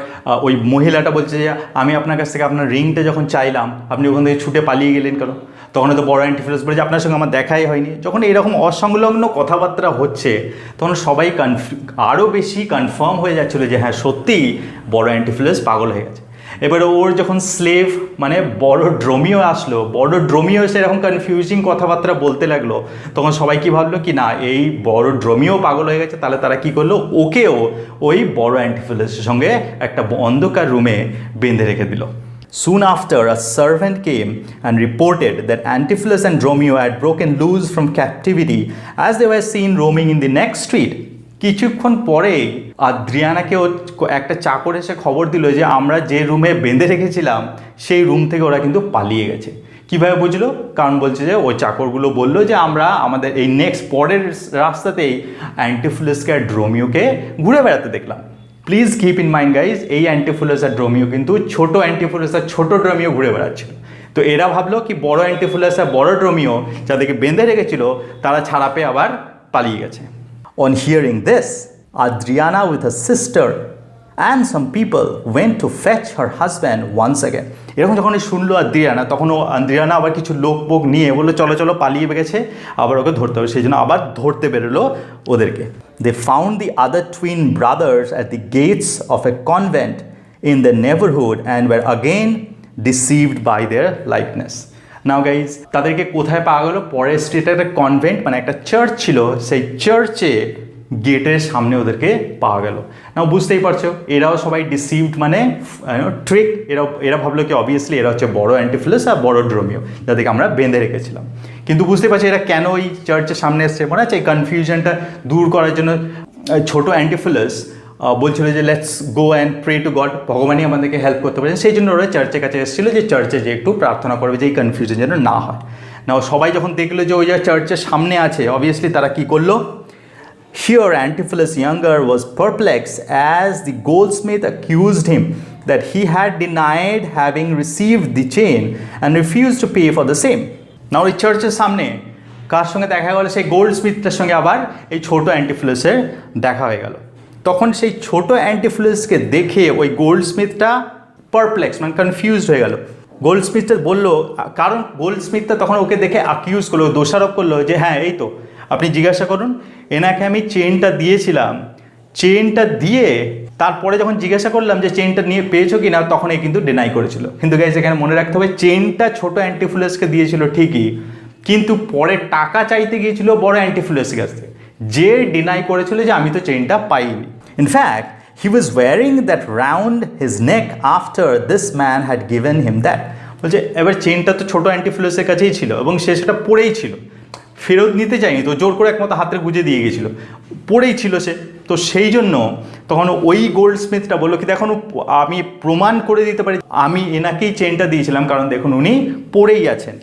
ওই মহিলাটা বলছে যে আমি আপনার কাছ থেকে আপনার রিংটা যখন চাইলাম আপনি ওখান থেকে ছুটে পালিয়ে গেলেন কেন, তখন হয়তো বড় অ্যান্টিফিলাস বলছে আপনার সঙ্গে আমার দেখাই হয়নি। যখন এরকম অসংলগ্ন কথাবার্তা হচ্ছে তখন সবাই আরও বেশি কনফার্ম হয়ে যাচ্ছিলো যে হ্যাঁ সত্যিই বড় অ্যান্টিফিলাস পাগল হয়ে গেছে। এবারে ওর যখন স্লেভ মানে বড় ড্রোমিও আসলো, বড় ড্রোমিও এসে এরকম কনফিউজিং কথাবার্তা বলতে লাগলো, তখন সবাই কি ভাবলো কি না এই বড় ড্রোমিও পাগল হয়ে গেছে, তাহলে তারা কি করলো ওকেও ওই বড় অ্যান্টিফিলাসের সঙ্গে একটা অন্ধকার রুমে বেঁধে রেখে দিল। Soon after, a servant came and reported that Antipholus and Dromio had broken loose from captivity as they were seen roaming in the next street. কিছুক্ষণ পরে আদ্রিয়ানাকে একটা চাকর এসে খবর দিল যে আমরা যে রুমে বেঁধে রেখেছিলাম সেই রুম থেকে ওরা কিন্তু পালিয়ে গেছে। কীভাবে বুঝলো? কারণ বলছে যে ওই চাকরগুলো বললো যে আমরা আমাদের এই নেক্সট পরের রাস্তাতেই অ্যান্টিফিলাসকে আর ড্রোমিওকে ঘুরে বেড়াতে দেখলাম। Please keep in mind guys, এই অ্যান্টিফিলাস আর ড্রোমিও কিন্তু ছোটো অ্যান্টিফিলাস আর ছোটো ড্রোমিও ঘুরে বেড়াচ্ছিল। তো এরা ভাবলো কি বড় অ্যান্টিফিলাস আর বড় ড্রোমিও যাদেরকে বেঁধে রেখেছিল তারা ছাড়া পেয়ে আবার পালিয়ে গেছে। On hearing this, Adriana with her sister and some people went to fetch her husband once again. এরকম যখন শুনলো আদ্রিয়ানা, তখন আদ্রিয়ানা আবার কিছু লোক নিয়ে বললো চলো চলো পালিয়ে গেছে, আবার ওকে ধরতে হবে, সেই জন্য আবার ধরতে বেরোলো ওদেরকে। They found the other twin brothers at the gates of a convent in the neighborhood and were again deceived by their likeness. Now guys তাদেরকে কোথায় পাওয়া গেলো? পরের স্ট্রিটে একটা কনভেন্ট মানে একটা চার্চ ছিল, সেই চার্চে গেটের সামনে ওদেরকে পাওয়া গেল। নাও বুঝতেই পারছো এরাও সবাই ডিসিভড মানে ট্রিক, এরা ভাবলো কি অবভিয়াসলি এরা হচ্ছে বড় অ্যান্টিফিলাস আর বড় ড্রোমিও যাদেরকে আমরা বেঁধে রেখেছিলাম। কিন্তু বুঝতে পারছি এরা কেন ওই চার্চের সামনে এসছে, মনে আছে এই কনফিউশনটা দূর করার জন্য ছোটো অ্যান্টিফিলাস বলছিল যে let's go and pray to God, ভগবানই আমাদেরকে হেল্প করতে পারে, সেই জন্য ওরা চার্চের কাছে এসেছিলো যে চার্চে যে একটু প্রার্থনা করবে যে এই কনফিউশন যেন না হয়। না সবাই যখন দেখলো যে ওই যে চার্চের সামনে আছে, অবভিয়াসলি তারা কী করলো? Here Antipholus younger was perplexed as the goldsmith accused him that he had denied having received the chain and refused to pay for the same. Now ওই চার্চের সামনে কার সঙ্গে দেখা গেল? সেই গোল্ডস্মিথটার সঙ্গে আবার এই ছোটো অ্যান্টিফিলাসের দেখা হয়ে গেল। তখন সেই ছোটো অ্যান্টিফিলাসকে দেখে ওই গোল্ডস্মিথটা পারপ্লেক্স মানে কনফিউজড হয়ে গেল। গোল্ডস্মিথটা বললো, কারণ গোল্ডস্মিথটা তখন ওকে দেখে অ্যাকিউজ করলো, দোষারোপ করলো যে হ্যাঁ এই তো আপনি জিজ্ঞাসা করুন, এনাকে আমি চেনটা দিয়েছিলাম, চেনটা দিয়ে তারপরে যখন জিজ্ঞাসা করলাম যে চেনটা নিয়ে পেয়েছো কি না, তখন এই কিন্তু ডিনাই করেছিল। কিন্তু গাইজ এখানে মনে রাখতে হবে চেনটা ছোটো অ্যান্টিফিলাসকে দিয়েছিল ঠিকই, কিন্তু পরে টাকা চাইতে গিয়েছিল বড় অ্যান্টিফিলাসের কাছ থেকে, যে ডিনাই করেছিল যে আমি তো চেনটা পাইনি। In fact he was wearing that round his neck after this man had given him that. বলছে এবার চেনটা তো ছোটো অ্যান্টিফিলাসের কাছেই ছিল এবং সে সেটা পরেই ছিল, ফেরত নিতে চাইনি, তো জোর করে একমতো হাতের গুঁজে দিয়ে গেছিলো, পরেই ছিল সে। তো সেই জন্য তখন ওই গোল্ডস্মিথটা বললো কি দেখুন আমি প্রমাণ করে দিতে পারি আমি এনাকেই চেনটা দিয়েছিলাম, কারণ দেখুন উনি পরেই আছেন।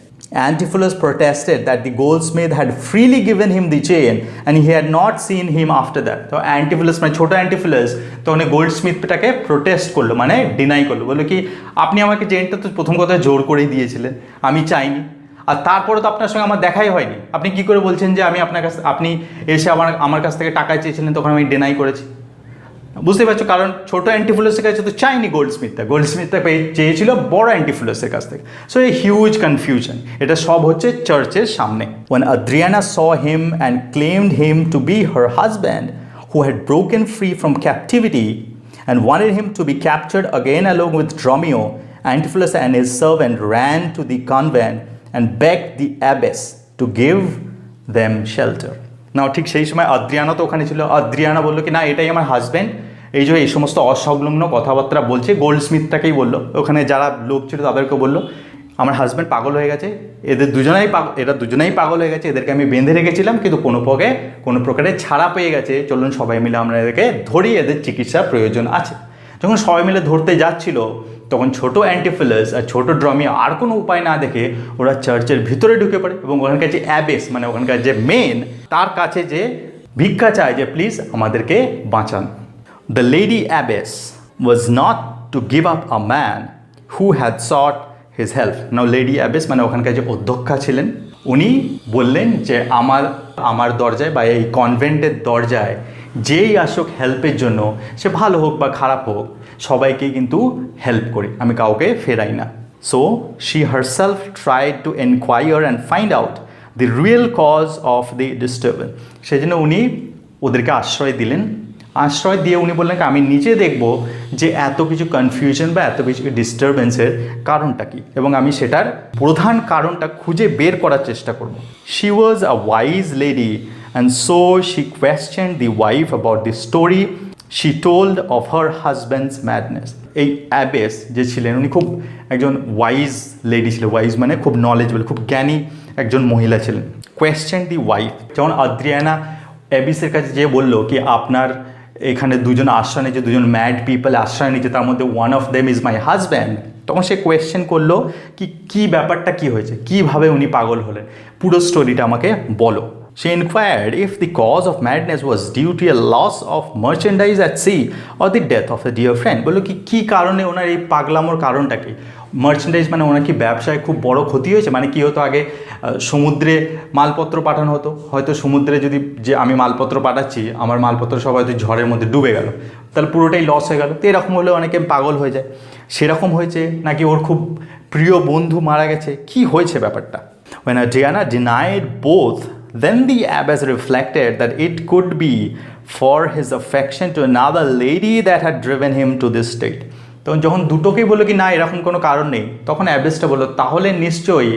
Antipholus protested that the goldsmith had freely given him the chain and he had not seen him after that. তো অ্যান্টিফিলাস মানে ছোটো অ্যান্টিফিলাস তখন গোল্ডস্মিথটাকে প্রোটেস্ট করলো মানে ডিনাই করলো, বললো কি আপনি আমাকে চেনটা তো প্রথম কথা জোর করেই দিয়েছিলেন, আমি চাইনি, আর তারপরে তো আপনার সঙ্গে আমার দেখাই হয়নি, আপনি কি করে বলছেন যে আমি আপনার কাছ আপনি এসে আমার কাছ থেকে টাকা চেয়েছিলেন, তখন আমি ডিনাই করেছি। বুঝতে পারছো, কারণ ছোটো অ্যান্টিফিলাসের কাছে তো চাইনি গোল্ডস্মিথটা চেয়েছিল বড় অ্যান্টিফিলাসের কাছ থেকে। সো এই হিউজ কনফিউশন, এটা সব হচ্ছে চার্চের সামনে। When Adriana saw him and claimed him to be her husband who had broken free from captivity and wanted him to be captured again along with Dromio, Antipholus and his servant ran to the convent and begged the abbess to give them shelter. নাও ঠিক সেই সময় আদ্রিয়ানা তো ওখানে ছিল। আদ্রিয়ানা বললো কি না এটাই আমার হাজব্যান্ড, এই যে এই সমস্ত অসংলগ্ন কথাবার্তা বলছে, গোল্ডস্মিথটাকেই বললো, ওখানে যারা লোক ছিল তাদেরকে বললো আমার হাজব্যান্ড পাগল হয়ে গেছে, এরা দুজনেই পাগল হয়ে গেছে, এদেরকে আমি বেঁধে রেখেছিলাম কিন্তু কোনো প্রকারে ছাড়া পেয়ে গেছে, চলুন সবাই মিলে আমরা এদেরকে ধরি, এদের চিকিৎসার প্রয়োজন আছে। যখন সবাই মিলে ধরতে যাচ্ছিল তখন ছোটো অ্যান্টিফিলাস আর ছোটো ড্রমিও আর কোনো উপায় না দেখে ওরা চার্চের ভিতরে ঢুকে পড়ে এবং ওখানকার যে অ্যাবেস মানে ওখানকার যে মেন তার কাছে যে ভিক্ষা চায় যে প্লিজ আমাদেরকে বাঁচান। The lady abbess was not to give up a man who had thought his help. Now lady abbess মানে ওখানকার যে অধ্যক্ষা ছিলেন, উনি বললেন যে আমার দরজায় বা এই কনভেন্টের দরজায় যেই আসুক হেল্পের জন্য, সে ভালো হোক বা খারাপ হোক, সবাইকে কিন্তু হেল্প করি, আমি কাউকে ফেরাই না। So she herself tried to enquire and find out the real cause of the disturbance. সেই জন্য উনি ওদেরকে আশ্রয় দিলেন আশ্রয় দিয়ে উনি বললেন আমি নিচে দেখব যে এত কিছু কনফিউশন বা এত কিছু ডিস্টারবেন্সের কারণটা কী, এবং আমি সেটার প্রধান কারণটা খুঁজে বের করার চেষ্টা করব। She was a wise lady and so she কোয়েশ্চেন্ড the wife about the story she told of her husbands madness. এই অ্যাবেস যে ছিলেন উনি খুব একজন ওয়াইজ লেডি ছিলেন, ওয়াইজ মানে খুব নলেজেবল, খুব জ্ঞানী একজন মহিলা ছিলেন। কোয়েশ্চেন দি ওয়াইফ, যেমন আদ্রিয়ানা অ্যাবিসের কাছে যে বলল কি আপনার এখানে দুজন আশ্রয় নিচ্ছে, দুজন ম্যাড পিপল আশ্রয় নিচ্ছে, তার মধ্যে one of them is my husband, তখন সে কোয়েশ্চেন করলো কি কী ব্যাপারটা কী হয়েছে, কীভাবে উনি পাগল হলেন, পুরো স্টোরিটা আমাকে বলো। She inquired if the cause of madness was due to a loss of merchandise at sea or the death of a dear friend. বললো কি কী কারণে ওনার এই পাগলামোর কারণটা কি। মার্চেন্ডাইজ মানে ওনার কি ব্যবসায় খুব বড় ক্ষতি হয়েছে, মানে কী হতো আগে সমুদ্রে মালপত্র পাঠানো হতো, হয়তো সমুদ্রে যদি যে আমি মালপত্র পাঠাচ্ছি আমার মালপত্র সব হয়তো ঝড়ের মধ্যে ডুবে গেল, তাহলে পুরোটাই লস হয়ে গেল, তো এরকম হলে অনেকে পাগল হয়ে যায়, সেরকম হয়েছে নাকি ওর খুব প্রিয় বন্ধু মারা গেছে, কি হয়েছে ব্যাপারটা। When Adriana denied both, then the abbess reflected that it could be for his affection to another lady that had driven him to this state. তখন যখন দুটোকেই বললো কি না এরকম কোনো কারণ নেই, তখন অ্যাবেসটা বললো তাহলে নিশ্চয়ই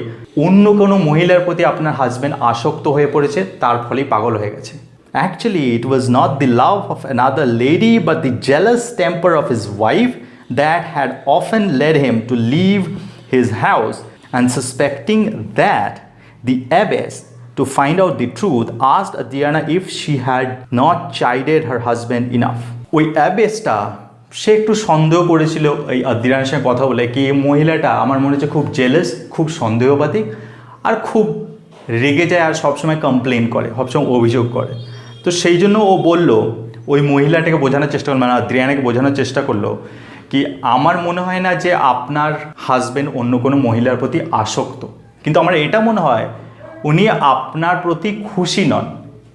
অন্য কোনো মহিলার প্রতি আপনার হাজব্যান্ড আসক্ত হয়ে পড়েছে, তার ফলেই পাগল হয়ে গেছে। Actually, it was not the love of another lady but the jealous temper of his wife that had often led him to leave his house, and suspecting that, the abbess, to find out the truth, asked Adriana if she had not chided her husband enough. ওই অ্যাবেসটা সে একটু সন্দেহ করেছিল এই আদ্রিয়ানার সঙ্গে কথা বলে কি মহিলাটা আমার মনে হচ্ছে খুব জেলাস, খুব সন্দেহবাদী, আর খুব রেগে যায়, আর সবসময় কমপ্লেন করে, সবসময় অভিযোগ করে। তো সেই জন্য ও বলল, ওই মহিলাটাকে বোঝানোর চেষ্টা করলো, মানে আদ্রিয়ানাকে বোঝানোর চেষ্টা করলো কি আমার মনে হয় না যে আপনার হাজব্যান্ড অন্য কোনো মহিলার প্রতি আসক্ত, কিন্তু আমার এটা মনে হয় উনি আপনার প্রতি খুশি নন,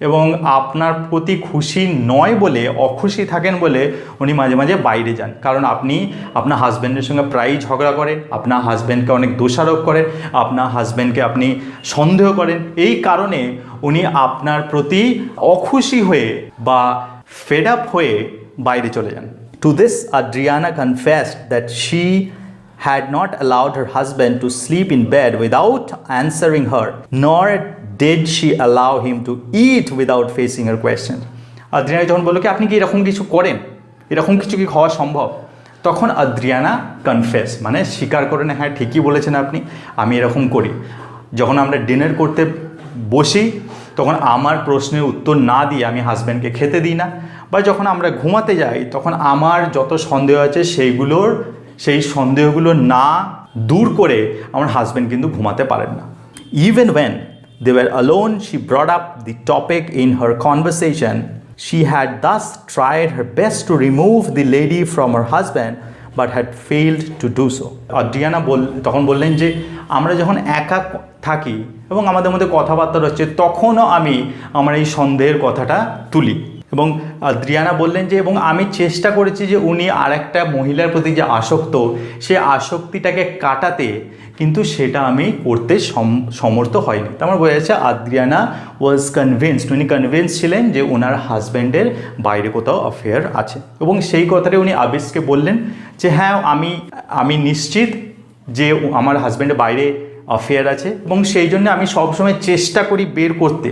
এবং আপনার প্রতি খুশি নয় বলে, অখুশি থাকেন বলে উনি মাঝে মাঝে বাইরে যান, কারণ আপনি আপনার হাজব্যান্ডের সঙ্গে প্রায়ই ঝগড়া করেন, আপনার হাজব্যান্ডকে অনেক দোষারোপ করেন, আপনার হাজব্যান্ডকে আপনি সন্দেহ করেন, এই কারণে উনি আপনার প্রতি অখুশি হয়ে বা ফেড আপ হয়ে বাইরে চলে যান। To this, Adriana confessed that she had not allowed her husband to sleep in bed without answering her, nor did she allow him to eat without facing her questions. আদ্রিয়ানা যখন বলল কি আপনি কি এরকম কিছু করেন, এরকম কিছু কি হওয়া সম্ভব, তখন আদ্রিয়ানা কনফেস মানে স্বীকার করেন, হ্যাঁ ঠিকই বলেছেন আপনি, আমি এরকম করি। যখন আমরা ডিনার করতে বসি তখন আমার প্রশ্নের উত্তর না দিয়ে আমি হাজব্যান্ডকে খেতে দিই না, বা যখন আমরা ঘুমাতে যাই তখন আমার যত সন্দেহ আছে সেই সন্দেহগুলো না দূর করে আমার হাজব্যান্ড কিন্তু ঘুমাতে পারেন না। Even when they were alone, she brought up the topic in her conversation. She had thus tried her best to remove the lady from her husband, but had failed to do so. আদ্রিয়ানা তখন বললেন যে আমরা যখন একা থাকি এবং আমাদের মধ্যে কথাবার্তা হচ্ছে তখনও আমি আমার এই সন্দেহের কথাটা তুলি, এবং আদ্রিয়ানা বললেন যে এবং আমি চেষ্টা করেছি যে উনি আরেকটা মহিলার প্রতি যে আসক্ত সে আসক্তিটাকে কাটাতে, কিন্তু সেটা আমি করতে সমর্থ হয়নি। তো আমার বোঝা যাচ্ছে আদ্রিয়ানা ওয়াজ কনভিন্সড, উনি কনভিন্স ছিলেন যে ওনার হাজব্যান্ডের বাইরে কোথাও অ্যাফেয়ার আছে, এবং সেই কথাটা উনি আবিসকে বললেন যে হ্যাঁ আমি নিশ্চিত যে আমার হাজব্যান্ডের বাইরে অ্যাফেয়ার আছে, এবং সেই জন্য আমি সবসময় চেষ্টা করি বের করতে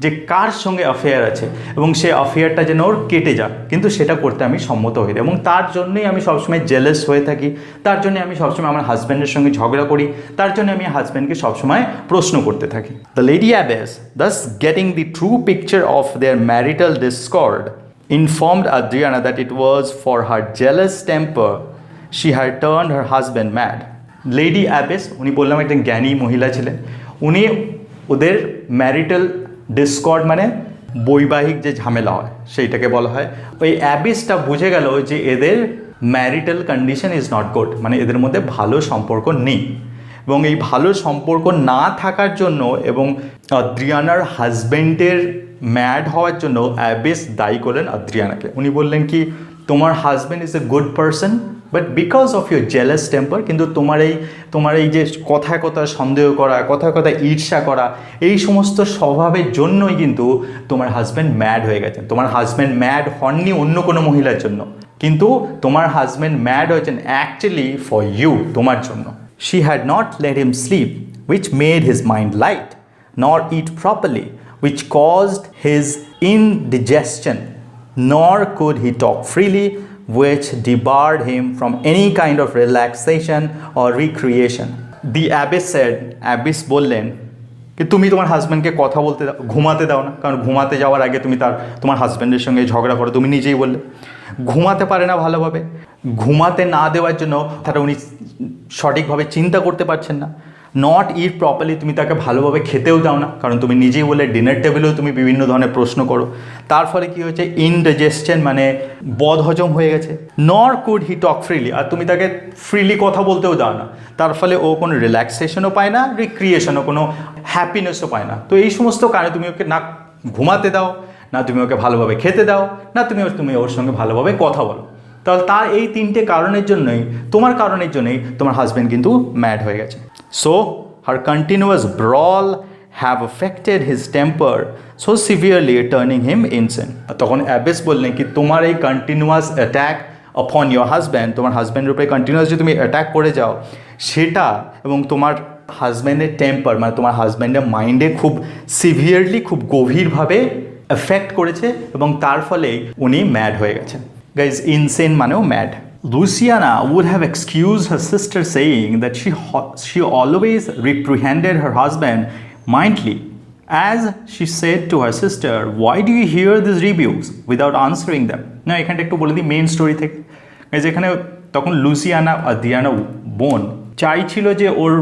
যে কার সঙ্গে অ্যাফেয়ার আছে এবং সেই অ্যাফেয়ারটা যেন ওর কেটে যাক, কিন্তু সেটা করতে আমি সম্মত হই, এবং তার জন্যই আমি সবসময় জেলাস হয়ে থাকি, তার জন্য আমি সবসময় আমার হাজব্যান্ডের সঙ্গে ঝগড়া করি, তার জন্য আমি হাজব্যান্ডকে সবসময় প্রশ্ন করতে থাকি। The lady abbess, thus getting the true picture of their marital discord, informed Adriana that it was for her jealous temper she had turned her husband mad. Lady abbess উনি বললাম একজন জ্ঞানী মহিলা ছিলেন, উনি ওদের ম্যারিটাল ডিসকর্ড মানে বৈবাহিক যে ঝামেলা হয় সেইটাকে বলা হয়, ওই অ্যাবিসটা বুঝে গেল যে এদের marital condition is not good, মানে এদের মধ্যে ভালো সম্পর্ক নেই, এবং এই ভালো সম্পর্ক না থাকার জন্য এবং আদ্রিয়ানার হাজব্যান্ডের ম্যাড হওয়ার জন্য অ্যাবিস দায়ী করলেন আদ্রিয়ানাকে। উনি বললেন কি তোমার husband is a good person, but because of your jealous temper, কিন্তু তোমার এই যে কথায় কথায় সন্দেহ করা, কথায় কথায় ঈর্ষা করা, এই সমস্ত স্বভাবের জন্যই কিন্তু তোমার হাজব্যান্ড ম্যাড হয়ে গেছেন। তোমার হাজব্যান্ড ম্যাড হননি অন্য কোনো মহিলার জন্য, কিন্তু তোমার হাজব্যান্ড ম্যাড হয়েছেন অ্যাকচুয়ালি ফর ইউ, তোমার জন্য। She had not let him sleep which made his mind light, nor eat properly, which caused his indigestion, nor could he talk freely, which debarred him from any kind of relaxation or recreation. The abbess said, abbess বললেন কি তুমি তোমার হাজব্যান্ডকে কথা বলতে দাও, ঘুমাতে দাও না, কারণ ঘুমাতে যাওয়ার আগে তুমি তোমার হাজব্যান্ডের সঙ্গে ঝগড়া করো, তুমি নিজেই বললে ঘুমাতে পারে না ভালোভাবে। ঘুমাতে না দেওয়ার জন্য তারা উনি সঠিকভাবে চিন্তা করতে পারছেন না। নট ইট প্রপারলি, তুমি তাকে ভালোভাবে খেতেও দাও না, কারণ তুমি নিজেই বলে ডিনার টেবিলেও তুমি বিভিন্ন ধরনের প্রশ্ন করো। তার ফলে কী হয়েছে, ইনডাইজেশন মানে বদহজম হয়ে গেছে। নর কুড হি টক ফ্রিলি, আর তুমি তাকে ফ্রিলি কথা বলতেও দাও না, তার ফলে ও কোনো রিল্যাক্সেশনও পায় না, রিক্রিয়েশনও, কোনো হ্যাপিনেসও পায় না। তো এই সমস্ত কারণে তুমি ওকে না ঘুমাতে দাও, না তুমি ওকে ভালোভাবে খেতে দাও, না তুমি ওর সঙ্গে ভালোভাবে কথা বলো। তাহলে তার এই তিনটে কারণের জন্যই, তোমার কারণের জন্যই তোমার হাজব্যান্ড কিন্তু ম্যাড হয়ে গেছে। So her continuous brawl have affected his temper so severely turning him insane. তখন অ্যাবেস বললেন কি তোমার এই continuous attack upon your husband, তোমার হাজব্যান্ডের উপরে কন্টিনিউয়াস যে তুমি অ্যাট্যাক করে যাও সেটা, এবং তোমার হাজব্যান্ডের টেম্পার মানে তোমার হাজব্যান্ডের মাইন্ডে খুব সিভিয়ারলি, খুব গভীরভাবে এফেক্ট করেছে, এবং তার ফলেই উনি ম্যাড হয়ে গেছেন। গাইজ, ইনসেন মানেও mad. Luciana would have excused her sister, saying that she always reprehended her husband mildly, as she said to her sister, "Why do you hear these rebukes without answering them?" না, এখানটা একটু বলে দিই main story থেকে। যেখানে তখন Louisiana আদ্রিয়ানা বোন চাইছিল যে ওর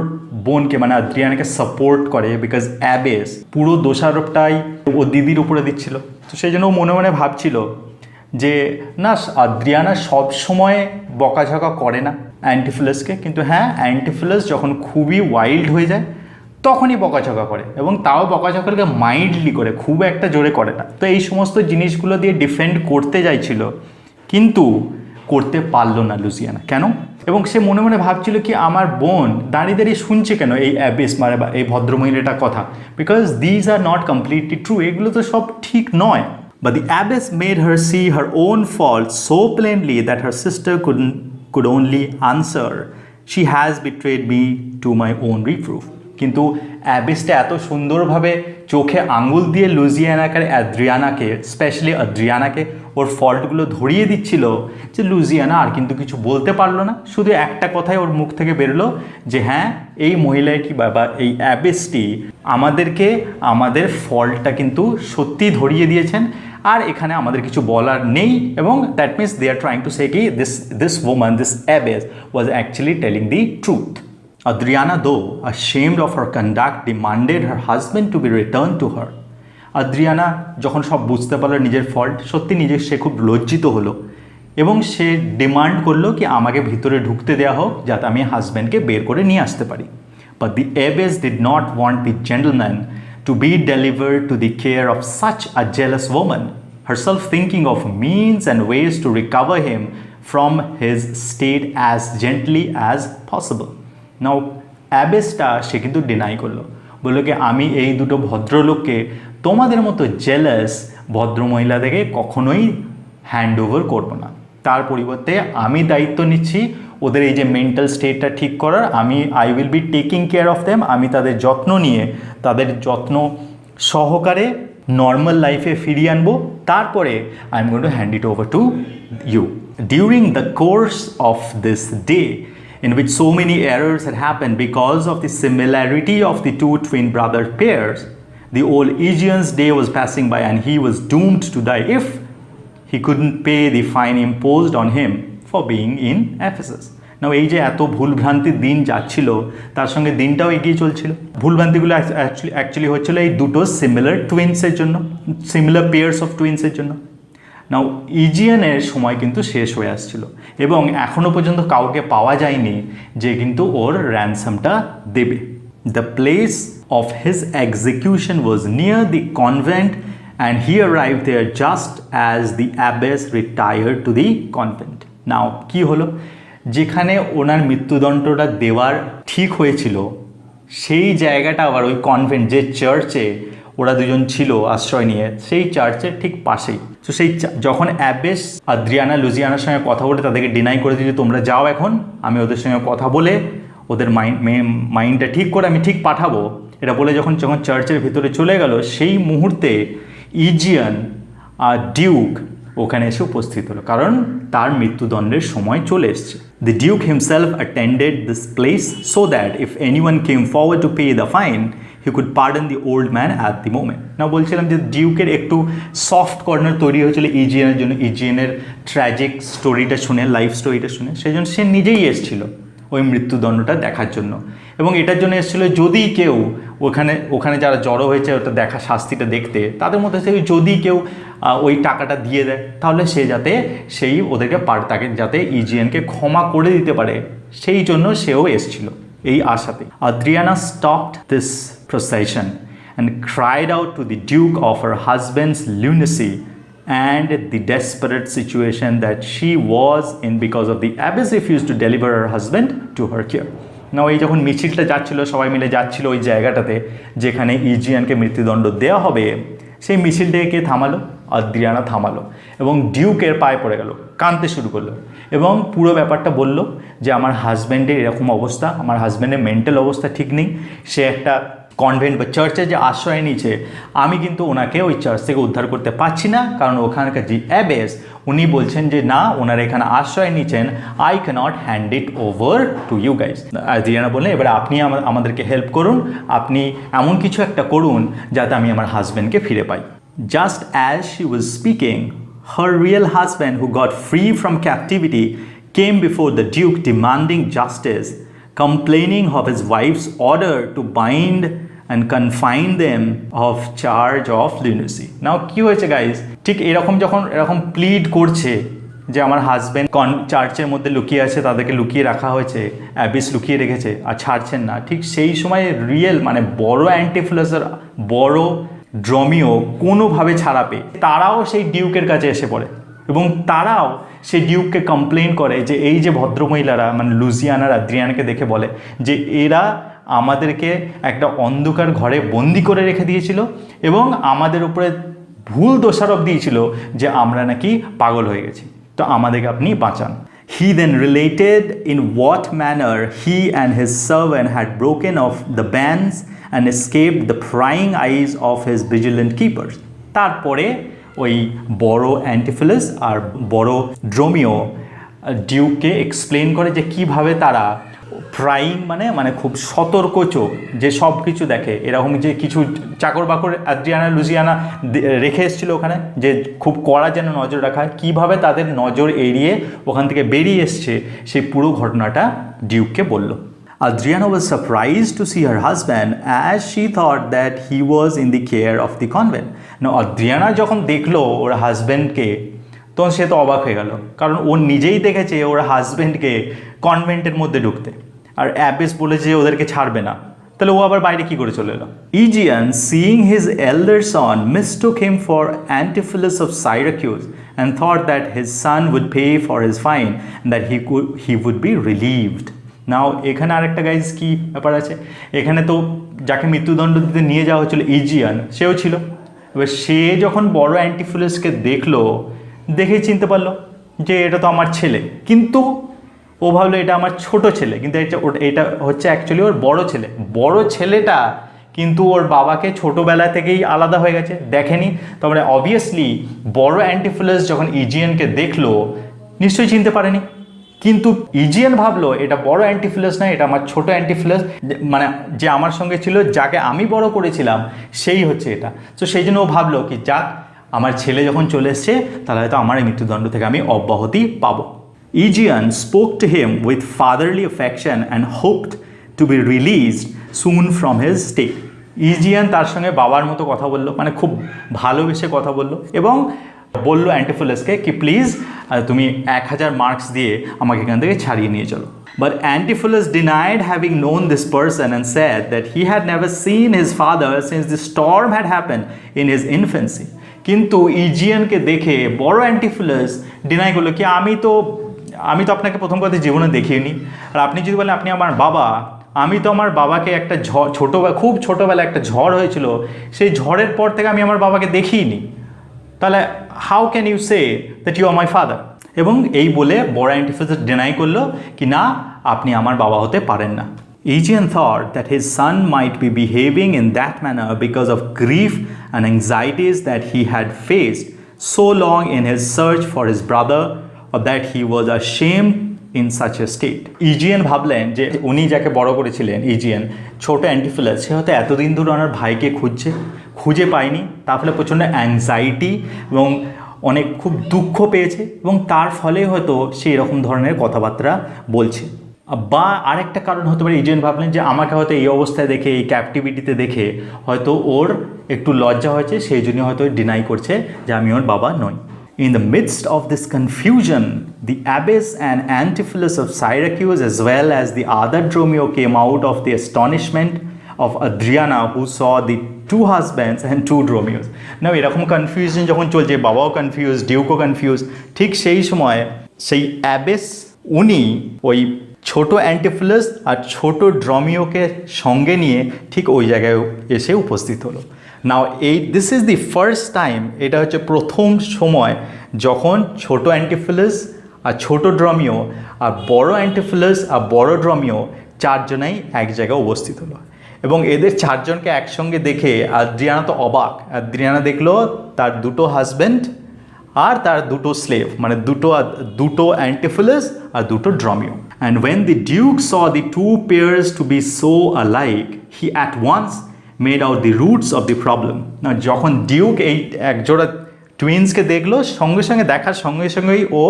বোনকে মানে আদ্রিয়ানাকে সাপোর্ট করে, বিকজ অ্যাবেস পুরো দোষারোপটাই ও দিদির উপরে দিচ্ছিল। তো সেই জন্য ও মনে মনে ভাবছিল যে না, আদ্রিয়ানা সব সময় বকাঝকা করে না অ্যান্টিফিলাসকে, কিন্তু হ্যাঁ, অ্যান্টিফিলাস যখন খুবই ওয়াইল্ড হয়ে যায় তখনই বকাঝকা করে, এবং তাও বকাঝকাকে মাইল্ডলি করে, খুব একটা জোরে করে না। তো এই সমস্ত জিনিসগুলো দিয়ে ডিফেন্ড করতে চাইছিল, কিন্তু করতে পারলো না লুসিয়ানা। কেন? এবং সে মনে মনে ভাবছিল কি আমার বোন দাঁড়িয়ে দাঁড়িয়ে শুনছে কেন এই অ্যাবেস মানে বা এই ভদ্রমহিলাটার কথা, because these are not completely true, এগুলো তো সব ঠিক নয়। But the abbess made her see her own fault so plainly that her sister could only answer, "She has betrayed me to my own reproof." কিন্তু অ্যাবেসটা এত সুন্দরভাবে চোখে আঙুল দিয়ে অ্যাদ্রিয়ানাকে স্পেশালি আদ্রিয়ানাকে ওর ফল্টগুলো ধরিয়ে দিচ্ছিল যে লুজিয়ানা আর কিন্তু কিছু বলতে পারলো না, শুধু একটা কথাই ওর মুখ থেকে বেরোলো যে হ্যাঁ, এই মহিলাটি বা এই অ্যাবেসটি আমাদেরকে আমাদের ফল্টটা কিন্তু সত্যি ধরিয়ে দিয়েছেন, আর এখানে আমাদের কিছু বলার নেই। এবং that means they are trying to say কি this woman, this abbess was actually telling the truth. Adriana, though ashamed of her conduct, demanded her husband to be returned to her. আদ্রিয়ানা যখন সব বুঝতে পারলো নিজের ফল্ট, সত্যি সে খুব লজ্জিত হলো, এবং সে ডিমান্ড করলো কি আমাকে ভিতরে ঢুকতে দেওয়া হোক যাতে আমি হাজব্যান্ডকে বের করে নিয়ে আসতে পারি। But the abbess did not want the gentleman to be delivered to the care of such a jealous woman, herself thinking of means and ways to recover him from his state as gently as possible. নাও অ্যাবেসটা সে কিন্তু deny করলো, বললো কি আমি এই দুটো ভদ্রলোককে তোমাদের মতো জেলাস ভদ্রমহিলাদেরকে কখনোই হ্যান্ড ওভার করবো না, তার পরিবর্তে আমি দায়িত্ব নিচ্ছি ওদের এই যে মেন্টাল স্টেটটা ঠিক করার, I will be taking care of them, আমি তাদের যত্ন নিয়ে তাদের যত্ন সহকারে নর্মাল লাইফে ফিরিয়ে আনবো, তারপরে I am going to hand it over to you. During the course of this day, in which so many errors had happened because of the similarity of the two twin brother pairs, the old Aegean's day was passing by and he was doomed to die if he couldn't pay the fine imposed on him for being in Ephesus. Now এই যে এত ভুলভ্রান্তির দিন যাচ্ছিল, তার সঙ্গে দিনটাও এগিয়ে চলছিল। ভুলভ্রান্তিগুলো অ্যাকচুয়ালি হচ্ছিল এই দুটো সিমিলার টুইন্সের জন্য, সিমিলার পেয়ার্স অফ টুইন্সের জন্য। নাও ইজিয়ানের সময় কিন্তু শেষ হয়ে আসছিল, এবং এখনও পর্যন্ত কাউকে পাওয়া যায়নি যে কিন্তু ওর র্যানসামটা দেবে। The place of his execution was near the convent and he arrived there just as the abbess retired to the convent. Now কী হলো, যেখানে ওনার মৃত্যুদণ্ডটা দেওয়ার ঠিক হয়েছিল সেই জায়গাটা আবার ওই কনভেন্ট যে চার্চে ওরা দুজন ছিল আশ্রয় নিয়ে, সেই চার্চের ঠিক পাশেই। তো সেই যখন অ্যাবেস আদ্রিয়ানা লুজিয়ানার সঙ্গে কথা বলে তাদেরকে ডিনাই করে দিয়েছে তোমরা যাও এখন, আমি ওদের সঙ্গে কথা বলে ওদের মাইন্ডটা ঠিক করে আমি ঠিক পাঠাবো, এটা বলে যখন চার্চের ভিতরে চলে গেল, সেই মুহূর্তে ইজিয়ান আর ডিউক ওখানে এসে উপস্থিত হলো, কারণ তার মৃত্যুদণ্ডের সময় চলে এসছে। The Duke himself attended this place so that if anyone came forward to pay the fine, he could pardon the old man at the moment. না বলছিলাম যে ডিউকের একটু সফট কর্নার তৈরি হয়েছিল ইজিয়ানের জন্য, ইজিয়ানের ট্র্যাজিক স্টোরিটা শুনে, লাইফ স্টোরিটা শুনে, সেই জন্য সে নিজেই এসেছিল ওই মৃত্যুদণ্ডটা দেখার জন্য। এবং এটার জন্য এসেছিলো যদি কেউ ওখানে যারা জড়ো হয়েছে ওটা দেখা, শাস্তিটা দেখতে, তাদের মধ্যে থেকে যদি কেউ ওই টাকাটা দিয়ে দেয় তাহলে সে যাতে ওদেরকে তাকে যাতে ইজিয়ানকে ক্ষমা করে দিতে পারে, সেই জন্য সেও এসেছিল এই আশাতে। Adriana stopped this procession and cried out to the duke of her husband's lunacy and the desperate situation that she was in because of the abbess refused to deliver her husband to her care. না এই যখন মিছিলটা যাচ্ছিল, সবাই মিলে যাচ্ছিল ওই জায়গাটাতে যেখানে ইজিয়ানকে মৃত্যুদণ্ড দেওয়া হবে, সেই মিছিলটাকে কে থামালো? আদ্রিয়ানা থামালো এবং ডিউকের পায়ে পড়ে গেল, কাঁদতে শুরু করলো এবং পুরো ব্যাপারটা বলল যে আমার হাজব্যান্ডের এরকম অবস্থা, আমার হাজব্যান্ডের মেন্টাল অবস্থা ঠিক নেই, সে একটা কনভেন্ট বা চার্চে যে আশ্রয় নিয়েছে, আমি কিন্তু ওনাকে ওই চার্চ থেকে উদ্ধার করতে পারছি না, কারণ ওখানকার যে অ্যাবেস উনি বলছেন যে না, ওনারা এখানে আশ্রয় নিচ্ছেন, I can't hand it over to you guys. Adriana বললেন এবারে আপনি আমাদেরকে হেল্প করুন, আপনি এমন কিছু একটা করুন যাতে আমি আমার হাজব্যান্ডকে ফিরে পাই। Just as she was speaking, her real husband, who got free from captivity, came before the Duke demanding justice, complaining of his wife's order to bind and confine them of charge of lunacy. Now কি হয়েছে guys, ঠিক এরকম যখন এরকম plead করছে যে আমার husband চার্চের মধ্যে লুকিয়ে আছে, তাদেরকে লুকিয়ে রাখা হয়েছে, অ্যাবিস লুকিয়ে রেখেছে আর ছাড়ছেন না, ঠিক সেই সময় রিয়েল মানে বড় অ্যান্টিফ্লাসের বড় ড্রমিও কোনোভাবে ছাড়া পেয়ে তারাও সেই ডিউকের কাছে এসে পড়ে এবং তারাও সেই ডিউককে কমপ্লেন করে যে এই যে ভদ্রমহিলারা মানে লুজিয়ানার আদ্রিয়ানাকে দেখে বলে যে এরা আমাদেরকে একটা অন্ধকার ঘরে বন্দি করে রেখে দিয়েছিল এবং আমাদের উপরে ভুল দোষারোপ দিয়েছিল যে আমরা নাকি পাগল হয়ে গেছি, তো আমাদেরকে আপনি বাঁচান। He then related in what manner he and his servant had broken off the bands and escaped the prying eyes of his vigilant keepers. তারপরে ওই বড় অ্যান্টিফিলাস আর বড় ড্রোমিও ডিউককে এক্সপ্লেন করে যে কিভাবে তারা প্রাইং মানে খুব সতর্ক চোখ যে সব কিছু দেখে, এরকম যে কিছু চাকর বাকর আদ্রিয়ানা লুজিয়ানা রেখে এসেছিলো ওখানে, যে খুব কড়া যেন নজর রাখা হয়, কীভাবে তাদের নজর এড়িয়ে ওখান থেকে বেরিয়ে এসছে সেই পুরো ঘটনাটা ডিউককে বলল। Adriana was surprised to see her husband as she thought that he was in the care of the convent. Now Adriana যখন দেখলো ওর হাজব্যান্ডকে তখন সে তো অবাক হয়ে গেল, কারণ ও নিজেই দেখেছে ওর হাজব্যান্ডকে কনভেন্টের মধ্যে ঢুকতে, আর অ্যাবেস বলেছে ওদেরকে ছাড়বে না, তাহলে ও আবার বাইরে কি করে চলে এলো? Aegean, seeing his elder son, mistook him for Antipholus of Syracuse and thought that his son would pay for his fine and that he would be relieved. নাও এখানে আরেকটা গাইজ কি ব্যাপার আছে, এখানে তো যাকে মৃত্যুদণ্ড দিতে নিয়ে যাওয়া হচ্ছিল ইজিয়ান সেও ছিল, এবার সে যখন বড় অ্যান্টিফিলাসকে দেখলো, দেখেই চিনতে পারলো যে এটা তো আমার ছেলে, কিন্তু ও ভাবলো এটা আমার ছোট ছেলে, কিন্তু এটা হচ্ছে অ্যাকচুয়ালি ওর বড় ছেলে। বড় ছেলেটা কিন্তু ওর বাবাকে ছোটোবেলা থেকেই আলাদা হয়ে গেছে, দেখেনি, তারপরে অবভিয়াসলি বড় অ্যান্টিফিলাস যখন ইজিয়ানকে দেখলো নিশ্চয়ই চিনতে পারেনি, কিন্তু ইজিয়ান ভাবলো এটা বড় অ্যান্টিফিলাস না, এটা আমার ছোট অ্যান্টিফিলাস, মানে যে আমার সঙ্গে ছিল, যাকে আমি বড় করেছিলাম সেই হচ্ছে এটা। তো সেই জন্য ও ভাবলো কি যাক আমার ছেলে যখন চলে এসছে তাহলে হয়তো আমার এই মৃত্যুদণ্ড থেকে আমি অব্যাহতি পাবো। Aegean spoke to him with fatherly affection and hoped to be released soon from his stay. Aegean তার সঙ্গে বাবার মতো কথা বললো, মানে খুব ভালোবেসে কথা বললো এবং বললো অ্যান্টিফিলাসকে কি প্লিজ তুমি 1000 মার্কস দিয়ে আমাকে এখান থেকে ছাড়িয়ে নিয়ে চলো। But Antipholus denied having known this person and said that he had never seen his father since the storm had happened in his infancy. কিন্তু ইজিয়ানকে দেখে বড় অ্যান্টিফিলাস ডিনাই করলো কি আমি তো আমি তো আপনাকে প্রথম কথা জীবনে দেখিনি, আর আপনি যদি বলেন আপনি আমার বাবা, আমি তো আমার বাবাকে একটা খুব ছোটোবেলা একটা ঝড় হয়েছিল, সেই ঝড়ের পর থেকে আমি আমার বাবাকে দেখিনি, তাহলে how can you say that you are my father? এবং এই বলে বড় অ্যান্টিফেসিস ডিনাই করলো কি না, আপনি আমার বাবা হতে পারেন না। Aegean thought that his son might be behaving in that manner because of grief and anxieties that he had faced so long in his search for his brother, or that he was ashamed in such a state. Aegean ভাবলেন যে উনি যাকে বড় করেছিলেন, Aegean ছোট অ্যান্টিফিলাস, সে হয়তো এতদিন ধরে ওনার ভাইকে খুঁজে পায়নি, তার ফলে প্রচণ্ড অ্যাংজাইটি এবং অনেক খুব দুঃখ পেয়েছে, এবং তার ফলে হয়তো সে এরকম ধরনের কথাবার্তা বলছে। বা আরেকটা কারণ হতে পারে, ইজিয়ান ভাবলেন যে আমাকে হয়তো এই অবস্থায় দেখে, এই ক্যাপটিভিটিতে দেখে হয়তো ওর একটু লজ্জা হয়েছে, সেই জন্য হয়তো ডিনাই করছে যে আমি ওর বাবা নই। In the midst of this confusion, the abbess and Antipholus of Syracuse, as well as the other Dromio, came out of the astonishment of Adriana, who saw the two husbands and two Dromios. Now এরকম confusion যখন চলছে, বাবাও confuse, ডিউকও confuse, ঠিক সেই সময় সেই abbess উনি ওই ছোট অ্যান্টিফিলাস আর ছোট ড্রমিওকে সঙ্গে নিয়ে ঠিক ওই জায়গায় এসে উপস্থিত হলো। Now this is the first time, এটা হচ্ছে প্রথম সময় যখন ছোট অ্যান্টিফিলাস আর ছোট ড্রমিও আর বড় অ্যান্টিফিলাস আর বড় ড্রমিও চারজনাই এক জায়গায় উপস্থিত হলো। এবং এদের চারজনকে একসঙ্গে দেখে আদ্রিয়ানা তো অবাক। আদ্রিয়ানা দেখলো তার দুটো হাজব্যান্ড আর তার দুটো স্লেভ, মানে দুটো অ্যান্টিফিলাস আর দুটো Dromio. And when the duke saw the two pairs to be so alike, he at once made out the roots of the problem. না, যখন ডিউক এই একজোড়া টুইন্সকে দেখলো, সঙ্গে সঙ্গে দেখার সঙ্গে সঙ্গেই ও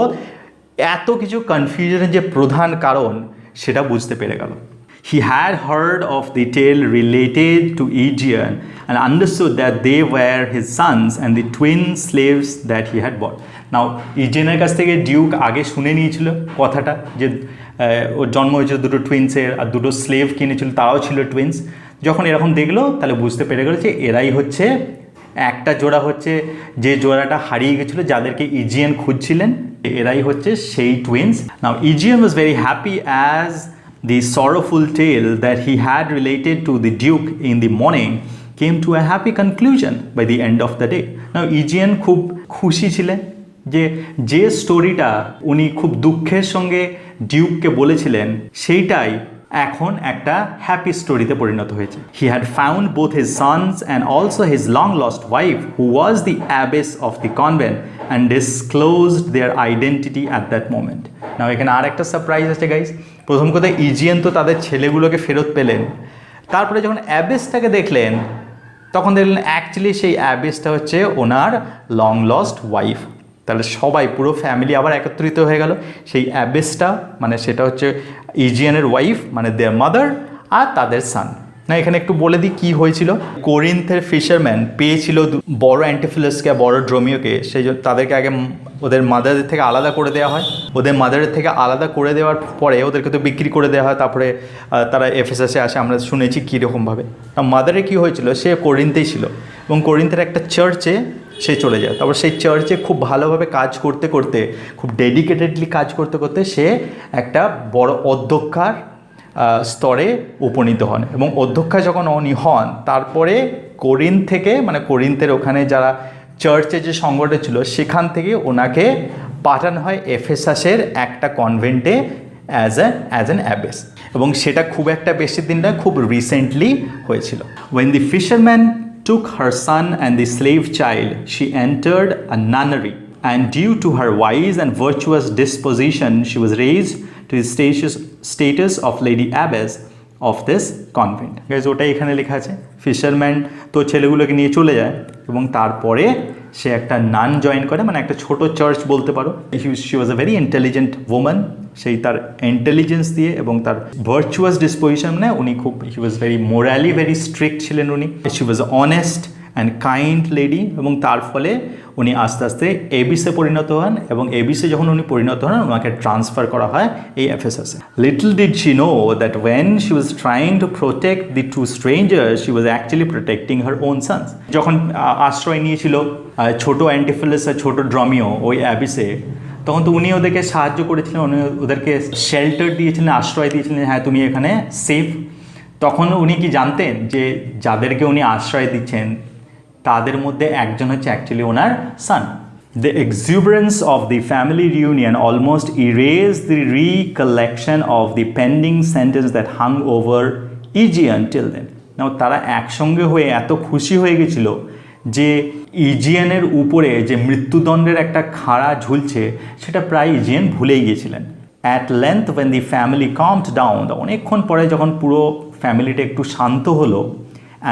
এত কিছু কনফিউশনের যে প্রধান কারণ সেটা বুঝতে পেরে গেল। He had heard of the tale related to Aegean and understood that they were his sons and the twin slaves that he had bought. Now, Aegeaনের কাছ থেকে ডিউক আগে শুনে নিয়েছিল কথাটা, যে ওর জন্ম হয়েছিল দুটো টুইন্সের, আর দুটো স্লেভ কিনেছিল, তারাও ছিল টুইন্স। যখন এরকম দেখলো তাহলে বুঝতে পেরে গেল যে এরাই হচ্ছে একটা জোড়া, হচ্ছে যে জোড়াটা হারিয়ে গেছিলো, যাদেরকে ইজিয়ান খুঁজছিলেন, এরাই হচ্ছে সেই twins. Now Aegean was very happy as the sorrowful tale that he had related to the Duke in the morning came to a happy conclusion by the end of the day. Now Aegean খুব খুশি ছিলেন যে স্টোরিটা উনি খুব দুঃখের সঙ্গে ডিউককে বলেছিলেন, সেইটাই এখন একটা হ্যাপি স্টোরিতে পরিণত হয়েছে। He had found both his sons and also his long lost wife, who was the abbess of the convent, and disclosed their identity at that moment. Now এখানে আর একটা সারপ্রাইজ আছে গাইস। প্রথম কথা, ইজিয়ান তো তাদের ছেলেগুলোকে ফেরত পেলেন, তারপরে যখন অ্যাবেসটাকে দেখলেন তখন দেখলেন অ্যাকচুয়ালি সেই অ্যাবেসটা হচ্ছে ওনার লং লস্ট ওয়াইফ। তাহলে সবাই পুরো ফ্যামিলি আবার একত্রিত হয়ে গেল। সেই অ্যাবেসটা মানে সেটা হচ্ছে ইজিয়ানের ওয়াইফ, মানে দেয়ার মাদার, আর তাদের সান। না, এখানে একটু বলে দিই কী হয়েছিল। কোরিন্থের ফিশারম্যান পেয়েছিল বড় অ্যান্টিফিলাসকে, বড় ড্রোমিওকে, সেই জন্য তাদেরকে আগে ওদের মাদারের থেকে আলাদা করে দেওয়া হয়। ওদের মাদারের থেকে আলাদা করে দেওয়ার পরে ওদেরকে তো বিক্রি করে দেওয়া হয়, তারপরে তারা এফেসাসে আসে। আমরা শুনেছি কীরকমভাবে। মাদারে কী হয়েছিল, সে কোরিন্থেই ছিল এবং কোরিন্থের একটা চার্চে সে চলে যায়। তারপর সেই চার্চে খুব ভালোভাবে কাজ করতে করতে, খুব ডেডিকেটেডলি কাজ করতে করতে সে একটা বড় অধ্যক্ষার স্তরে উপনীত হন। এবং অধ্যক্ষা যখন উনি হন, তারপরে কোরিন্থ থেকে, মানে কোরিন্থের ওখানে যারা চার্চে যে সংগঠন ছিল, সেখান থেকে ওনাকে পাঠানো হয় এফেসাসের একটা কনভেন্টে অ্যাজ অ্যান অ্যাবেস। এবং সেটা খুব একটা বেশি দিন না, খুব রিসেন্টলি হয়েছিল। When the fisherman took her son and the slave child, she entered a nunnery, and due to her wise and virtuous disposition, she was raised to the status of Lady Abbess of this convent. Guys, ওটাই এখানে লেখা আছে। Fisherman তো ছেলেগুলোকে নিয়ে চলে যায় এবং তারপরে সে একটা নান জয়েন করে, মানে একটা ছোট চার্চ বলতে পারো। She was a very intelligent woman. সেই তার ইন্টেলিজেন্স দিয়ে এবং তার ভার্চুয়াস ডিসপোজিশনে উনি খুব, he was very morally very strict ছিলেন উনি। She was honest and kind lady, এবং তার ফলে উনি আস্তে আস্তে এবিসে পরিণত হন, এবং এবিসে যখন উনি পরিণত হন ওনাকে ট্রান্সফার করা হয় এই এফেসাসে। Little did she know that when she was trying to protect the two strangers, she was actually protecting her own sons. যখন আশ্রয় নিয়েছিল ছোটো অ্যান্টিফিলাস আর ছোটো ড্রমিও ওই অ্যাবিসে, তখন তো উনি ওদেরকে সাহায্য করেছিলেন, উনি ওদেরকে শেল্টার দিয়েছিলেন, আশ্রয় দিয়েছিলেন, হ্যাঁ তুমি এখানে সেফ। তখন উনি কি জানতেন যে যাদেরকে উনি আশ্রয় দিচ্ছেন তাদের মধ্যে একজন হচ্ছে অ্যাকচুয়ালি ওনার son. The exuberance of the family reunion almost erased the recollection of the pending sentence that hung over Aegean till then. Now তারা একসঙ্গে হয়ে এত খুশি হয়ে গেছিল যে ইজিয়ানের উপরে যে মৃত্যুদণ্ডের একটা খাড়া ঝুলছে সেটা প্রায় ইজিয়ান ভুলেই গিয়েছিলেন। At length when the family calmed down, অনেকক্ষণ পরে যখন পুরো ফ্যামিলিটা একটু শান্ত হলো,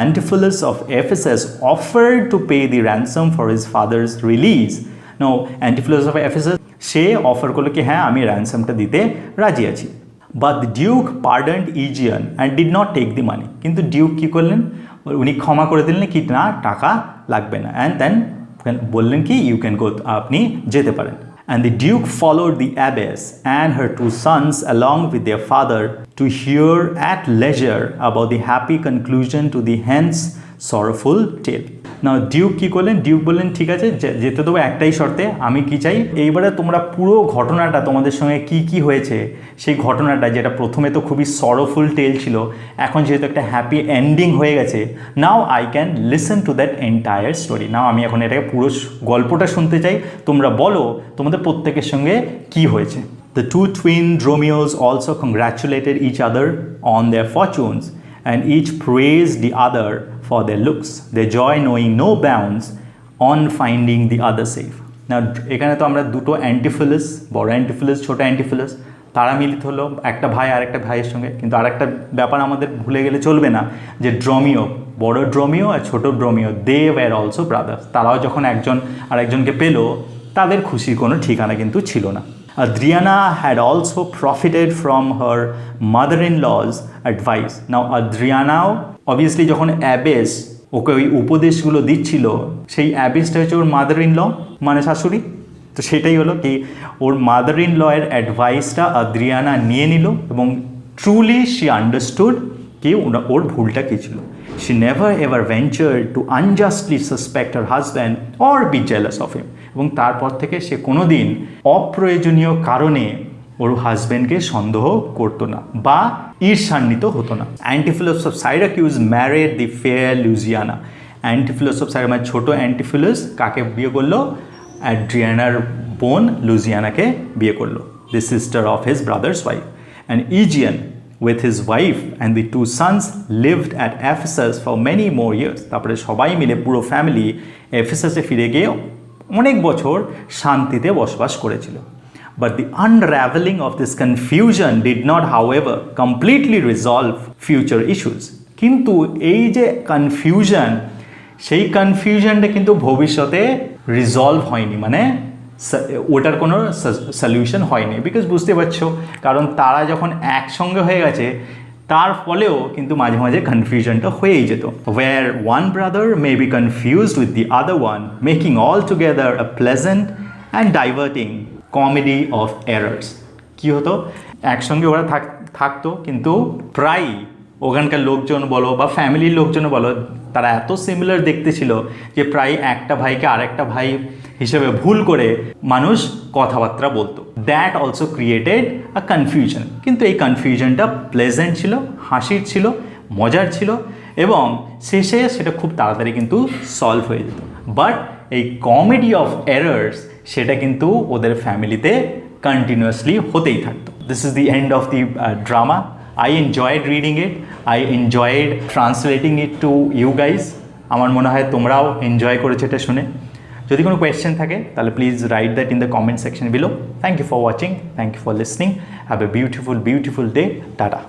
Antipholus of Ephesus offered to pay the ransom for his father's release. Now, Antipholus of Ephesus say offer করলো কি হ্যাঁ আমি র্যানসামটা দিতে রাজি আছি। But the Duke pardoned Aegean and did not take the money. কিন্তু ডিউক কী করলেন, উনি ক্ষমা করে দিলেন কি না টাকা লাগবে না, অ্যান্ড দেন বললেন কি ইউ ক্যান গো, আপনি যেতে পারেন। And the Duke followed the abbess and her two sons along with their father to hear at leisure about the happy conclusion to the hence sorrowful tale. Now duke কী করলেন, duke বললেন ঠিক আছে যেতে দেবো একটাই শর্তে, আমি কি চাই এইবারে তোমরা পুরো ঘটনাটা তোমাদের সঙ্গে কি কি হয়েছে সেই ঘটনাটা, যেটা প্রথমে তো খুবই সরোফুল টেল ছিল, এখন যেহেতু একটা হ্যাপি এন্ডিং হয়ে গেছে, now I can listen to that entire story. Now আমি এখন এটাকে পুরো গল্পটা শুনতে চাই, তোমরা বলো তোমাদের প্রত্যেকের সঙ্গে কি হয়েছে। The two twin Dromios also congratulated each other on their fortunes and each praised the other for their looks, their joy knowing no bounds on finding the other safe. Now এখানে তো আমরা দুটো অ্যান্টিফিলাস, বড় অ্যান্টিফিলাস ছোটো অ্যান্টিফিলাস, তারা মিলিত হলো একটা ভাই আর একটা ভাইয়ের সঙ্গে। কিন্তু আরেকটা ব্যাপার আমাদের ভুলে গেলে চলবে না, যে ড্রমিও, বড় ড্রমিও আর ছোটো ড্রমিও, দে ওয়্যার অলসো ব্রাদার্স। তারাও যখন একজন আরেকজনকে পেল তাদের খুশির কোনো ঠিকানা কিন্তু ছিল না। Adriana had also profited from her mother-in-law's advice. Now Adrianaও obviously যখন অ্যাবেস ওকে ওই উপদেশগুলো দিচ্ছিল, সেই অ্যাবেসটা হচ্ছে ওর মাদার ইন ল মানে শাশুড়ি, তো সেটাই হলো কি ওর মাদার ইন লয়ের অ্যাডভাইসটা আদ্রিয়ানা নিয়ে নিল এবং ট্রুলি শি আন্ডারস্টুড কি ওর ভুলটা কী ছিল। She never ever ventured to unjustly suspect her husband or be jealous of him. এবং তারপর থেকে সে কোনো দিন অপ্রয়োজনীয় কারণে ওর হাজব্যান্ডকে সন্দেহ করতো না বা ঈর্ষান্বিত হতো না। Antipholus of Syracuse married the fair Luciana. Antipholus of Syracuse মানে ছোটো অ্যান্টিফিলাস কাকে বিয়ে করলো, অ্যাড্রিয়ানার বোন লুজিয়ানাকে বিয়ে করলো, the sister of his brother's wife. And Egeon with his wife and the two sons lived at Ephesus for many more years. তারপরে সবাই মিলে পুরো ফ্যামিলি এফেসাসে ফিরে গিয়ে অনেক বছর শান্তিতে বসবাস করেছিল। But the unraveling of this confusion did not, however, completely resolve future issues. কিন্তু এই যে কনফিউশন, সেই কনফিউশনটা কিন্তু ভবিষ্যতে রিজলভ হয়নি, মানে ওটার কোনো সলিউশন হয়নি। বিকজ বুঝতে পারছো, কারণ তারা যখন একসঙ্গে হয়ে গেছে তার ফলেও কিন্তু মাঝে মাঝে কনফিউশনটা হয়েই যেত। where one brother may be confused with the other one, making altogether a pleasant and diverting comedy of errors. কি হতো, একসঙ্গে ওরা থাকতো কিন্তু প্রায় ওখানকার লোকজন বলো বা ফ্যামিলির লোকজন বলো, তারা এত সিমিলার দেখতে ছিল যে প্রায় একটা ভাইকে আরেকটা ভাই হিসেবে ভুল করে মানুষ কথাবার্তা বলতো। That also created a confusion. কিন্তু এই কনফিউশনটা প্লেজেন্ট ছিল, হাসির ছিল, মজার ছিল এবং শেষে সেটা খুব তাড়াতাড়ি কিন্তু সলভ হয়ে যেত। বাট এই কমেডি অফ এরার্স সেটা কিন্তু ওদের ফ্যামিলিতে কন্টিনিউয়াসলি হতেই থাকতো। This is the end of the drama. I enjoyed reading it. I enjoyed translating it to you guys. আমার মনে হয় তোমরাও এনজয় করেছো এটা শুনে। যদি কোনো কোয়েশ্চেন থাকে তাহলে please write that in the comment section below. Thank you for watching, thank you for listening. Have a beautiful day. Tata.